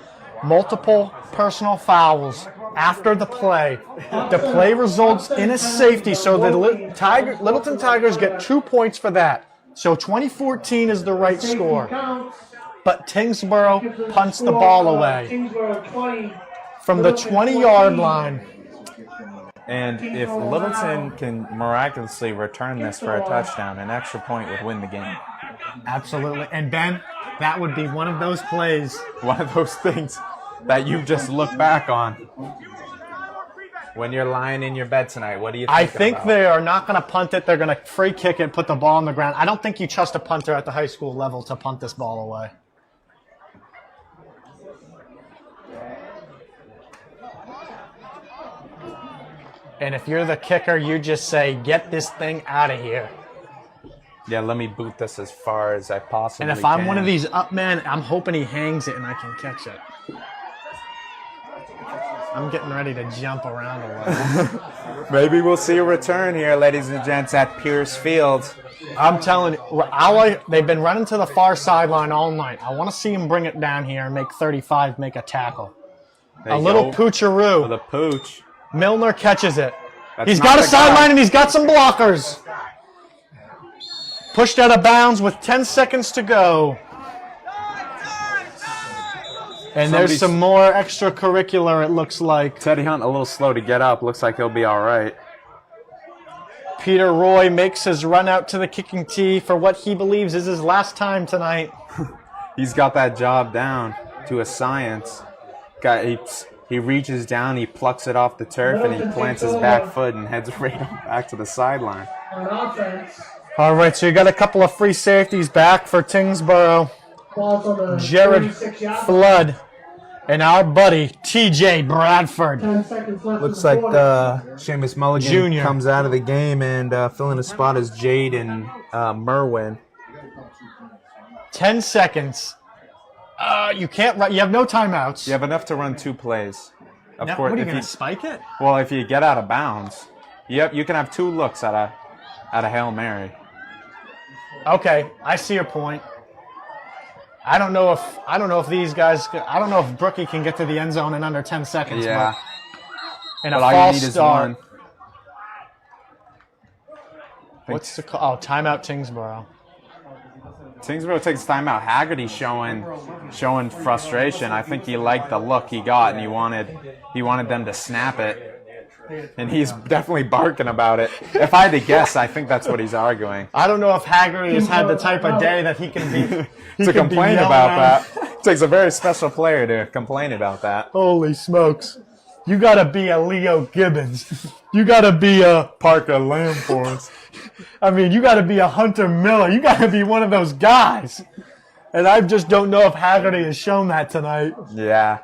Multiple personal fouls after the play. The play results in a safety, so the Littleton Tigers get 2 points for that. So 2014 is the right score. But Tyngsborough punts the ball away from the 20-yard line. And if Littleton can miraculously return this for a touchdown, an extra point would win the game. Absolutely. And Ben, that would be one of those plays. One of those things that you just look back on. When you're lying in your bed tonight, what do you think I think about? they are not going to punt it. They're going to free kick it, put the ball on the ground. I don't think you trust a punter at the high school level to punt this ball away. And if you're the kicker, you just say, get this thing out of here. Yeah, let me boot this as far as I possibly can. And if I'm one of these up men, I'm hoping he hangs it and I can catch it. I'm getting ready to jump around a little. Maybe we'll see a return here, ladies and gents, at Pierce Field. I'm telling you, they've been running to the far sideline all night. I want to see him bring it down here and make 35 make a tackle. There A you little go. poocheroo. With a pooch. Milner catches it. That's He's not got a the guy. sideline and he's got some blockers. Pushed out of bounds with 10 seconds to go. And there's some more extracurricular, it looks like. Teddy Hunt a little slow to get up. Looks like he'll be all right. Peter Roy makes his run out to the kicking tee for what he believes is his last time tonight. He's got that job down to a science. He reaches down, he plucks it off the turf, and he plants his back foot and heads right back to the sideline. On offense, All right, so you got a couple of free safeties back for Tyngsborough. balls on the Jared 36-yard line. Flood and our buddy TJ Bradford. 10 seconds left. Looks in the like quarter. Seamus Mulligan Junior. comes out of the game and filling a spot as Jade and Merwin. 10 seconds. You can't run. You have no timeouts. You have enough to run 2 plays. Of Now, course, what are you if going you, to spike it? well, if you get out of bounds, you can have 2 looks at a Hail Mary. Okay, I see your point. I don't know if these guys. I don't know if Brookie can get to the end zone in under 10 seconds. Yeah. But in a But all you false need is start. one. What's the call? Oh, timeout Tyngsborough. Tyngsborough takes timeout. Haggerty showing frustration. I think he liked the look he got, and he wanted them to snap it. And he's definitely barking about it. If I had to guess, I think that's what he's arguing. I don't know if Haggerty has had the type of day that he can be. To complain about that. It takes a very special player to complain about that. Holy smokes. You got to be a Leo Gibbons. You got to be a Parker Lamfords. I mean, you got to be a Hunter Miller. You got to be one of those guys. And I just don't know if Haggerty has shown that tonight. Yeah.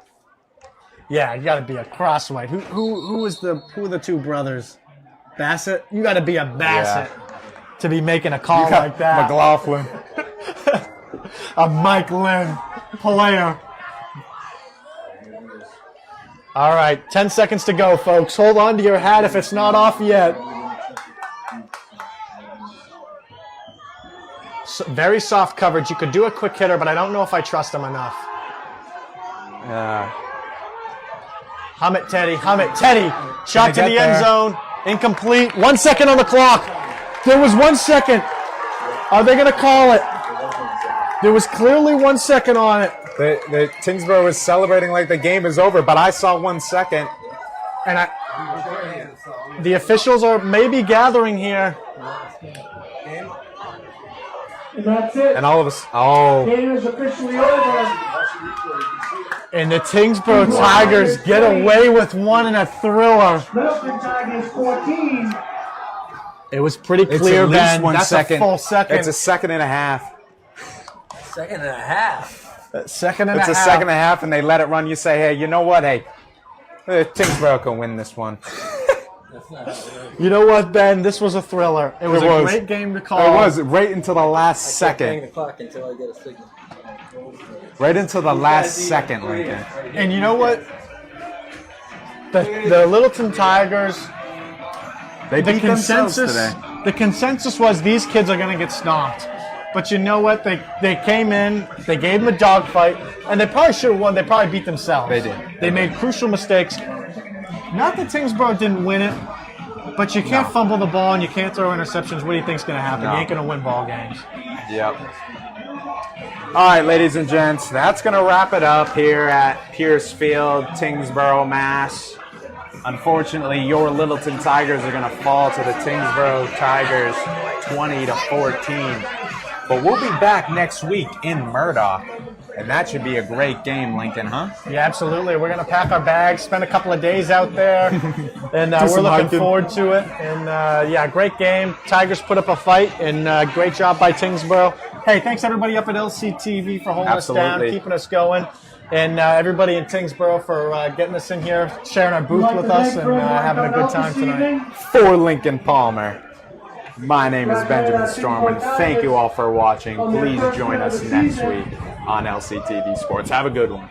Yeah, you got to be a Crosswhite. Who are the 2 brothers? Bassett? You got to be a Bassett to be making a call like that. McLaughlin. A Mike Lynn player. All right, 10 seconds to go, folks. Hold on to your hat if it's not off yet. Very soft coverage. You could do a quick hitter, but I don't know if I trust him enough. Hum it, Teddy. Hum it, Teddy. Shot to get the end there? zone. Incomplete. 1 second on the clock. There was 1 second. Are they going to call it? There was clearly 1 second on it. The Tyngsborough was celebrating like the game is over, but I saw 1 second. And the officials are maybe gathering here. And that's it. And all of us, oh, Game is officially over. And the Tyngsborough Tigers get away with one in a thriller. Middleton Tigers 14. It was pretty it's clear, at least Ben. 1 That's second. a full second. It's a second and a half. Second and a half. Second and It's a a half. second and a half, and they let it run. You say, hey, you know what? Hey, Tyngsborough can win this one. That's not how it works. You know what, Ben? This was a thriller. It was It a was. great game to call. It was right until the last I kept playing second. the clock until I get a signal. Right until the last second, Lincoln. And you know what? The Littleton Tigers, They the beat themselves consensus, today. the consensus was these kids are going to get stomped. But you know what? They came in, they gave them a dogfight, and they probably should have won. They probably beat themselves. They did. They made crucial mistakes. Not that Tyngsborough didn't win it, but you can't fumble the ball and you can't throw interceptions. What do you think's going to happen? No. You ain't going to win ball games. Yep. All right, ladies and gents, that's going to wrap it up here at Pierce Field, Tyngsborough, Mass. Unfortunately, your Littleton Tigers are going to fall to the Tyngsborough Tigers 20-14. But we'll be back next week in Murdoch, and that should be a great game, Lincoln, huh? Yeah, absolutely. We're going to pack our bags, spend a couple of days out there, and we're some looking hiking. forward to it. And, yeah, great game. Tigers put up a fight, and great job by Tyngsborough. Hey, thanks everybody up at LCTV for holding us Absolutely. down, keeping us going. And everybody in Tyngsborough for getting us in here, sharing our booth with us, and having a good time tonight. For Lincoln Palmer, my name is Benjamin Storm, and thank you all for watching. Please join us next week on LCTV Sports. Have a good one.